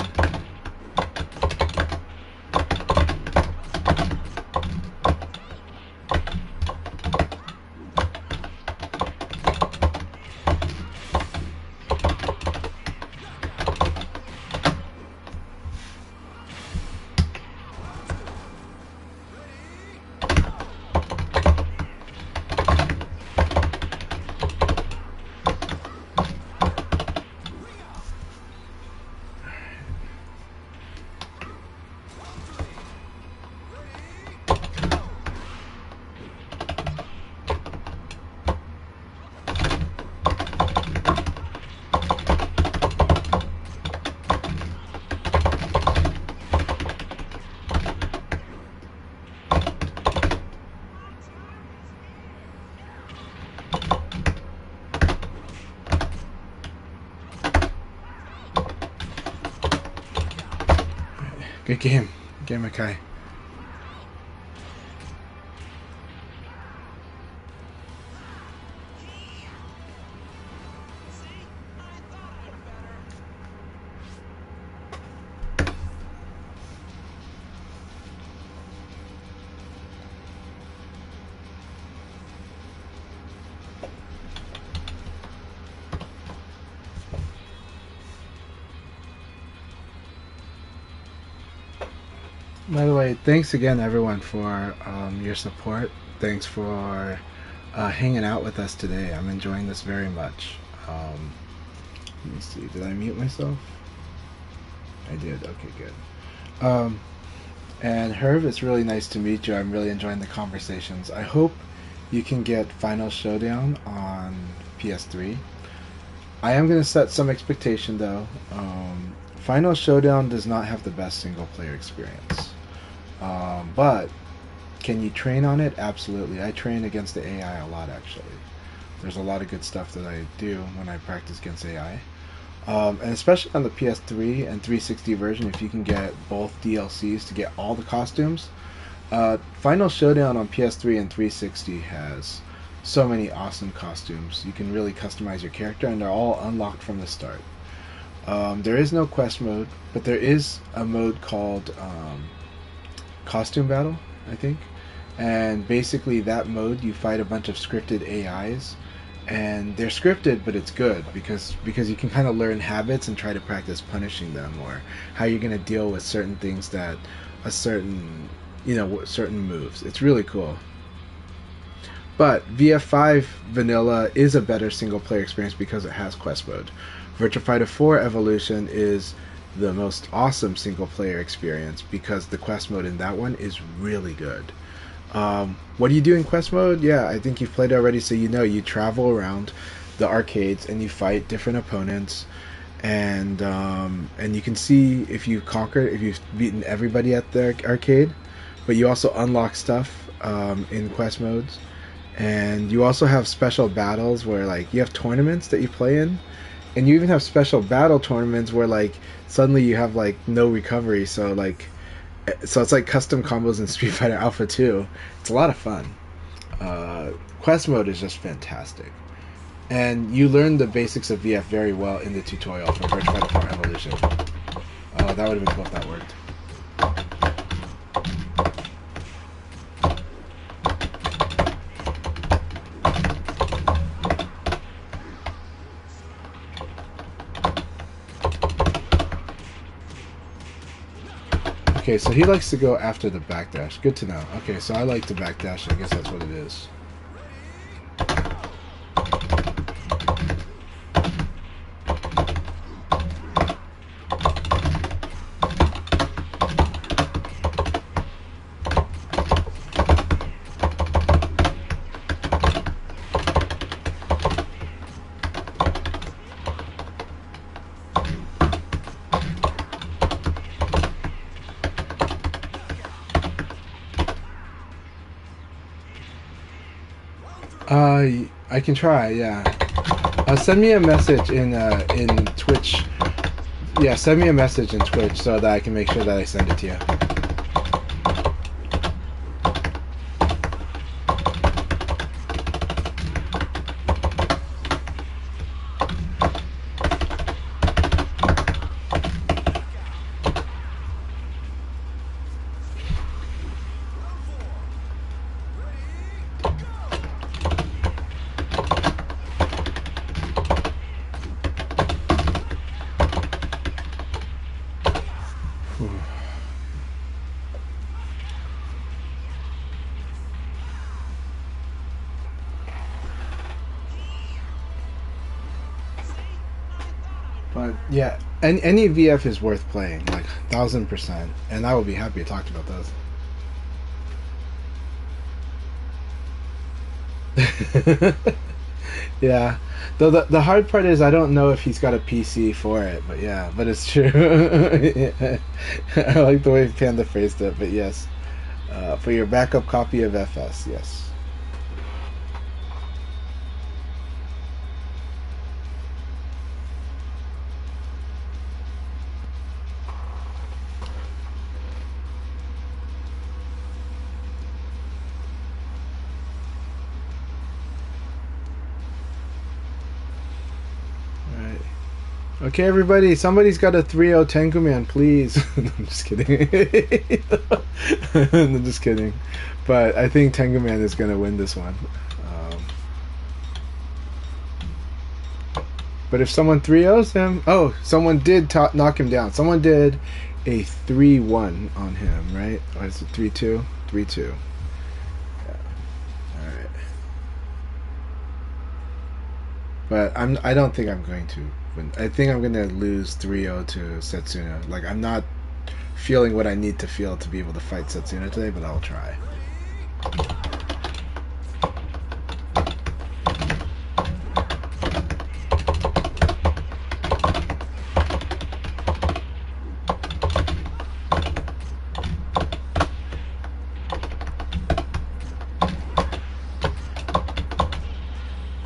[SPEAKER 1] Good game. Good game, Akai. By the way, thanks again, everyone, for your support. Thanks for hanging out with us today. I'm enjoying this very much. Let me see. Did I mute myself? I did. Okay, good. And Herb, it's really nice to meet you. I'm really enjoying the conversations. I hope you can get Final Showdown on PS3. I am going to set some expectation, though. Final Showdown does not have the best single-player experience. But can you train on it? Absolutely. I train against the AI a lot, actually. There's a lot of good stuff that I do when I practice against AI. And especially on the PS3 and 360 version, if you can get both DLCs to get all the costumes. Final Showdown on PS3 and 360 has so many awesome costumes. You can really customize your character, and they're all unlocked from the start. There is no quest mode, but there is a mode called Costume Battle, I think. And basically that mode, you fight a bunch of scripted AIs, and they're scripted, but it's good because you can kind of learn habits and try to practice punishing them, or how you're going to deal with certain things that certain moves. It's really cool. But VF5 Vanilla is a better single player experience because it has quest mode. Virtua Fighter 4 Evolution is the most awesome single player experience because the quest mode in that one is really good. What do you do in quest mode? Yeah, I think you've played it already, so you know you travel around the arcades and you fight different opponents, and you can see if you've beaten everybody at the arcade, but you also unlock stuff in quest modes, and you also have special battles where like you have tournaments that you play in, and you even have special battle tournaments where like suddenly you have like no recovery, so it's like custom combos in Street Fighter Alpha 2. It's a lot of fun. Quest mode is just fantastic. And you learn the basics of VF very well in the tutorial for Virtua Fighter 4 Evolution. That would have been cool if that worked. Okay, so he likes to go after the backdash. Good to know. Okay, so I like the backdash. I guess that's what it is. I can try. Yeah. Send me a message in Twitch. Yeah, send me a message in Twitch so that I can make sure that I send it to you. But yeah, any VF is worth playing, like 1000%, and I will be happy to talk about those. Yeah, though the hard part is I don't know if he's got a PC for it, but yeah, but it's true. Yeah. I like the way Panda phrased it, but yes, for your backup copy of FS, yes. Okay, everybody, somebody's got a 3-0 Tenguman, please. I'm just kidding. I'm just kidding. But I think Tenguman is going to win this one. But if someone 3-0s him... Oh, someone did knock him down. Someone did a 3-1 on him, right? Or is it 3-2? 3-2. Yeah. Alright. But I don't think I'm going to win. I think I'm going to lose 3-0 to Setsuna. Like, I'm not feeling what I need to feel to be able to fight Setsuna today, but I'll try.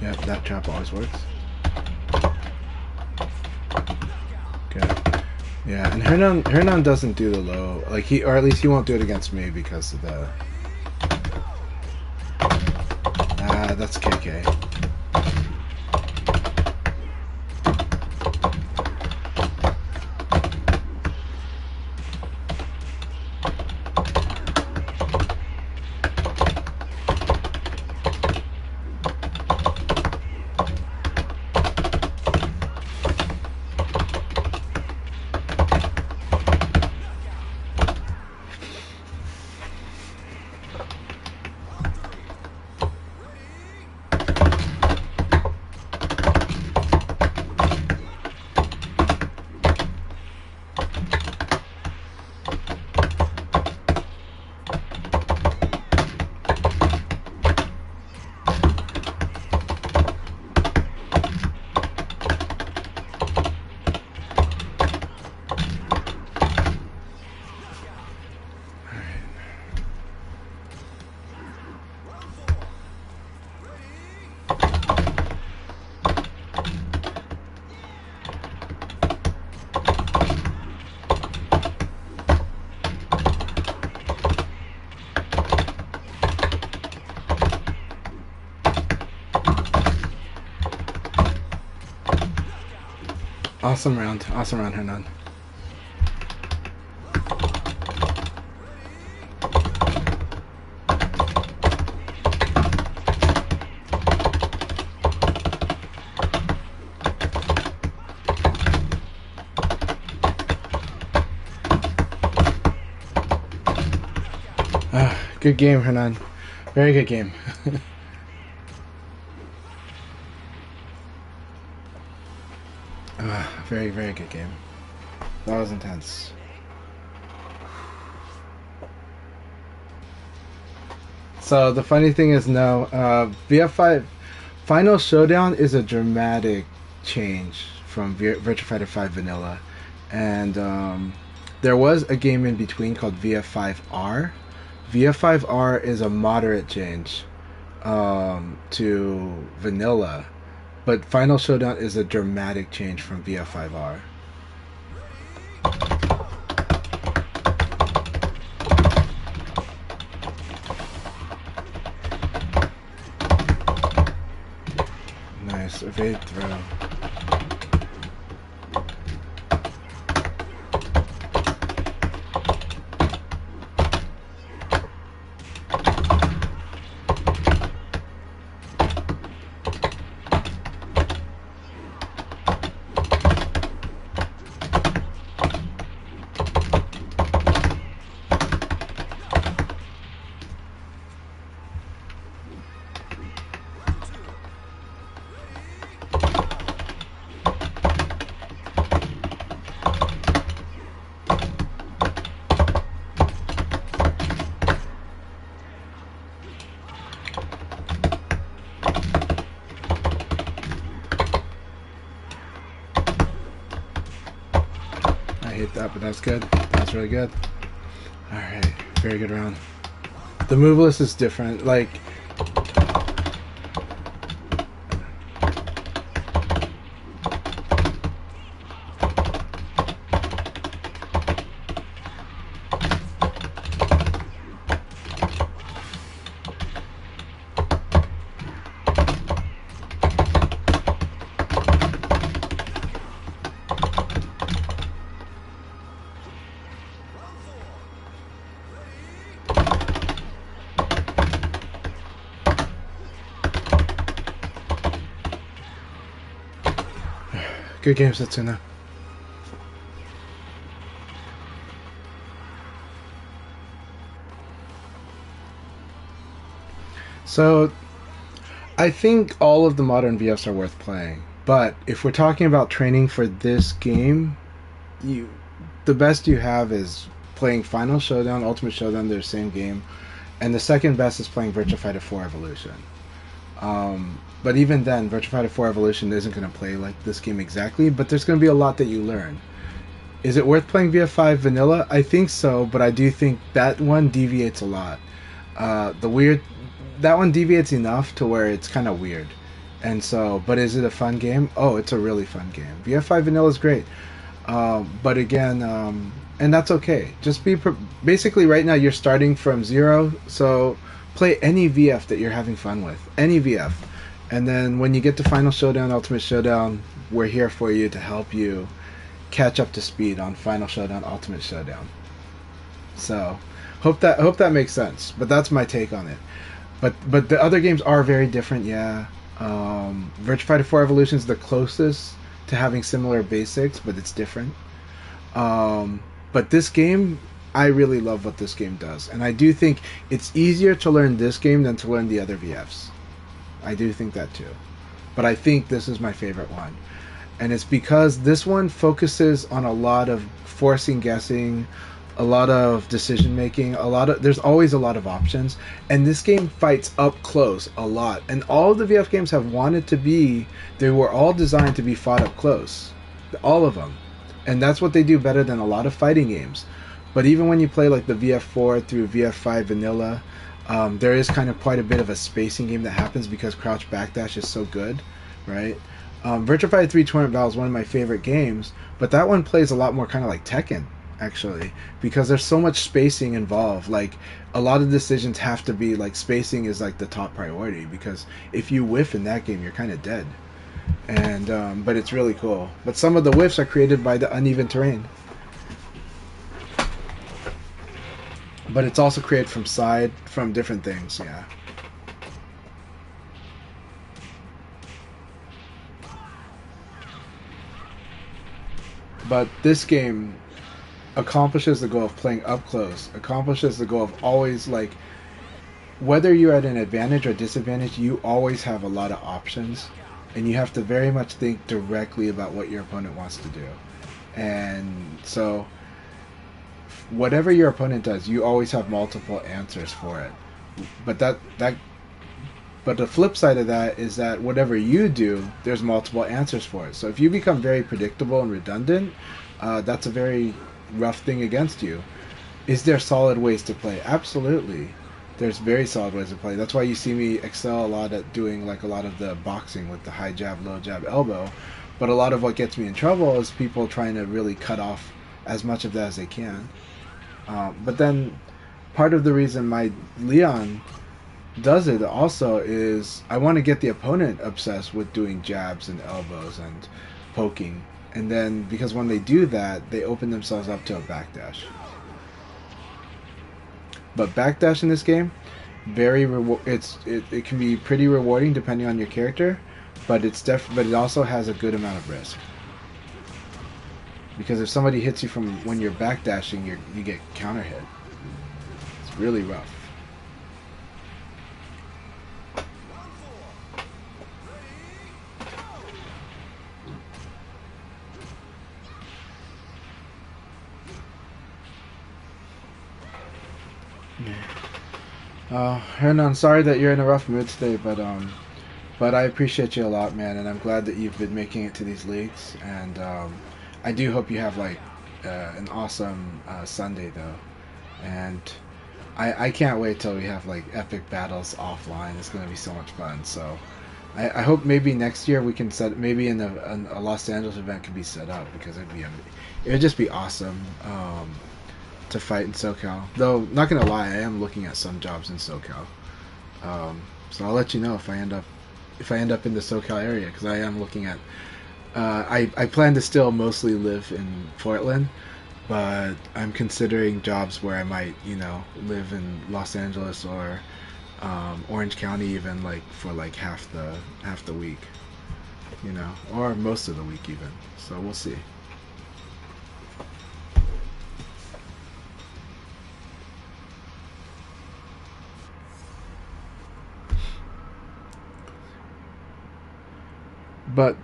[SPEAKER 1] Yeah, that trap always works. Okay. Yeah, and Hernan doesn't do the low, like or at least he won't do it against me because of the. That's KK. Awesome round, Hernan. Good game, Hernan. Very good game. Very, very good game. That was intense. So the funny thing is, no, VF5 Final Showdown is a dramatic change from Virtua Fighter 5 Vanilla, and there was a game in between called VF5R. VF5R is a moderate change. to vanilla, but Final Showdown is a dramatic change from VF5R. Nice evade throw. I hate that, but that's good. That's really good. Alright, very good round. The move list is different. Like, good game, Satsuna. So, I think all of the modern VFs are worth playing. But if we're talking about training for this game, the best you have is playing Final Showdown, Ultimate Showdown. They're the same game, and the second best is playing Virtua Fighter 4 Evolution. But even then, Virtua Fighter 4 Evolution isn't going to play like this game exactly, but there's going to be a lot that you learn. Is it worth playing VF5 Vanilla? I think so, but I do think that one deviates a lot. That one deviates enough to where it's kind of weird. And so, but is it a fun game? Oh, it's a really fun game. VF5 Vanilla is great. But again, and that's okay. Just basically right now you're starting from zero, so play any VF that you're having fun with. Any VF. And then when you get to Final Showdown, Ultimate Showdown, we're here for you to help you catch up to speed on Final Showdown, Ultimate Showdown. So, hope that makes sense. But that's my take on it. But the other games are very different, yeah. Virtua Fighter 4 Evolution is the closest to having similar basics, but it's different. But this game, I really love what this game does. And I do think it's easier to learn this game than to learn the other VFs. I do think that too. But I think this is my favorite one. And it's because this one focuses on a lot of forcing guessing, a lot of decision making, there's always a lot of options. And this game fights up close a lot. And all of the VF games have wanted to be, they were all designed to be fought up close. All of them. And that's what they do better than a lot of fighting games. But even when you play like the VF4 through VF5 Vanilla, there is kind of quite a bit of a spacing game that happens because crouch backdash is so good, right? Virtua Fighter 3 Tournament Battle is one of my favorite games, but that one plays a lot more kind of like Tekken, actually, because there's so much spacing involved. Like, a lot of decisions have to be, like, spacing is like the top priority, because if you whiff in that game, you're kind of dead. And, but it's really cool. But some of the whiffs are created by the uneven terrain. But it's also created from different things, yeah. But this game accomplishes the goal of playing up close, accomplishes the goal of always, like, whether you're at an advantage or disadvantage, you always have a lot of options, and you have to very much think directly about what your opponent wants to do. And so whatever your opponent does, you always have multiple answers for it. But but the flip side of that is that whatever you do, there's multiple answers for it. So if you become very predictable and redundant, that's a very rough thing against you. Is there solid ways to play? Absolutely. There's very solid ways of playing. That's why you see me excel a lot at doing like a lot of the boxing with the high jab, low jab, elbow. But a lot of what gets me in trouble is people trying to really cut off as much of that as they can. But then part of the reason my Leon does it also is I want to get the opponent obsessed with doing jabs and elbows and poking. And then because when they do that, they open themselves up to a backdash. But backdash in this game, it can be pretty rewarding depending on your character, but but it also has a good amount of risk. Because if somebody hits you from when you're backdashing, you get counter hit. It's really rough. Hernan, sorry that you're in a rough mood today, but I appreciate you a lot, man, and I'm glad that you've been making it to these leagues, and I do hope you have like an awesome Sunday though, and I can't wait till we have like epic battles offline. It's gonna be so much fun. So I hope maybe next year we can maybe in a Los Angeles event can be set up because it would just be awesome. To fight in SoCal. Though, not gonna lie, I am looking at some jobs in SoCal. So I'll let you know if I end up in the SoCal area, because I am looking at. I plan to still mostly live in Portland, but I'm considering jobs where I might, live in Los Angeles or Orange County, even like for like half the week, or most of the week even. So we'll see. But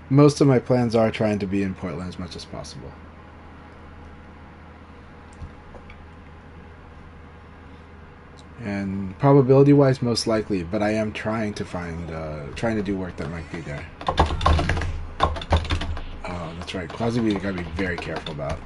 [SPEAKER 1] most of my plans are trying to be in Portland as much as possible. And probability-wise, most likely, but I am trying to do work that might be there. Oh, that's right. Quasi-B, you gotta be very careful about.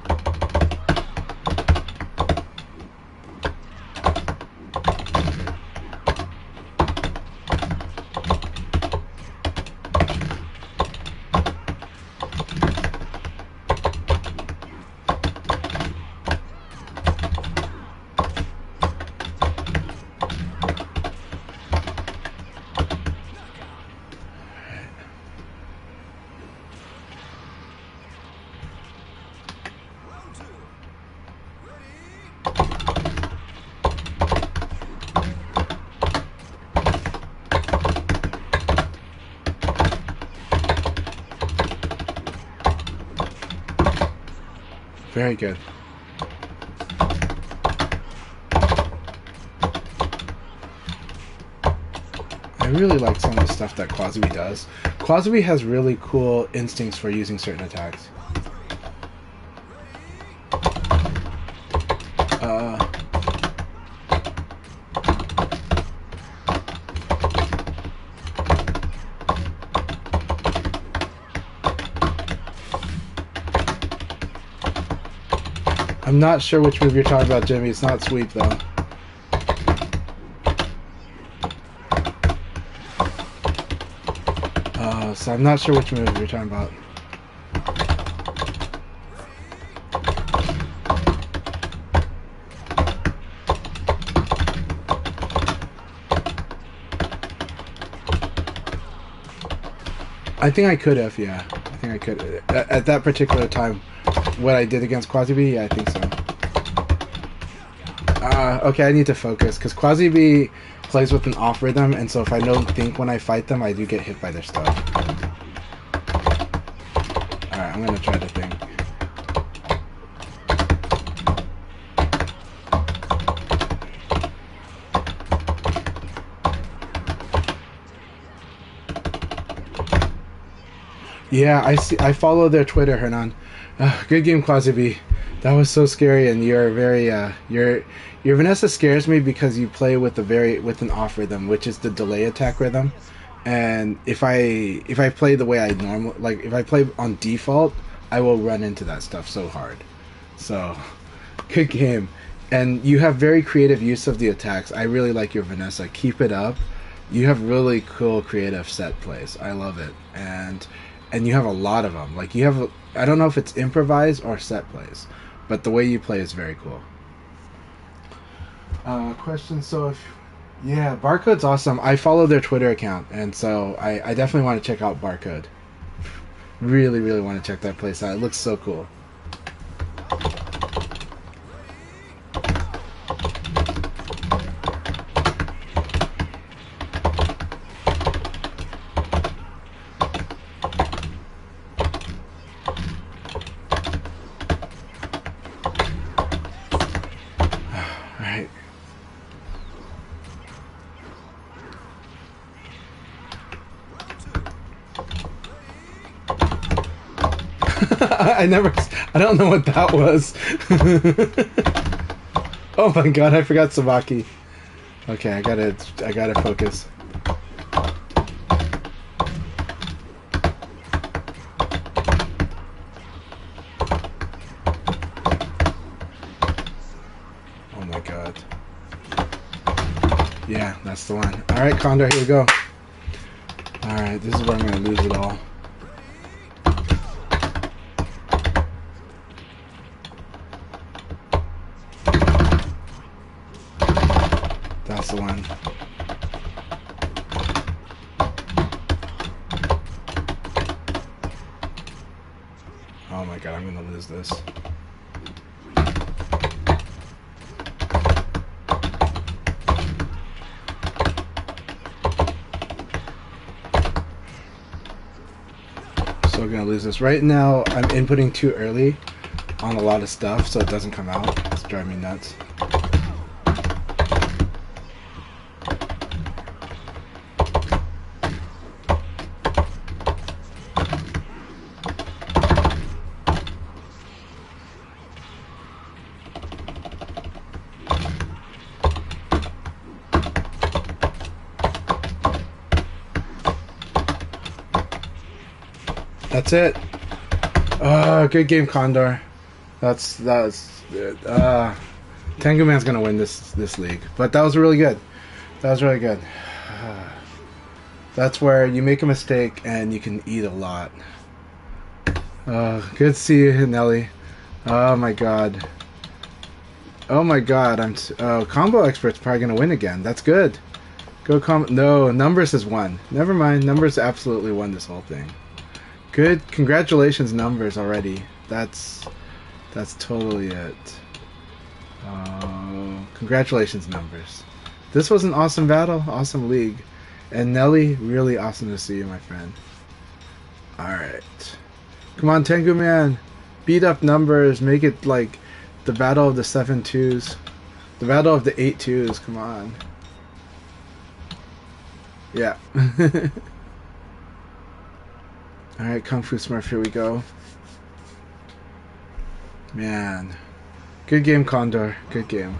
[SPEAKER 1] Very good. I really like some of the stuff that Quasi-B does. Quasi-B has really cool instincts for using certain attacks. I'm not sure which move you're talking about, Jimmy. It's not sweep, though. So I'm not sure which move you're talking about. I think I could have, yeah. I think I could. At that particular time, what I did against Quasi-B, yeah, I think so. Okay, I need to focus, because Quasi-B plays with an off rhythm, and so if I don't think when I fight them, I do get hit by their stuff. Alright, I'm going to try to think. Yeah, I follow their Twitter, Hernan. Good game, Quasi-B. That was so scary, and you're very your Vanessa scares me because you play with an off rhythm, which is the delay attack rhythm. And if I play the way I normally, like if I play on default, I will run into that stuff so hard. So, good game. And you have very creative use of the attacks. I really like your Vanessa. Keep it up. You have really cool creative set plays. I love it. And you have a lot of them. Like you have, I don't know if it's improvised or set plays, but the way you play is very cool. Question. So if yeah, Barcode's awesome. I follow their Twitter account, and so I definitely want to check out Barcode. Really, really want to check that place out. It looks so cool. Alright. I don't know what that was. Oh my god, I forgot Sabaki. Okay, I gotta focus. Oh my god. Yeah, that's the one. Alright, Condor, here we go. Alright, this is where I'm gonna lose it all. That's the one. Oh my god, I'm gonna lose this. So gonna lose this. Right now, I'm inputting too early on a lot of stuff, so it doesn't come out. It's driving me nuts. That's it. Good game, Condor. That's Tengu Man's gonna win this league, but that was really good. That was really good. That's where you make a mistake and you can eat a lot. Good to see you, Nelly. Oh my god. Oh my god. Combo Expert's probably gonna win again. That's good. Go No, Numbers has won. Never mind. Numbers absolutely won this whole thing. Good. Congratulations, Numbers already. That's totally it. Congratulations, Numbers. This was an awesome battle, awesome league. And Nelly, really awesome to see you, my friend. Alright. Come on, Tengu Man. Beat up Numbers. Make it like the battle of the 7-2s. The battle of the 8-2s. Come on. Yeah. Alright, Kung Fu Smurf, here we go. Man. Good game, Condor. Good game.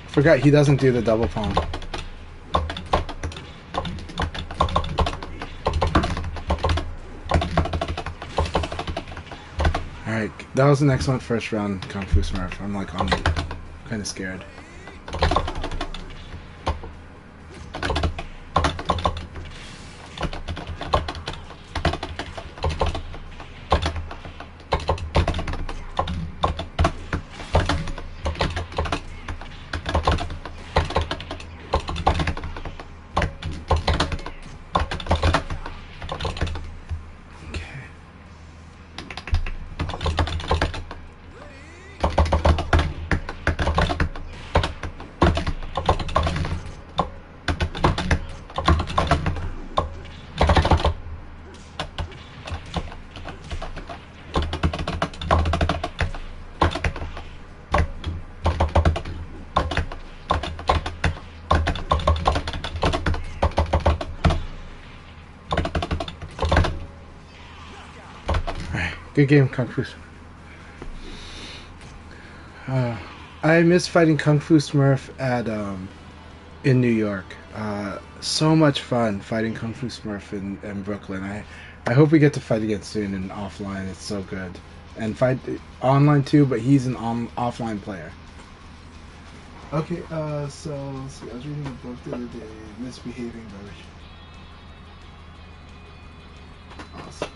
[SPEAKER 1] Forgot he doesn't do the double palm. Alright, that was an excellent first round, Kung Fu Smurf. I'm kind of scared. Good game, Kung Fu. I miss fighting Kung Fu Smurf at in New York. So much fun fighting Kung Fu Smurf in Brooklyn. I hope we get to fight again soon in offline. It's so good. And fight online too, but he's an offline player. Okay, so let's see. I was reading a book the other day, Misbehaving by Awesome.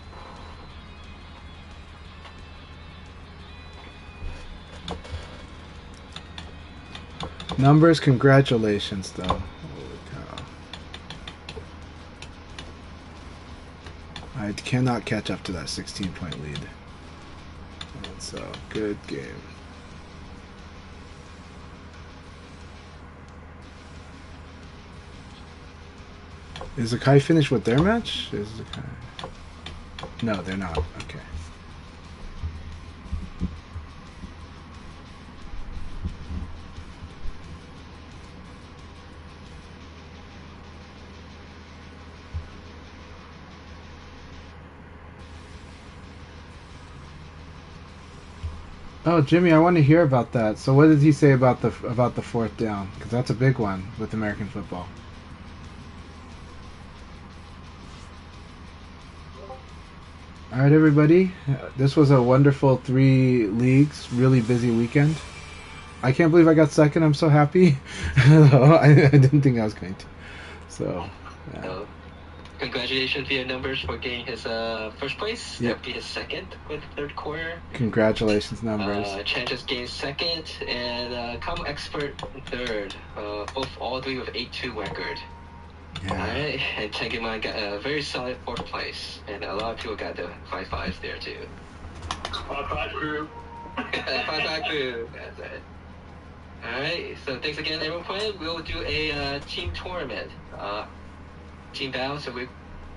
[SPEAKER 1] Numbers, congratulations, though. Holy cow. I cannot catch up to that 16-point lead. So, good game. Is Akai finished with their match? Is Akai... No, they're not. Okay. Oh, Jimmy, I want to hear about that. So, what did he say about the fourth down? Because that's a big one with American football. All right, everybody. This was a wonderful 3 leagues, really busy weekend. I can't believe I got second. I'm so happy. I didn't think I was going to. So, yeah.
[SPEAKER 2] Congratulations via numbers for getting his first place.
[SPEAKER 1] Yep.
[SPEAKER 2] That'd be his second with third quarter.
[SPEAKER 1] Congratulations, numbers.
[SPEAKER 2] Chances gained second, and Combo Expert third. All 3 with 8-2 record.
[SPEAKER 1] Yeah.
[SPEAKER 2] Alright, and Tengemon got a very solid 4th place, and a lot of people got the 5-5s there too.
[SPEAKER 3] 5-5 crew.
[SPEAKER 2] 5-5 crew, that's it. Alright, so thanks again everyone playing. We'll do a team tournament. Team battle, so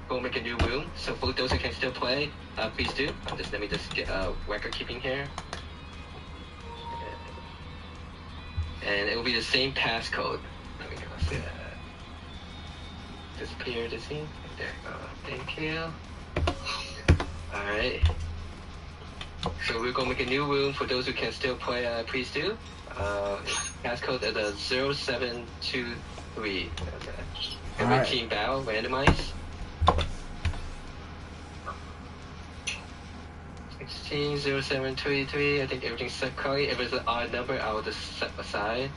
[SPEAKER 2] we'll make a new room. So for those who can still play, please do. Let me just get record keeping here. And it will be the same passcode. Let me go. Disappear the scene. There you go. Thank you. Alright. So we're gonna make a new room. For those who can still play, please do. Passcode is a 0723. Okay. Every team battle, randomize. 16, 0723. I think everything's set correctly. If it's an odd number, I will just set aside.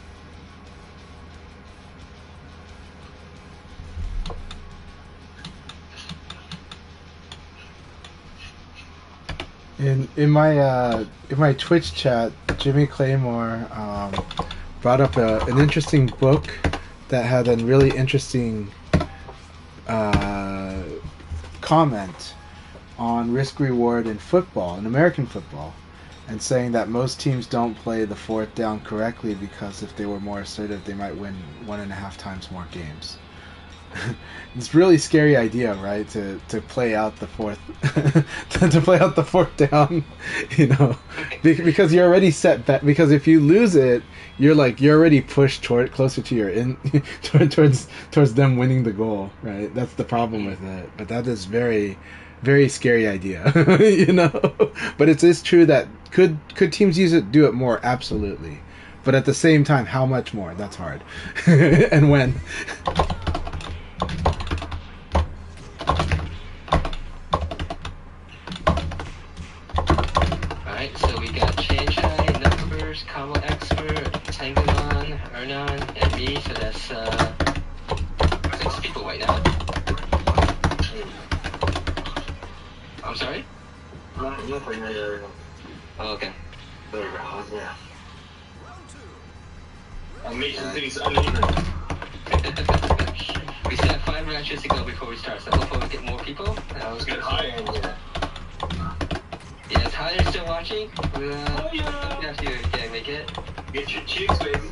[SPEAKER 1] In my Twitch chat, Jimmy Claymore brought up an interesting book that had a really interesting comment on risk reward in football, in American football, and saying that most teams don't play the 4th down correctly because if they were more assertive, they might win 1.5 times more games. It's a really scary idea, right? To play out the 4th to play out the 4th down, because you're already set back. Because if you lose it, you're already pushed closer to your towards them winning the goal, right? That's the problem with it. But that is very, very scary idea, But it is true that could teams do it more? Absolutely. But at the same time, how much more? That's hard. And when?
[SPEAKER 2] Alright, so we got Chanchai, Numbers, Combo Expert, Tangamon, Ernan, and me, so that's 6 people right now. I'm sorry? Oh, okay.
[SPEAKER 3] There we go. Yeah. I'm making things uneven.
[SPEAKER 2] We still have 5 matches to go before we start, so hopefully we get more people.
[SPEAKER 3] Let's get high in here.
[SPEAKER 2] Yes, Tyler's still watching. We have to make it.
[SPEAKER 3] Get your cheeks, baby.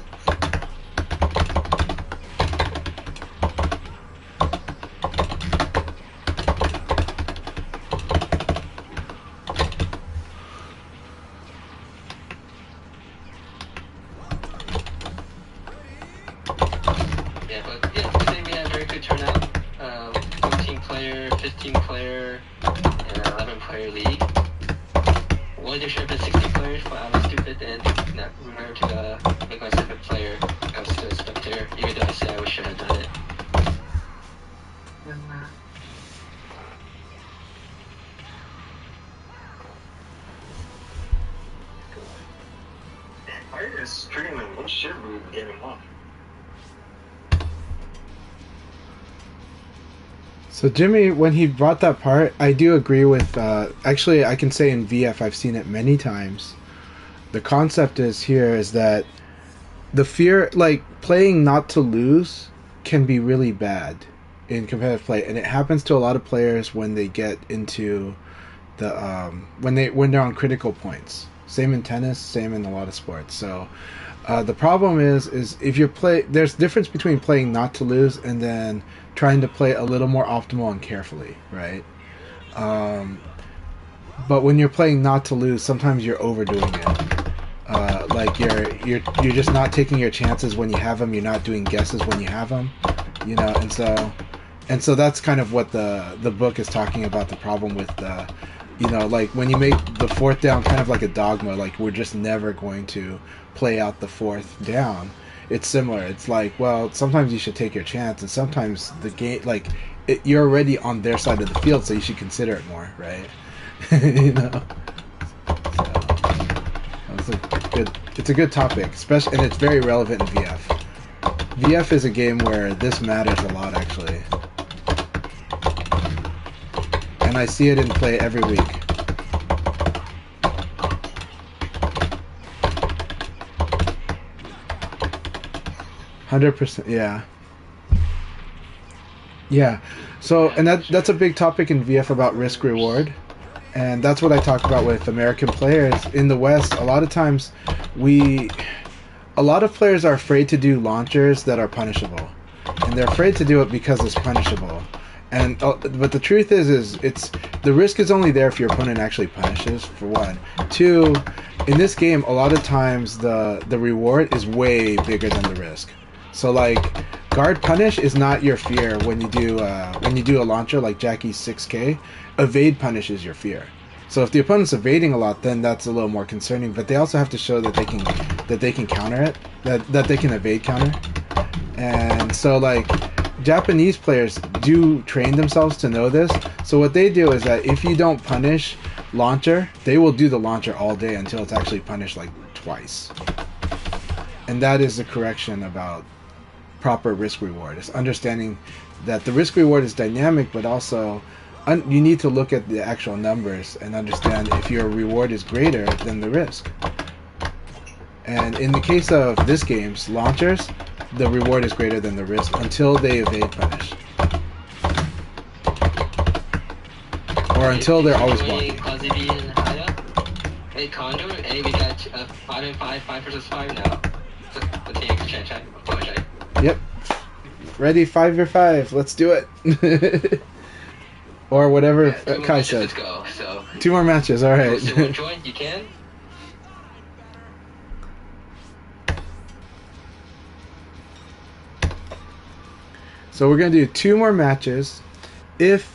[SPEAKER 2] Today we had a very good turnout. 14 player, 15 player, and 11 player league. One of there should have been 60 players, but I was stupid and not remember to make myself a player. I was still a spectator, even though I said I should have done it.
[SPEAKER 3] Fire is streaming. What should we be getting on?
[SPEAKER 1] So Jimmy, when he brought that part, I do agree with. Actually, I can say in VF, I've seen it many times. The concept is that the fear, like playing not to lose, can be really bad in competitive play, and it happens to a lot of players when they get into the when they're on critical points. Same in tennis, same in a lot of sports. So the problem is if you play, there's difference between playing not to lose and then trying to play a little more optimal and carefully, right? But when you're playing not to lose, sometimes you're overdoing it. Like you're just not taking your chances when you have them. You're not doing guesses when you have them, you know. And so that's kind of what the book is talking about. The problem with you know, like when you make the fourth down kind of like a dogma, like we're just never going to play out the fourth down. It's similar. It's like, well, sometimes you should take your chance, and sometimes the game, like, you're already on their side of the field, so you should consider it more, right? You know. So it's a good topic, especially, and it's very relevant in VF. VF is a game where this matters a lot, actually, and I see it in play every week. 100%, yeah. Yeah. So, and that's a big topic in VF about risk reward. And that's what I talk about with American players. In the West, a lot of times a lot of players are afraid to do launchers that are punishable. And they're afraid to do it because it's punishable. And but the truth is it's the risk is only there if your opponent actually punishes, for one. Two, in this game, a lot of times the reward is way bigger than the risk. So like guard punish is not your fear when you do a launcher like Jackie's 6K. Evade punishes your fear. So if the opponent's evading a lot, then that's a little more concerning. But they also have to show that they can counter it, that they can evade counter. And so like Japanese players do train themselves to know this. So what they do is that if you don't punish launcher, they will do the launcher all day until it's actually punished like twice. And that is the correction about proper risk reward. It's understanding that the risk reward is dynamic, but also you need to look at the actual numbers and understand if your reward is greater than the risk. And in the case of this game's launchers, the reward is greater than the risk until they evade punish. Or until they're always blocking.
[SPEAKER 2] Hey, Condor, hey, we got 5 and 5, 5 versus 5 now.
[SPEAKER 1] Yep. Ready, 5v5. Let's do it. Or whatever Kai said.
[SPEAKER 2] Let's go. So
[SPEAKER 1] 2 more matches. All right.
[SPEAKER 2] Still join? You can.
[SPEAKER 1] So we're gonna do 2 more matches. If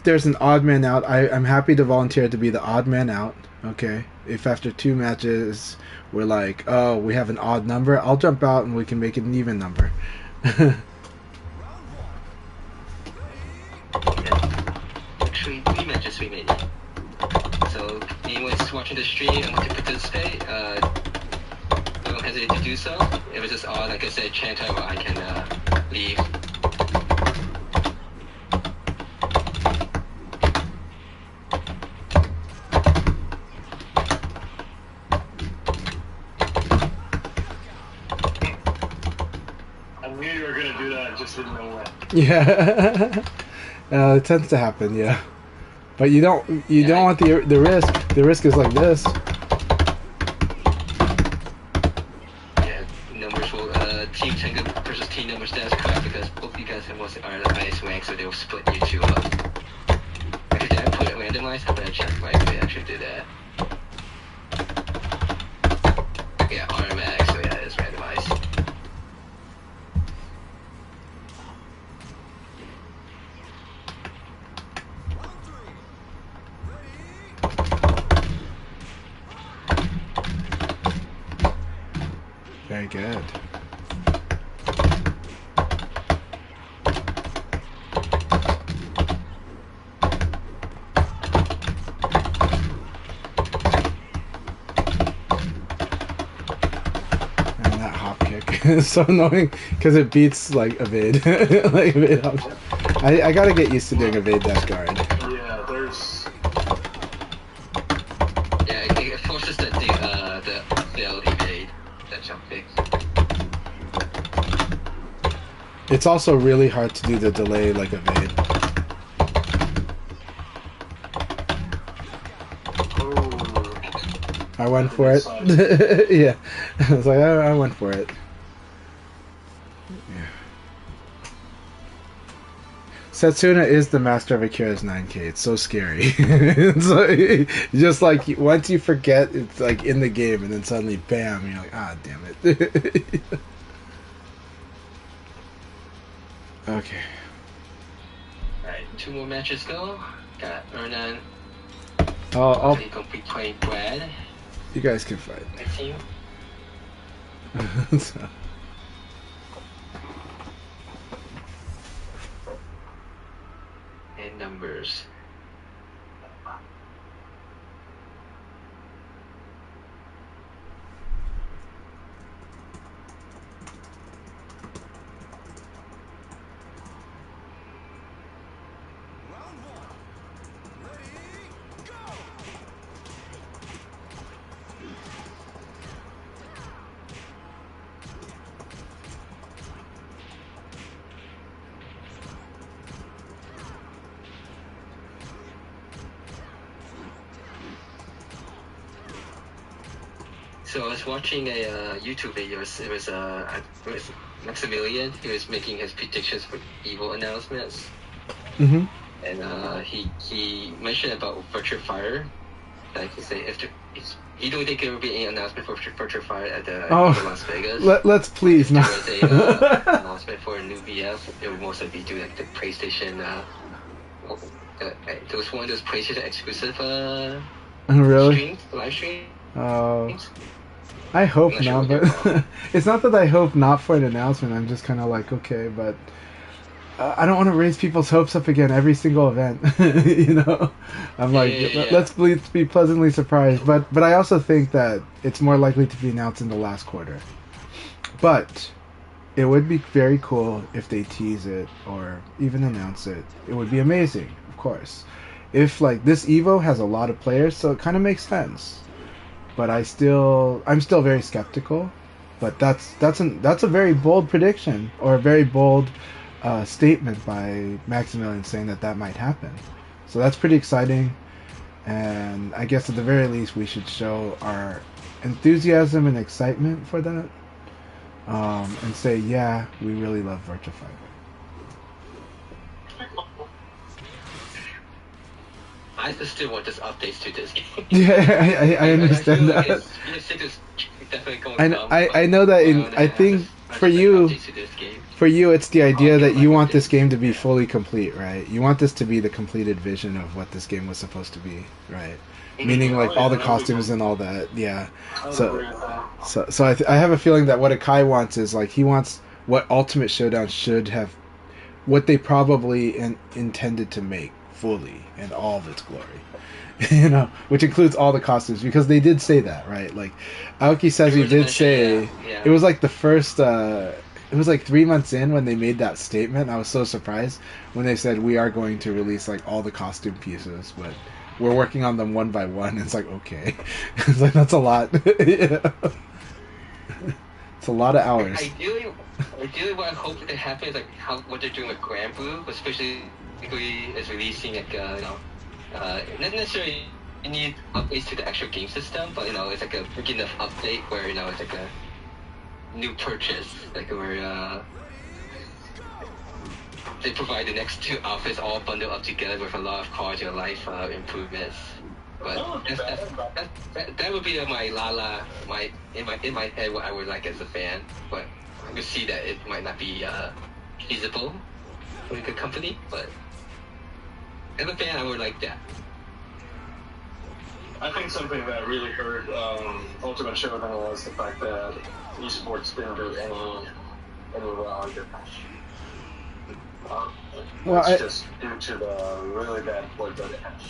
[SPEAKER 1] there's an odd man out, I'm happy to volunteer to be the odd man out. Okay. If after 2 matches we're like, oh, we have an odd number, I'll jump out and we can make it an even number.
[SPEAKER 2] Actually, 3 matches we made. So anyone's watching the stream and want to participate, don't hesitate to do so. If it's just odd, like I said, chant time, I can leave.
[SPEAKER 3] Just didn't know when.
[SPEAKER 1] Yeah. It tends to happen, yeah. But you don't want the risk. The risk is like this.
[SPEAKER 2] Yeah, numbers will team 10 versus team numbers. That's correct because both you guys are the highest rank, so they will split you two up. Actually, did I put it randomized? I better check if I actually did that. Yeah, automatic. So yeah, it's randomized.
[SPEAKER 1] Very good. And that hop kick is so annoying because it beats like evade. Like evade option. I gotta get used to doing evade dash guard.
[SPEAKER 3] Yeah, there's.
[SPEAKER 2] Yeah, it forces the fail evade, that jump kick.
[SPEAKER 1] It's also really hard to do the delay like evade.
[SPEAKER 3] Oh.
[SPEAKER 1] I went for it. Yeah, I was like, I went for it. Yeah. Setsuna is the master of Akira's 9K. It's so scary. It's like, just like once you forget, it's like in the game, and then suddenly, bam! You're like, ah, damn it. Okay.
[SPEAKER 2] Alright, 2 more matches go. Got Ernan.
[SPEAKER 1] I'll
[SPEAKER 2] Complete playing Brad.
[SPEAKER 1] you guys can fight.
[SPEAKER 2] My team.
[SPEAKER 1] So.
[SPEAKER 2] And numbers. So I was watching a YouTube video. It was Maximilian. He was making his predictions for Evo announcements,
[SPEAKER 1] Mhm.
[SPEAKER 2] and he mentioned about Virtua Fire. Like he said, if he don't think there will be any announcement for Virtua Fire at the Evo Las Vegas.
[SPEAKER 1] Let's please
[SPEAKER 2] If
[SPEAKER 1] not.
[SPEAKER 2] there was a announcement for a new VF, it would most likely do like the PlayStation. There was one of those PlayStation exclusive
[SPEAKER 1] Really?
[SPEAKER 2] streams, live streams.
[SPEAKER 1] Oh. I hope
[SPEAKER 2] I'm
[SPEAKER 1] not,
[SPEAKER 2] not sure
[SPEAKER 1] but it's not that I hope not for an announcement. I'm just kind of like, okay, but I don't want to raise people's hopes up again every single event. You know, I'm like,
[SPEAKER 2] Yeah.
[SPEAKER 1] let's be pleasantly surprised. But I also think that it's more likely to be announced in the last quarter. But it would be very cool if they tease it or even announce it. It would be amazing, of course. If like this Evo has a lot of players, so it kind of makes sense. But I'm still very skeptical. But that's a very bold prediction or a very bold statement by Maximilian saying that might happen. So that's pretty exciting, and I guess at the very least we should show our enthusiasm and excitement for that, and say, yeah, we really love Virtua Fighter.
[SPEAKER 2] I still want this updates to this game.
[SPEAKER 1] Yeah, I understand
[SPEAKER 2] I
[SPEAKER 1] that. I know that I think for you it's the idea that you want this game to be fully complete, right? You want this to be the completed vision of what this game was supposed to be, right? Meaning like all the costumes and all that, yeah. So I have a feeling that what Akai wants is like he wants what Ultimate Showdown should have, what they probably intended to make fully in all of its glory. You know, which includes all the costumes, because they did say that, right? Like Aoki says, he did say it was like the first it was like 3 months in when they made that statement. I was so surprised when they said we are going to release like all the costume pieces, but we're working on them one by one. It's like, okay. It's like, that's a lot. Yeah. It's a lot of hours.
[SPEAKER 2] Ideally what I hope that happens, like what they're doing with Grand Blue, especially is releasing like not necessarily you need updates to the actual game system, but it's like a big enough update where it's like a new purchase, like where they provide the next 2 outfits all bundled up together with a lot of quality of life improvements. But that would be my in my head what I would like as a fan. But I could see that it might not be feasible for a good company. But as a fan, I would like that.
[SPEAKER 3] I think something that really hurt Ultimate Showdown was the fact that esports didn't do any well either.
[SPEAKER 1] Well,
[SPEAKER 3] it's just due to the really bad port that it has.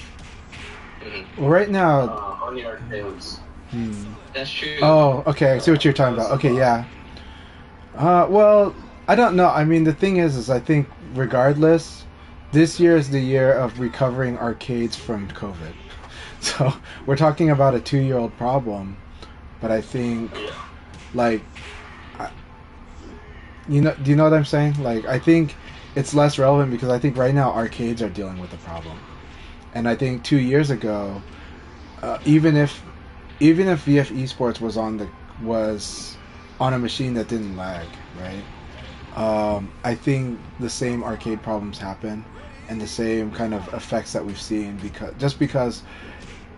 [SPEAKER 1] Well, right now.
[SPEAKER 3] On the arcades.
[SPEAKER 2] That's true.
[SPEAKER 1] Oh, okay. I see what you're talking about. Okay, yeah. Well, I don't know. I mean, the thing is I think regardless, this year is the year of recovering arcades from COVID. So we're talking about a 2-year-old problem, but I think, like, do you know what I'm saying? Like, I think it's less relevant because I think right now arcades are dealing with the problem, and I think 2 years ago, even if VF Esports was on a machine that didn't lag, right? I think the same arcade problems happen, and the same kind of effects that we've seen because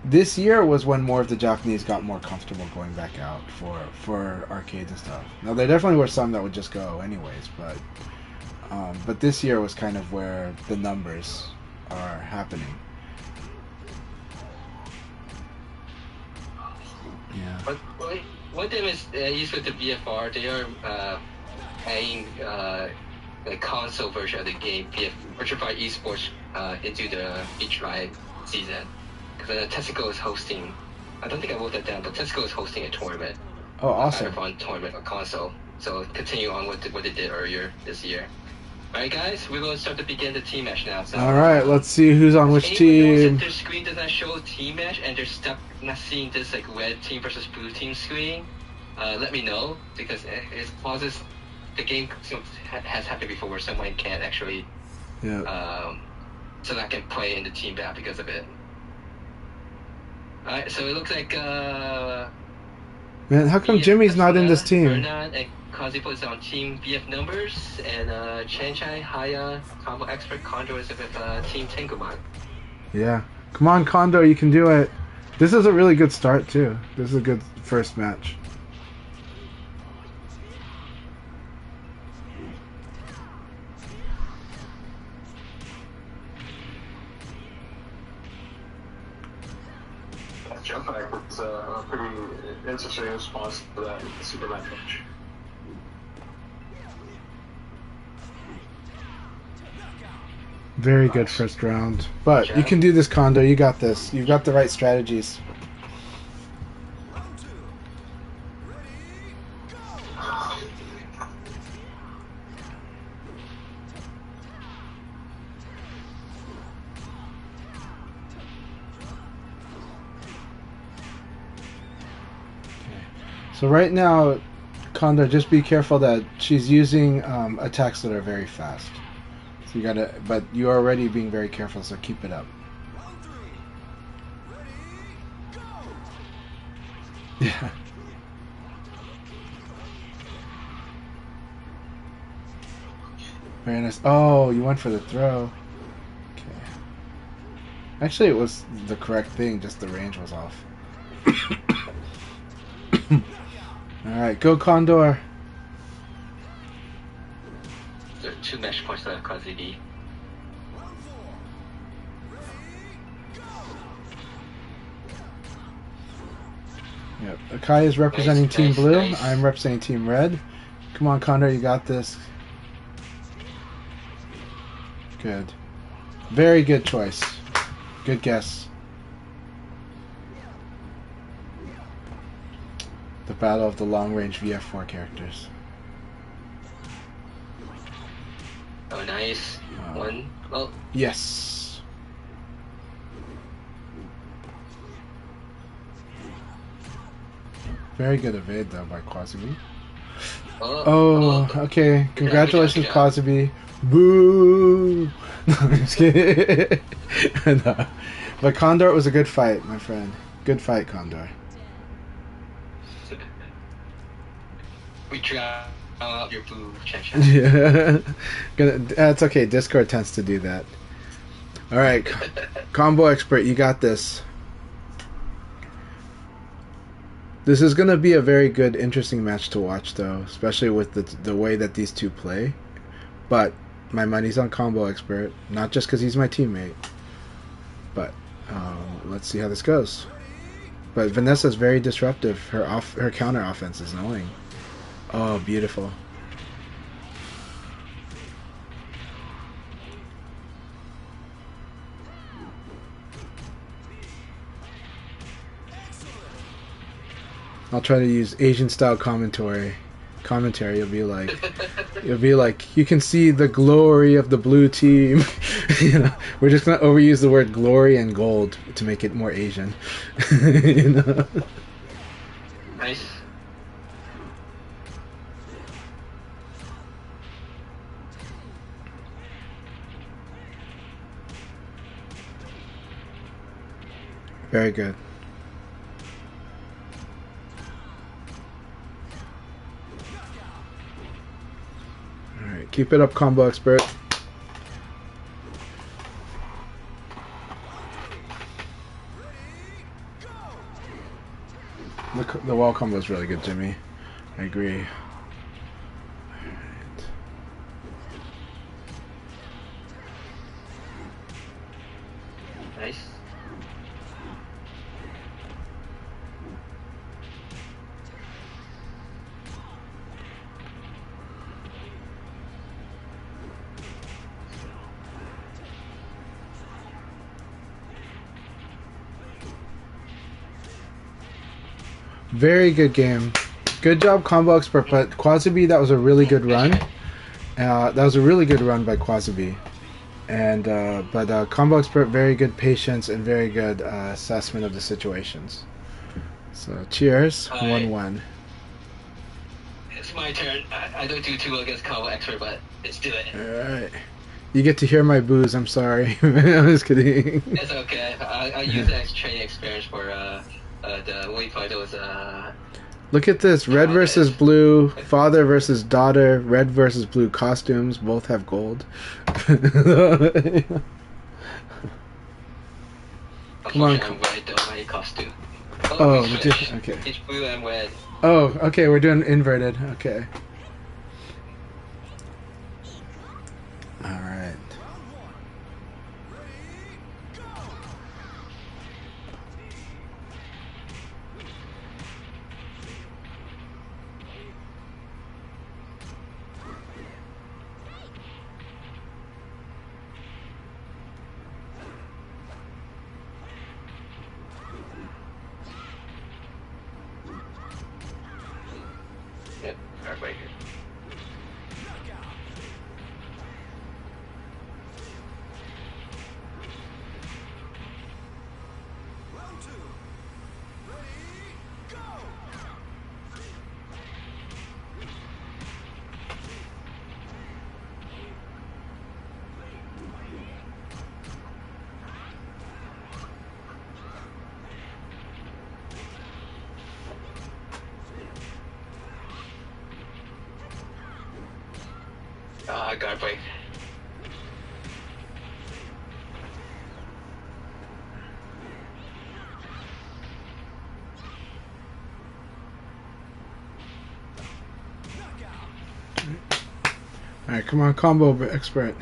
[SPEAKER 1] this year was when more of the Japanese got more comfortable going back out for arcades and stuff. Now there definitely were some that would just go anyways, but this year was kind of where the numbers are happening. Yeah.
[SPEAKER 2] But what them is with the VFR, they are adding the console version of the game, Virtual Esports, into the Beach Ride season. Because Tesco is hosting, I don't think I wrote that down, but Tesco is hosting a tournament.
[SPEAKER 1] Oh, awesome.
[SPEAKER 2] A fun tournament on console. So continue on with what they did earlier this year. Alright guys, we're going to start to begin the team match now. So,
[SPEAKER 1] alright, let's see who's on which team.
[SPEAKER 2] If their screen does not show team match and they're stuck not seeing this like red team versus blue team screen, let me know, because it causes the game has happened before where someone can't actually so that can play in the team battle because of it. Alright, so it looks like
[SPEAKER 1] man, how come Jimmy's not in this team?
[SPEAKER 2] Hernan and Kazipo is on team VF numbers, and Chanchai, Haya, combo expert Condor is with team Tenguman.
[SPEAKER 1] Yeah. Come on, Condor, you can do it. This is a really good start too. This is a good first match.
[SPEAKER 3] Jump back was a pretty interesting response to that Superman match.
[SPEAKER 1] Very good first round. But you can do this, Kondo. You got this. You've got the right strategies. So right now, Kondo, just be careful that she's using attacks that are very fast. So you gotta, but you're already being very careful, so keep it up. Yeah. Very nice. Oh, you went for the throw. Okay. Actually, it was the correct thing, just the range was off. Alright, go Condor.
[SPEAKER 2] There are 2 match points left, KZD.
[SPEAKER 1] Yep. Akai is representing Team Blue.
[SPEAKER 2] Nice.
[SPEAKER 1] I'm representing Team Red. Come on, Condor, you got this. Good. Very good choice. Good guess. The battle of the long-range VF4 characters.
[SPEAKER 2] Oh, nice. One. Oh.
[SPEAKER 1] Yes. Very good evade, though, by Quasibi. Oh, okay. Congratulations, Quasibi. Boo! No, I'm just kidding. No. But Condor was a good fight, my friend. Good fight, Condor.
[SPEAKER 2] We drown out your boo,
[SPEAKER 1] Yeah. That's okay. Discord tends to do that. Alright. Combo expert, you got this. This is going to be a very good, interesting match to watch, though, especially with the way that these two play. But my money's on Combo Expert, not just because he's my teammate. But let's see how this goes. But Vanessa's very disruptive. Her counter offense is annoying. Oh, beautiful. I'll try to use Asian style commentary. You'll be like, you can see the glory of the blue team. You know, we're just gonna overuse the word glory and gold to make it more Asian. You know.
[SPEAKER 2] Nice.
[SPEAKER 1] Very good. Alright, keep it up, combo expert. The wall combo is really good, Jimmy. I agree. Alright.
[SPEAKER 2] Nice.
[SPEAKER 1] Very good game. Good job, combo expert. But Quasibi, that was a really good run. That was a really good run by Quasibi. And but combo expert, very good patience and very good assessment of the situations. So cheers, 1-1.
[SPEAKER 2] It's my turn. I don't do too well against combo expert, but let's do it.
[SPEAKER 1] All right. You get to hear my booze. I'm sorry. I'm just kidding.
[SPEAKER 2] It's okay. I use that as training experience for the what you call those.
[SPEAKER 1] Look at this. Red versus blue. Father versus daughter. Red versus blue costumes. Both have gold. Come on.
[SPEAKER 2] I'm red on my costume.
[SPEAKER 1] Oh,
[SPEAKER 2] okay. It's blue and red.
[SPEAKER 1] Oh, okay. We're doing inverted. Okay. All right.
[SPEAKER 2] Yep, heartbreaker. Guard break.
[SPEAKER 1] All right, come on, combo expert.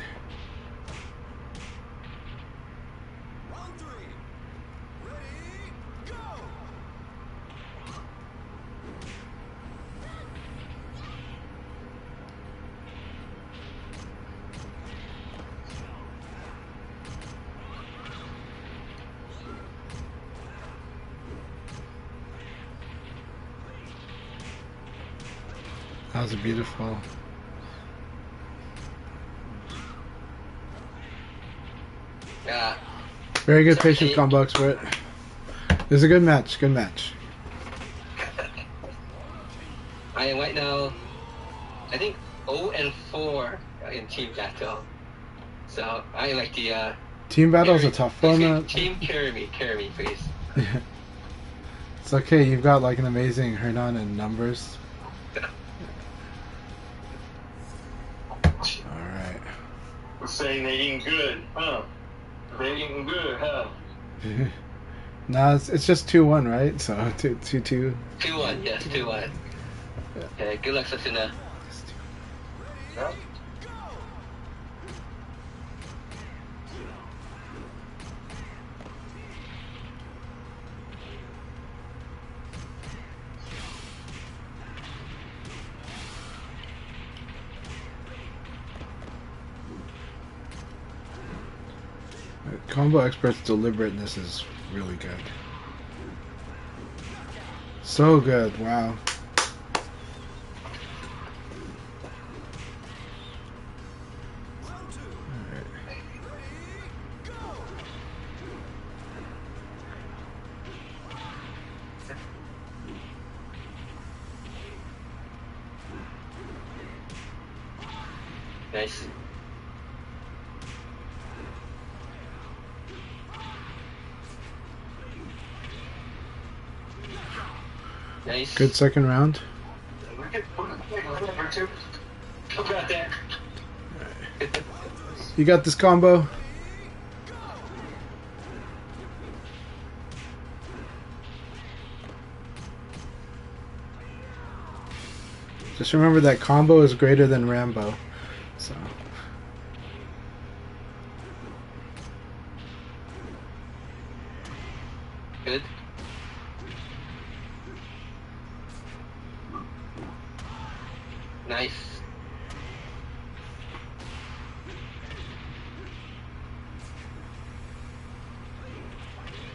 [SPEAKER 1] That was beautiful.
[SPEAKER 2] Yeah.
[SPEAKER 1] Very good patient combo expert. It was a good match. Good match.
[SPEAKER 2] I am right now, I think 0-4 in team battle. So I like the
[SPEAKER 1] team battle is a tough format.
[SPEAKER 2] Team carry me, please.
[SPEAKER 1] It's okay. You've got like an amazing Hernan in numbers. All right.
[SPEAKER 3] We're saying they eating good, huh? They eating good, huh?
[SPEAKER 1] No, it's just 2-1, right? So 2-2.
[SPEAKER 2] 2-1, yes, 2-1. Okay, good luck, Sasuna.
[SPEAKER 3] Yeah.
[SPEAKER 1] Combo Expert's deliberateness is really good. So good, wow.
[SPEAKER 2] Nice. Nice.
[SPEAKER 1] Good second round. You got this combo. Just remember that combo is greater than Rambo. So.
[SPEAKER 2] Good. Nice.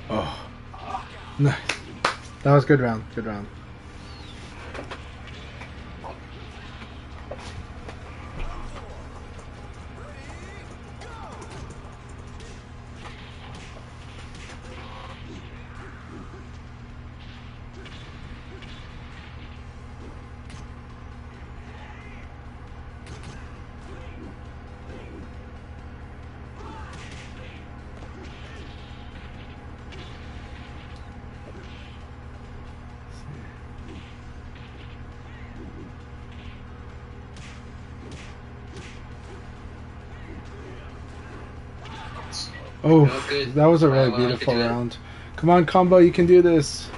[SPEAKER 1] Oh. Nice. That was a good round. Good round. Oh, that was a really beautiful round. Come on, Combo, you can do this.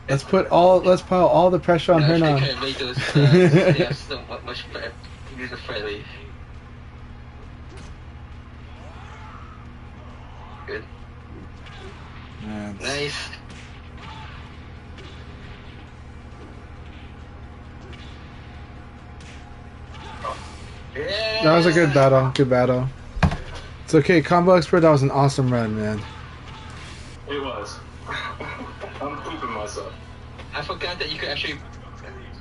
[SPEAKER 1] Let's pile all the pressure on Hernan.
[SPEAKER 2] I make those yeah, so much user friendly. Good.
[SPEAKER 1] Man.
[SPEAKER 2] Nice.
[SPEAKER 1] That was a good battle. Good battle. It's okay, Combo Expert. That was an awesome run, man.
[SPEAKER 3] It was. I'm pooping myself.
[SPEAKER 2] I forgot that you could actually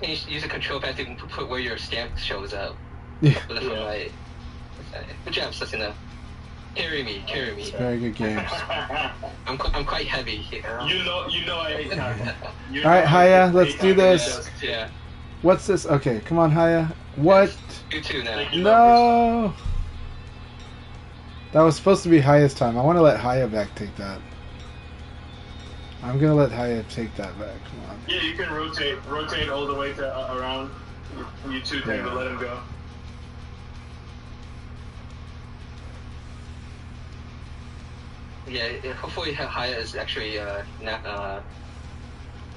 [SPEAKER 2] use a control pad to put where your stamp shows up.
[SPEAKER 1] Yeah.
[SPEAKER 2] Left and right. Good job, Susina. Carry me.
[SPEAKER 1] It's very good game.
[SPEAKER 2] I'm quite heavy.
[SPEAKER 3] You know I hate that.
[SPEAKER 1] All right, Haya, let's do this.
[SPEAKER 2] Yeah.
[SPEAKER 1] What's this? Okay, come on, Haya. What?
[SPEAKER 2] You too now.
[SPEAKER 1] No. That was supposed to be Haya's time. I want to let Haya back take that. I'm gonna let Haya take that back. Come on.
[SPEAKER 3] Yeah, you can rotate all the way to around. You two thing to let him go.
[SPEAKER 2] Yeah, hopefully Haya is actually not.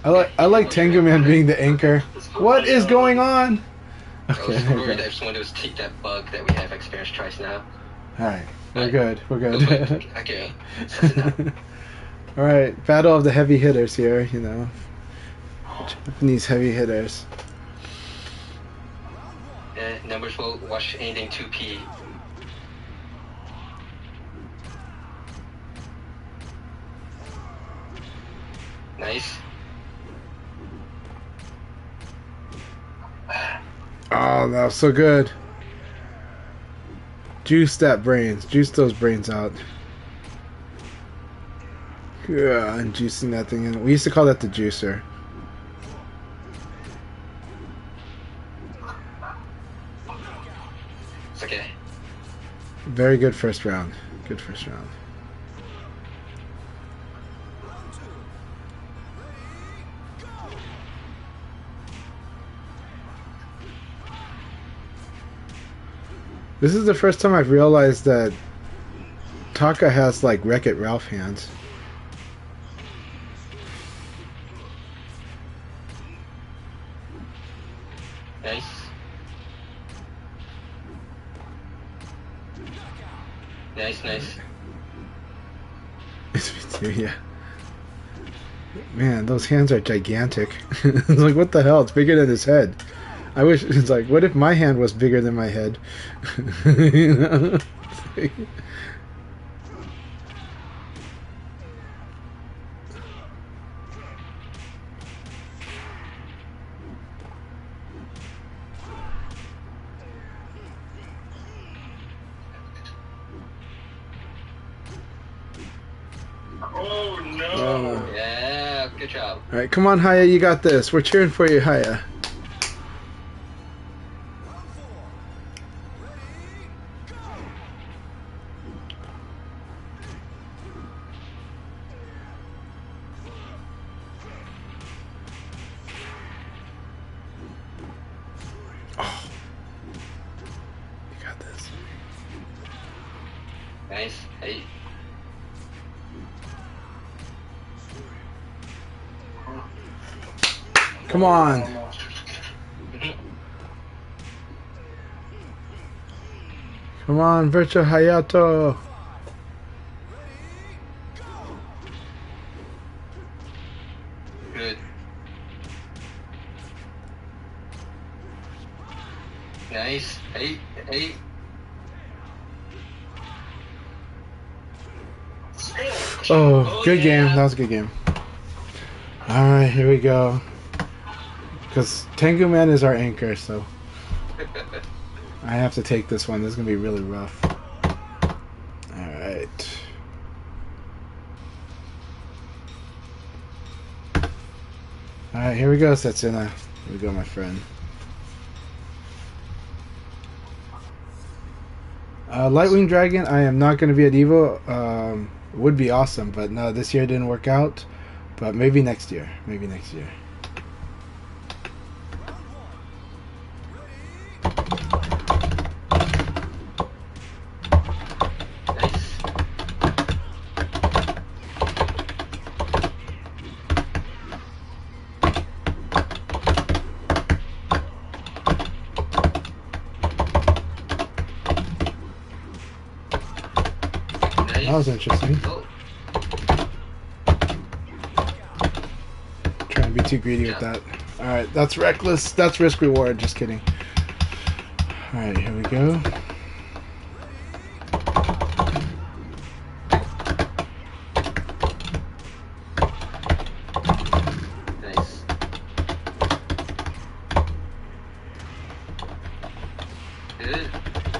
[SPEAKER 1] I like Tengu Man being the anchor. What is going on? Okay,
[SPEAKER 2] I was worried that someone was take that bug that we have experienced twice now.
[SPEAKER 1] Alright, we're good. We're good.
[SPEAKER 2] Okay.
[SPEAKER 1] Alright, battle of the heavy hitters here, you know. Japanese heavy hitters.
[SPEAKER 2] Numbers will watch anything 2P. Nice.
[SPEAKER 1] Oh, that was so good. Juice that brains. Juice those brains out. Yeah, and juicing that thing in. We used to call that the juicer.
[SPEAKER 2] It's okay.
[SPEAKER 1] Very good first round. Good first round. This is the first time I've realized that Taka has like Wreck-It Ralph hands.
[SPEAKER 2] Nice. Nice.
[SPEAKER 1] It's me too, yeah. Man, those hands are gigantic. It's like, what the hell? It's bigger than his head. I wish, it's like, what if my hand was bigger than my head? You know?
[SPEAKER 3] Oh no!
[SPEAKER 2] Yeah, good job.
[SPEAKER 1] All right, come on, Haya, you got this. We're cheering for you, Haya. Oh, you got this.
[SPEAKER 2] Nice. Hey.
[SPEAKER 1] Come on. Come on, Virtual Hayato.
[SPEAKER 2] Good. Nice. Hey. Hey.
[SPEAKER 1] Oh, good
[SPEAKER 2] yeah.
[SPEAKER 1] game. That was a good game. Alright, here we go. Because Tengu Man is our anchor, so I have to take this one. This is going to be really rough. Alright. Alright, here we go, Setsuna. Here we go, my friend. Lightwing Dragon, I am not going to be at EVO. Would be awesome, but no, this year didn't work out. But maybe next year. Maybe next year. That was interesting.
[SPEAKER 2] Oh.
[SPEAKER 1] Trying to be too greedy with that. Alright, that's reckless. That's risk reward. Just kidding. Alright, here we go.
[SPEAKER 2] Nice. Good.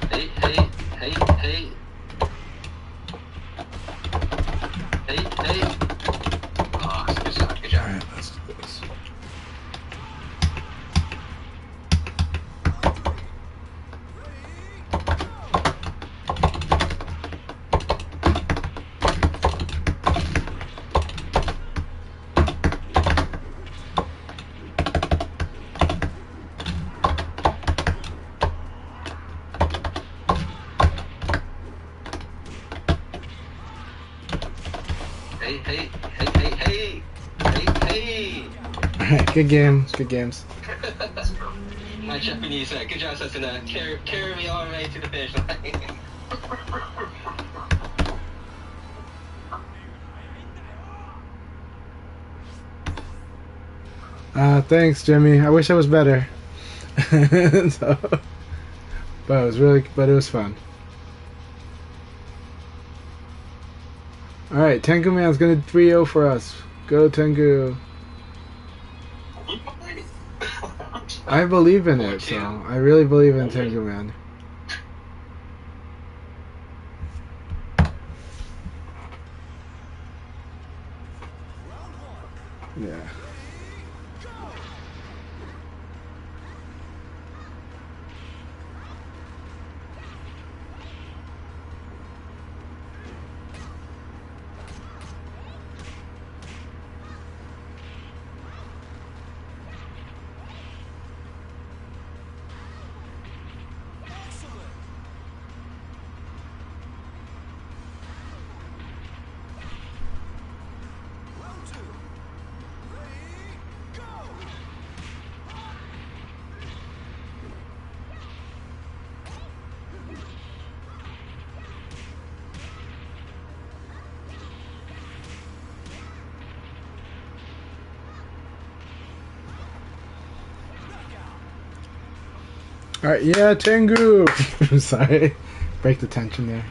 [SPEAKER 2] Hey, hey, hey, hey. Hey, hey. Oh, good job, good job.
[SPEAKER 1] Alright, let's do this.
[SPEAKER 2] Hey, hey, hey, hey, hey. Hey, hey.
[SPEAKER 1] Alright, good game. Good games.
[SPEAKER 2] My Japanese, good job, Setsuna. Carry me all the way to the finish line.
[SPEAKER 1] Thanks, Jimmy. I wish I was better. So, but it was fun. Alright, Tengu Man's gonna 3-0 for us. Go, Tengu. I believe in it, so I really believe in Tengu Man. Yeah. Alright, yeah, Tengu! Sorry. Break the tension there.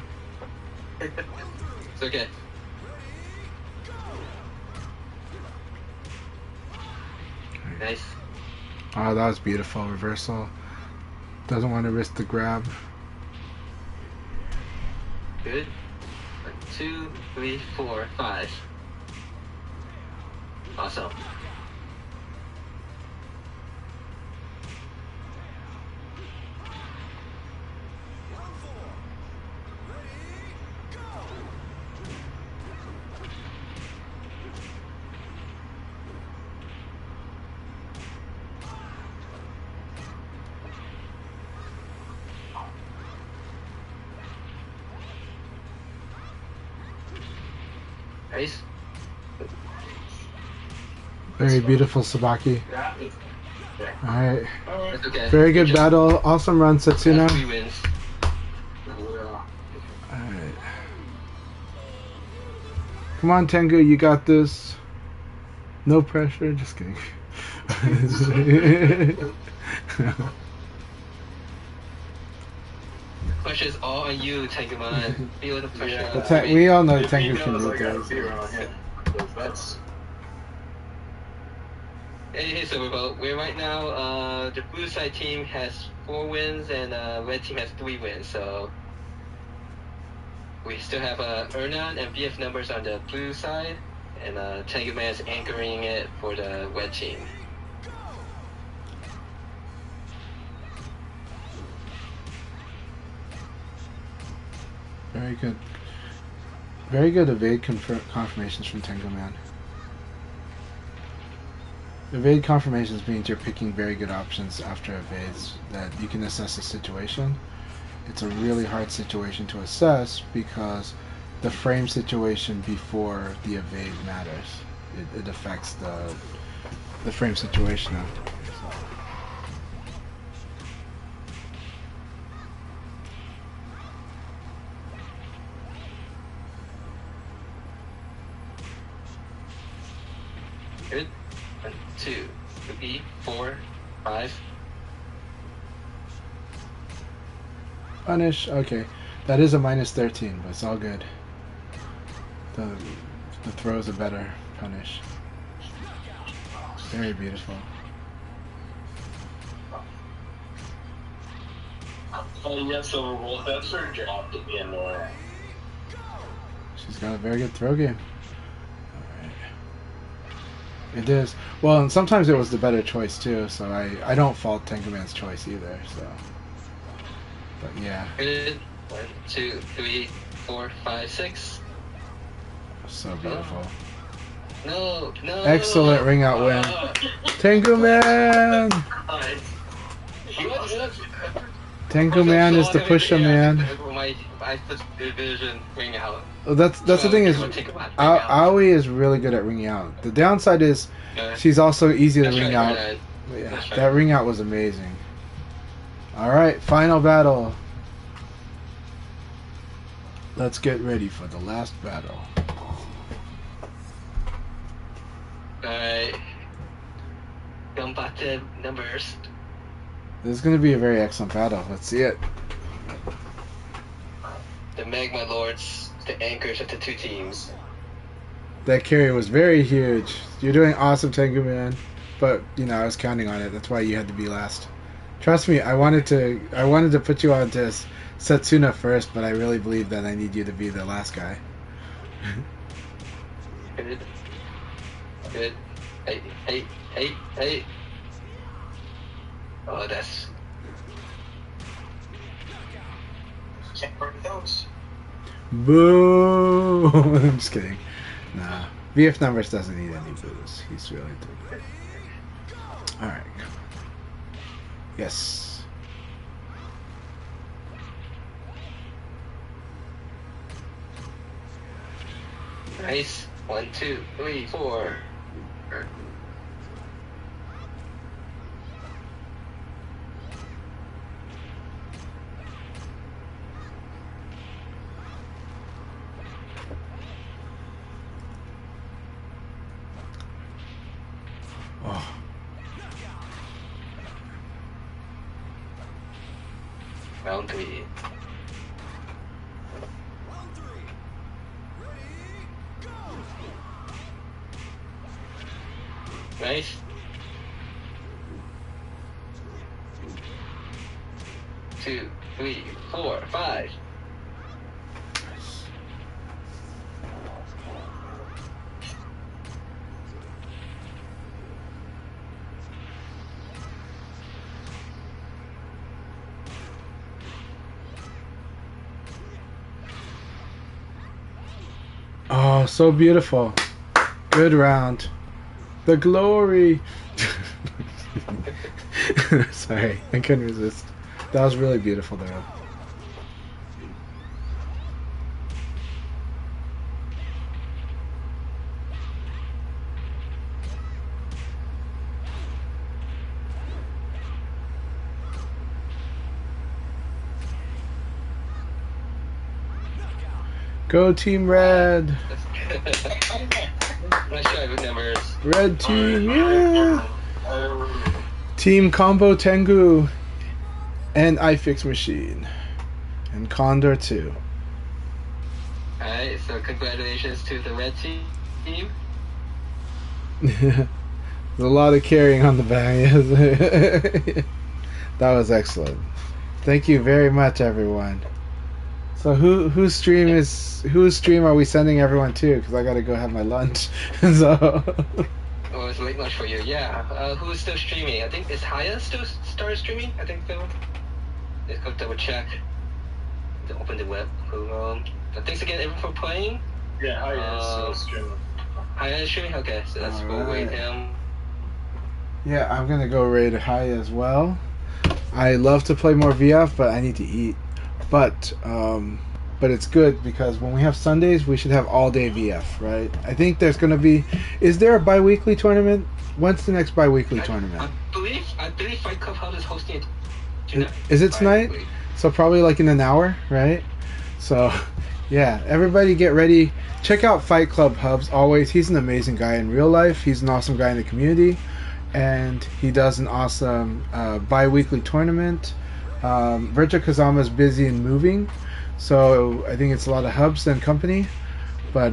[SPEAKER 2] It's okay. Nice.
[SPEAKER 1] Oh, that was beautiful. Reversal. Doesn't want to risk the grab.
[SPEAKER 2] Good. 1, 2, 3, 4, 5. Awesome. Nice.
[SPEAKER 1] Very beautiful, Sabaki. Alright.
[SPEAKER 2] That's okay.
[SPEAKER 1] Very good battle. Awesome run, Setsuna.
[SPEAKER 2] 3 wins.
[SPEAKER 1] Alright. Come on, Tengu, you got this. No pressure. Just kidding.
[SPEAKER 2] Pressure's all on you, Tenguman. Feel the pressure.
[SPEAKER 1] We all know Tengu can do things.
[SPEAKER 3] That's
[SPEAKER 2] Hey, so we're right now, the blue side team has 4 wins and red team has 3 wins, so we still have Ernan and BF numbers on the blue side, and Tenguman is anchoring it for the red team.
[SPEAKER 1] Very good. Very good evade confirmations from Tenguman. Evade confirmations means you're picking very good options after evades that you can assess the situation. It's a really hard situation to assess because the frame situation before the evade matters. It affects the frame situation after.
[SPEAKER 2] Good. 1, 2, 3, 4, 5.
[SPEAKER 1] Punish. Okay, that is a -13, but it's all good. The throw's a better punish. Very beautiful.
[SPEAKER 3] oh yeah, so well, that's her job to be annoying.
[SPEAKER 1] She's got a very good throw game. Alright. It is. Well, and sometimes it was the better choice too, so I don't fault Tenguman's choice either, so. But yeah.
[SPEAKER 2] Good. 1, 2, 3, 4, 5, 6.
[SPEAKER 1] So beautiful.
[SPEAKER 2] No.
[SPEAKER 1] Excellent ring out win. Tenguman! Tenguman is the pusher man.
[SPEAKER 2] My division ring out.
[SPEAKER 1] Well, that's the thing is, Aoi is really good at ringing out. The downside is she's also easy to ring out. Yeah, that ring out was amazing. Alright, final battle. Let's get ready for the last battle.
[SPEAKER 2] Alright. Gambatte numbers.
[SPEAKER 1] This is going to be a very excellent battle. Let's see it.
[SPEAKER 2] The Magma Lords, the anchors of the 2 teams.
[SPEAKER 1] That carry was very huge. You're doing awesome, Tenguman. But, you know, I was counting on it. That's why you had to be last. Trust me, I wanted to put you on to Setsuna first, but I really believe that I need you to be the last guy.
[SPEAKER 2] Good. Hey. Oh, that's...
[SPEAKER 3] Can't burn those.
[SPEAKER 1] Boo! I'm just kidding. Nah. VF Numbers doesn't need any boos. He's really too good. Alright. Yes.
[SPEAKER 2] Nice. 1, 2, 3, 4.
[SPEAKER 1] Oh.
[SPEAKER 2] Round 3. Right? Two, three, four, five.
[SPEAKER 1] Oh, so beautiful. Good round. The glory. Sorry, I couldn't resist. That was really beautiful there. Go Team Red.
[SPEAKER 2] Not sure I remember.
[SPEAKER 1] Red Team, yeah. Team Combo Tengu and iFix Machine and Condor 2.
[SPEAKER 2] Alright, so congratulations to the red team.
[SPEAKER 1] There's a lot of carrying on the back. Yes. That was excellent. Thank you very much, everyone. So whose stream are we sending everyone to? Because I gotta go have my lunch. So.
[SPEAKER 2] Oh, it's late lunch for you. Yeah. Who's still streaming? I think is Haya still started streaming. I think so. Let's go double check. To open the web. Thanks again, everyone, for playing.
[SPEAKER 3] Yeah, Haya is still streaming.
[SPEAKER 2] Haya is streaming. Okay, so let's go rate him.
[SPEAKER 1] Yeah, I'm gonna go raid Haya as well. I love to play more VF, but I need to eat. But it's good because when we have Sundays, we should have all day VF, right? I think there's gonna be. Is there a bi-weekly tournament? When's the next bi-weekly tournament?
[SPEAKER 2] I believe Fight Club Hub is hosting it tonight.
[SPEAKER 1] Is it tonight? So probably like in an hour, right? So, yeah, everybody get ready. Check out Fight Club Hubs. Always, he's an amazing guy in real life. He's an awesome guy in the community, and he does an awesome bi-weekly tournament. Virtual Kazama's busy and moving, so I think it's a lot of hubs and company, but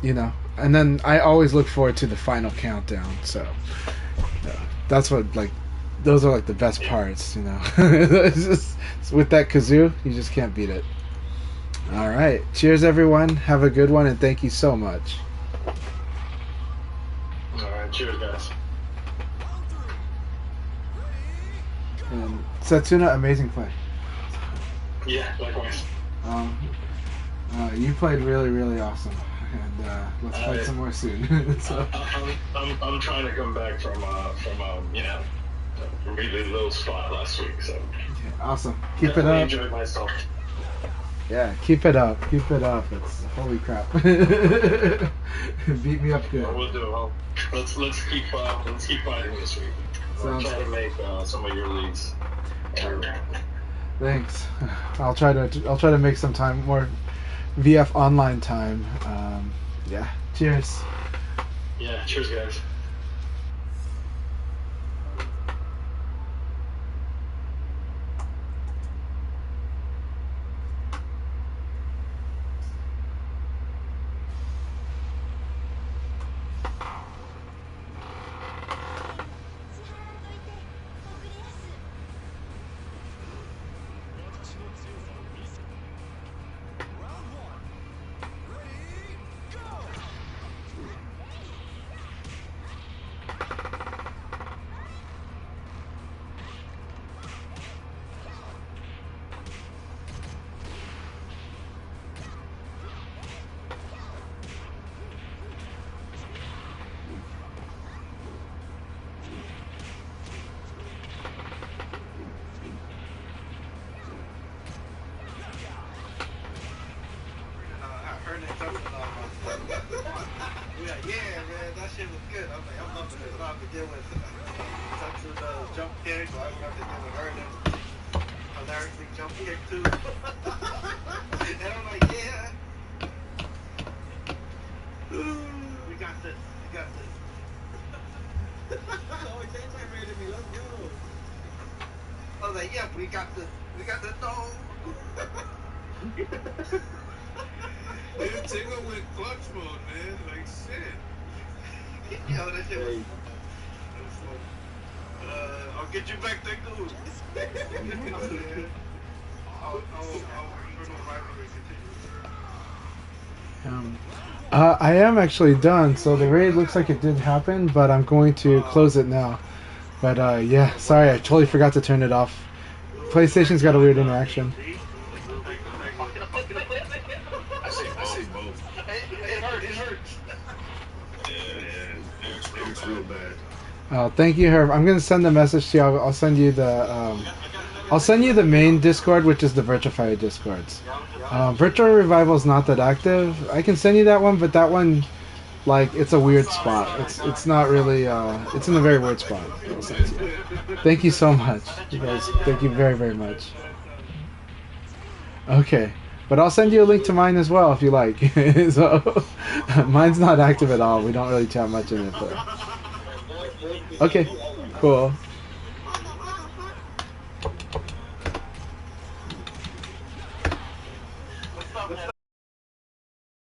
[SPEAKER 1] you know, and then I always look forward to the final countdown, so that's what, like, those are like the best parts, you know. It's just, with that kazoo, you just can't beat it. Alright, cheers everyone, have a good one, and thank you so much.
[SPEAKER 3] Alright, cheers guys.
[SPEAKER 1] And Setsuna, amazing play.
[SPEAKER 3] Yeah, likewise.
[SPEAKER 1] You played really, really awesome, and let's fight some more soon. So.
[SPEAKER 3] I'm trying to come back from you know, a really low spot last week, so.
[SPEAKER 1] Okay, awesome. Keep it
[SPEAKER 3] I
[SPEAKER 1] up.
[SPEAKER 3] enjoyed myself.
[SPEAKER 1] Yeah, keep it up. Keep it up. It's holy crap. Beat me up good.
[SPEAKER 3] We'll do. Well, let's keep fighting this week. I'm trying to make some of your leagues.
[SPEAKER 1] Thanks. I'll try to make some time, more VF online time. Yeah. Cheers.
[SPEAKER 3] Yeah. Cheers, guys.
[SPEAKER 4] Yo, that shit was. I'll get you back that goose.
[SPEAKER 5] I am actually done, so the raid looks like it did happen, but I'm going to close it now. But yeah, sorry, I totally forgot to turn it off. PlayStation's got a weird interaction.
[SPEAKER 4] I say both. It hurts. Yeah, it hurts real bad.
[SPEAKER 5] Thank you, Herb. I'm gonna send a message to you. I'll send you the main Discord, which is the Virtual Fire Discords. Virtual Revival is not that active. I can send you that one, but that one, like, it's a weird spot. It's not really. It's in a very weird spot. Thank you so much, you guys. Thank you very, very much. Okay, but I'll send you a link to mine as well if you like. So mine's not active at all. We don't really chat much in it, but okay, cool.